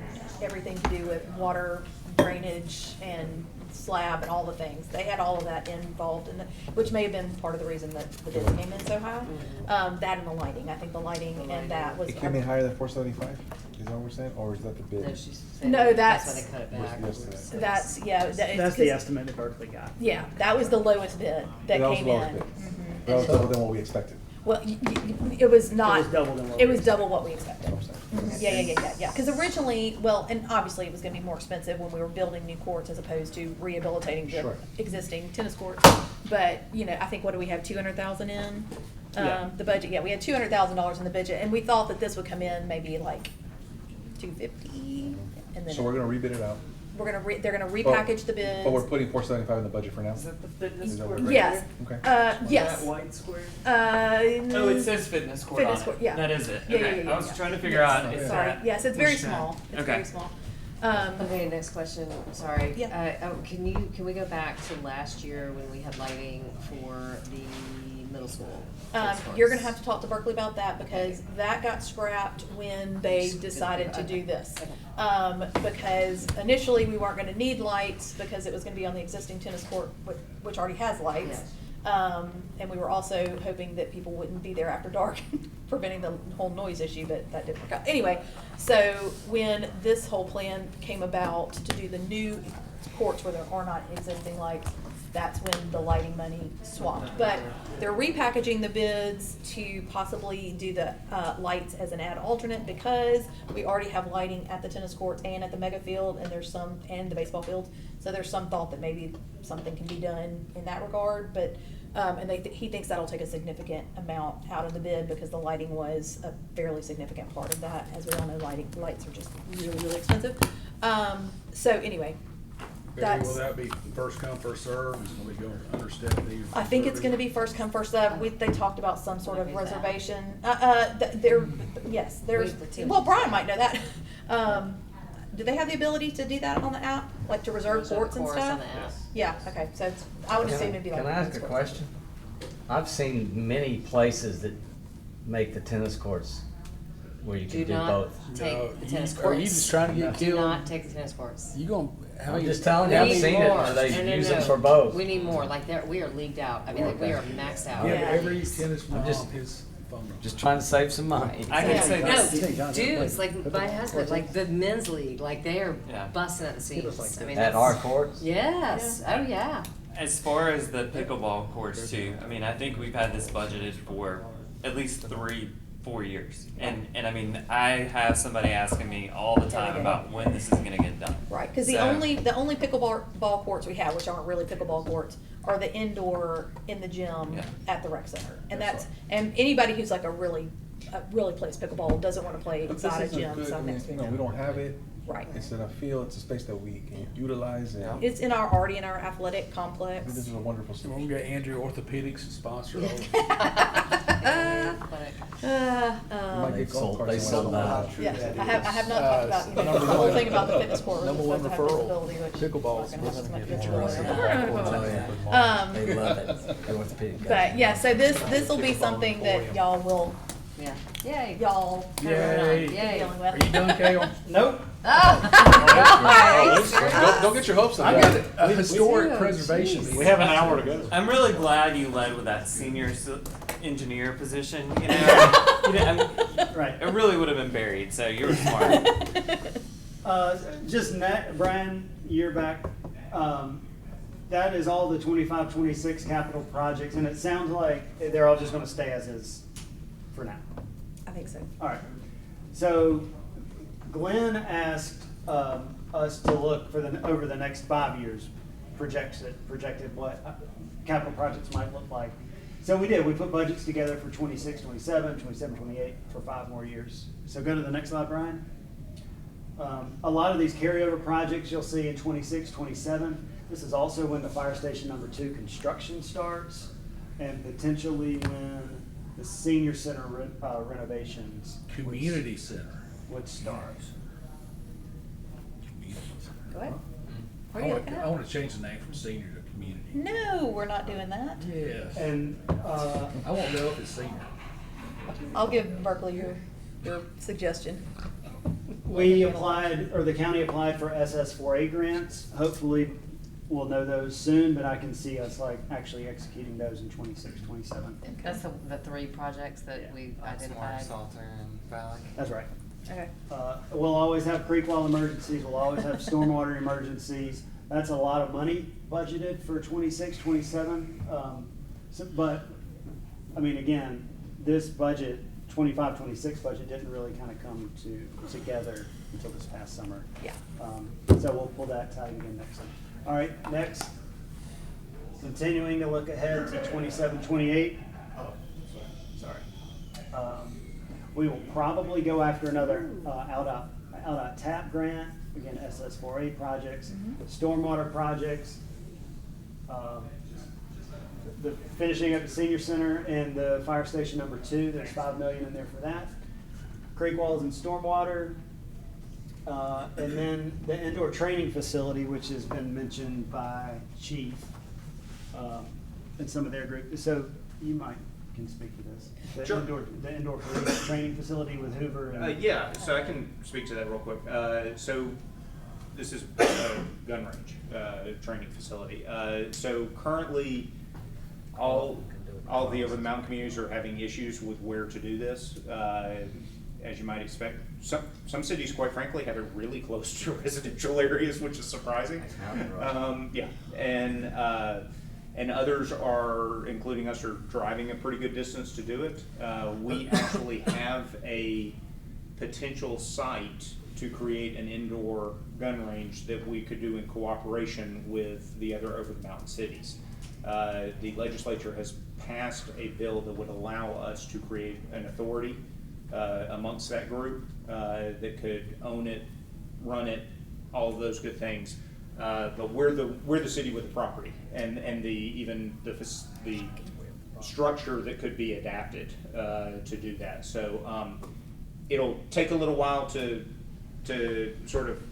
everything to do with water drainage and slab and all the things. They had all of that involved in it, which may have been part of the reason that the bid came in so high. That and the lighting. I think the lighting and that was. It came in higher than 475, is that what we're saying, or is that the bid? No, she's saying No, that's why that's- they cut it What's the back. estimate? That's, yeah. That's the estimate that Berkeley got. Yeah, that was the lowest bid that That was came the lowest in. bid. Mhm. That was double than what we expected. Well, it was not. It was double than what It we was double what we expected. That's what I'm saying. Yeah. Because originally, well, and obviously it was gonna be more expensive when we were building new courts as opposed to rehabilitating the Sure. existing tennis courts. But, I think, what do we have, 200,000 in? Yeah. The budget, we had $200,000 in the budget, and we thought that this would come in maybe like 250, and then So we're gonna rebid it out. they're gonna repackage the bids. But we're putting 475 in the budget for now? Is that the fitness Is that court? what we're- Yes. Okay. Yes. That white square? Oh, it says fitness court Fitness on court, it. yeah. That is it. Yeah, Okay. yeah, yeah, I was yeah. trying to figure Yes. out if Sorry, that. yes, it's very which that- small. It's Okay. very small. Okay, next question, sorry. Yeah. Can we go back to last year when we had lighting for the middle school? You're gonna have to talk to Berkeley about that because that got scrapped when they Just decided to okay. do this. Okay. Because initially we weren't gonna need lights because it was gonna be on the existing tennis court, which already has lights. And we were also hoping that people wouldn't be there after dark, preventing the whole noise issue, but that didn't work out. Anyway, so when this whole plan came about to do the new courts where there are not existing lights, that's when the lighting money swapped. But they're repackaging the bids to possibly do the lights as an ad alternate because we already have lighting at the tennis courts and at the mega field, and and the baseball fields. So there's some thought that maybe something can be done in that regard, but he thinks that'll take a significant amount out of the bid because the lighting was a fairly significant part of that. As we all know, lights are just really, really expensive. So anyway. Barry, will that be first come, first serve? Is it gonna be going under Stephanie? I think it's gonna be first come, first served. They talked about some sort of What is that? reservation. Yes, there's, Wait, the team- well, Brian might know that. Do they have the ability to do that on the app, like to reserve courts and course stuff? on the app. Yeah, okay, so I would assume it'd be like. Can I ask a tennis courts. question? I've seen many places that make the tennis courts where you Do can do not both. take the tennis courts. Are you just trying to get Do killed? not take the tennis courts. You gonna, how I'm many? just telling you, We I've need seen it, more. where they No, use no. them for both. We need more, like we are leagued out, I mean, like we are maxed out. Yeah, Yeah. every tennis mom, just- his phone number. Just trying to save some money. I can say this. No, dudes, like my husband, like the men's league, like they are Yeah. busting at the seams. I mean, At that's- our courts? Yes, oh yeah. As far as the pickleball courts too, I mean, I think we've had this budgeted for at least 3-4 years. And I mean, I have somebody asking me all the time about when this is gonna get done. Right, because the So- only pickleball courts we have, which aren't really pickleball courts, are the indoor in the gym Yeah. at the rec center. And anybody who's like really plays pickleball doesn't want to play But this inside a isn't gym, good, so I mean, next to you a know, we gym. don't have it. Right. It's in a field, it's a space that we can utilize, and I It's already in our athletic think complex. this is a wonderful So we're solution. gonna get Andrew Orthopedics to sponsor all. We might get golf carts They and sold whatnot. out. Yeah, I have not talked about, the number whole one- thing about the fitness court, we're number supposed one to have referral, visibility, which. pickleball. I'm not gonna have as much Pickleball. visibility. Oh, They love it. The orthopedic guys. But yeah, so this will be something that y'all will, Yeah. Yay. y'all. Yay. Yay. Dealing Are with. you done, Kale? Nope. Oh. Don't get your hopes up. I got a historic preservation. meeting. We have an hour to go. I'm really glad you led with that senior engineer position, you know? Right. It really would have been buried, so you were smart. Just Brian, year back, that is all the 25, 26 capital projects, and it sounds like they're all just gonna stay as is for now. I think so. All right. So Glenn asked us to look for over the next 5 years, projected what capital projects might look like. So we did. We put budgets together for 26, 27, 27, 28 for 5 more years. So go to the next slide, Brian. A lot of these carryover projects you'll see in 26, 27. This is also when the fire station number 2 construction starts, and potentially when the senior center renovations Community center. would start. Go ahead. I Where you want looking to, at? I want to change the name from senior to community. No, we're not doing that. Yes. And, I won't know if it's senior. I'll give Berkeley your suggestion. we applied, or the county applied for SS4A grants. Hopefully, we'll know those soon, but I can see us like actually executing those in 26, 27. That's the three projects that we identified. Salter and Valley. That's right. Okay. We'll always have creek wall emergencies, we'll always have stormwater emergencies. That's a lot of money budgeted for 26, 27. But, I mean, again, this budget, 25, 26 budget didn't really kind of come together until this past summer. Yeah. So we'll pull that tight again next time. All right, next. Continuing to look ahead to 27, 28. Oh, sorry. We will probably go after another out TAP grant, again, SS4A projects, stormwater projects, the finishing up the senior center and the fire station number 2, there's $5 million in there for that. Creek walls and stormwater, and then the indoor training facility, which has been mentioned by Chief, and some of their group. So you can speak to this. Sure. The indoor police training facility with Hoover and. Yeah, so I can speak to that real quick. So this is a gun range, training facility. So currently, all the over the mountain communities are having issues with where to do this. As you might expect, some cities, quite frankly, have it really close to residential areas, which is surprising. Yeah, and others are, including us, are driving a pretty good distance to do it. We actually have a potential site to create an indoor gun range that we could do in cooperation with the other over the mountain cities. The legislature has passed a bill that would allow us to create an authority amongst that group that could own it, run it, all of those good things. But we're the city with the property and even the structure that could be adapted to do that. So it'll take a little while to sort of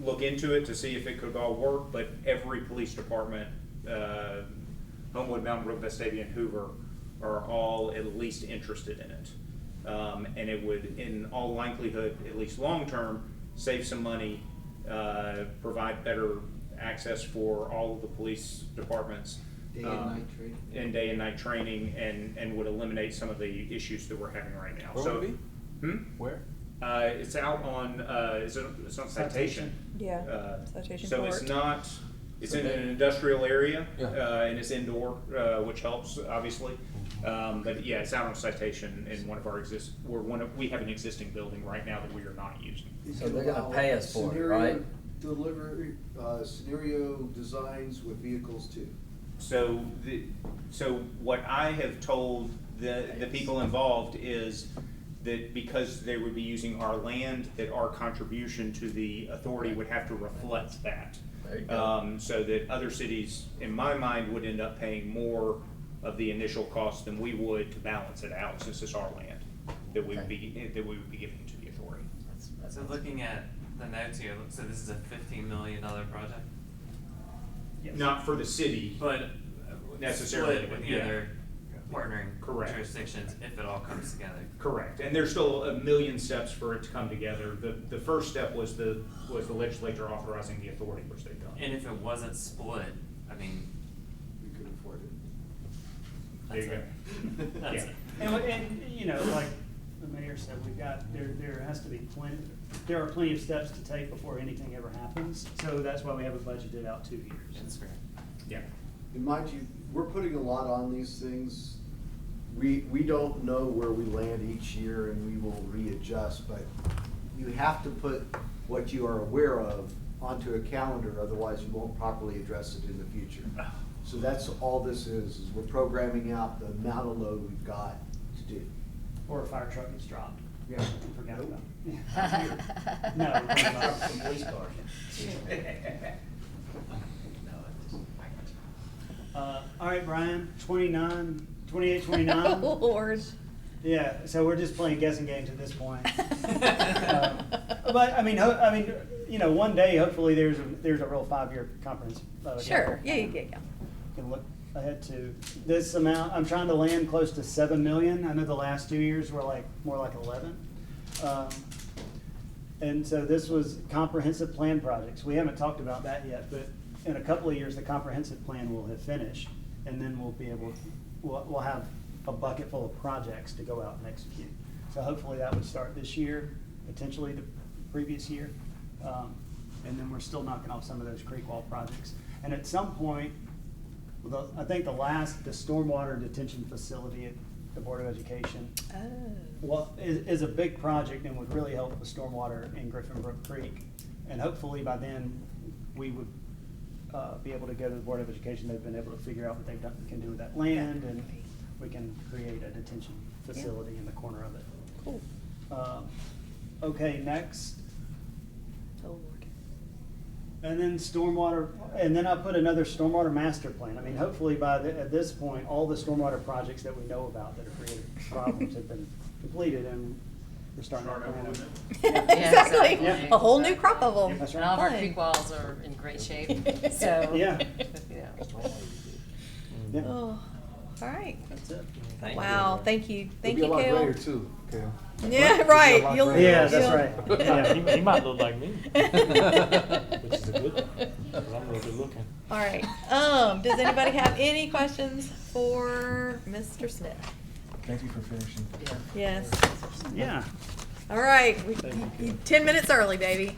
look into it to see if it could all work. But every police department, Homewood, Mountain Brook, Vestavia, and Hoover are all at least interested in it. And it would, in all likelihood, at least long term, save some money, provide better access for all of the police departments. Day and night training. And day and night training, and would eliminate some of the issues that we're having right now. Where would it be? Where? It's out on, it's on Citation. Yeah, Citation So Court. it's not, it's in an industrial area, Yeah. and it's indoor, which helps, obviously. But yeah, it's out on Citation in one of our we have an existing building right now that we are not using. So they're gonna pay us for it, right? Delivery, scenario designs with vehicles too. So what I have told the people involved is that because they would be using our land, that our contribution to the authority would have to reflect that. There you go. So that other cities, in my mind, would end up paying more of the initial cost than we would to balance it out, since it's our land that we would be giving to the authority. So looking at the notes here, so this is a $15 million project? Yes. Not for the city, But necessarily, split with the yeah. other partnering Correct. jurisdictions if it all comes together. Correct, and there's still a million steps for it to come together. The first step was the legislature authorizing the authority, which they've done. And if it wasn't split, I mean, We could afford it. There you go. that's Yeah. it. And you know, like the mayor said, there has to be there are plenty of steps to take before anything ever happens. So that's why we have it budgeted out 2 years. That's fair. Yeah. And mind you, we're putting a lot on these things. We don't know where we land each year and we will readjust, but you have to put what you are aware of onto a calendar, otherwise you won't properly address it in the future. So that's all this is we're programming out the amount of load we've got to do. Or a fire truck gets dropped. Yeah. Forget Nope. about it. No, we're talking about Some police cars. All right, Brian, 28, 29. Lord. Yeah, so we're just playing guessing games at this point. but I mean, you know, one day, hopefully, there's a real 5-year comprehensive. Sure, yeah. Can look ahead to this amount. I'm trying to land close to 7 million. I know the last 2 years were more like 11. And so this was comprehensive plan projects. We haven't talked about that yet, but in a couple of years, the comprehensive plan will have finished, and then we'll have a bucket full of projects to go out and execute. So hopefully that would start this year, potentially the previous year. And then we're still knocking off some of those creek wall projects. And at some point, I think the stormwater detention facility at the Board of Education is a big project and would really help with stormwater in Griffin Brook Creek. And hopefully by then, we would be able to go to the Board of Education. They've been able to figure out what they can do with that land, and we can create a detention facility in the corner of it. Cool. Okay, next. Oh, Lord. And then stormwater, and then I put another stormwater master plan. I mean, hopefully at this point, all the stormwater projects that we know about that have created problems have been completed, and we're starting to plan them. Exactly. Yeah. A whole new crop of them. That's And all of our Fun. creek walls are in great shape, so. Yeah. You know. Yeah. Oh, all right. That's it. Thank you. Wow, thank you, It'll be a lot Kale. greater too, Kale. Yeah, right. lot You'll- greater. Yeah, that's you'll- right. Yeah. He might look like me, which is a good thing, 'cause I'm real good looking. All right. Does anybody have any questions for Mr. Smith? Thank you for finishing. Yes. Yeah. All right. Thank you. 10 minutes early, baby.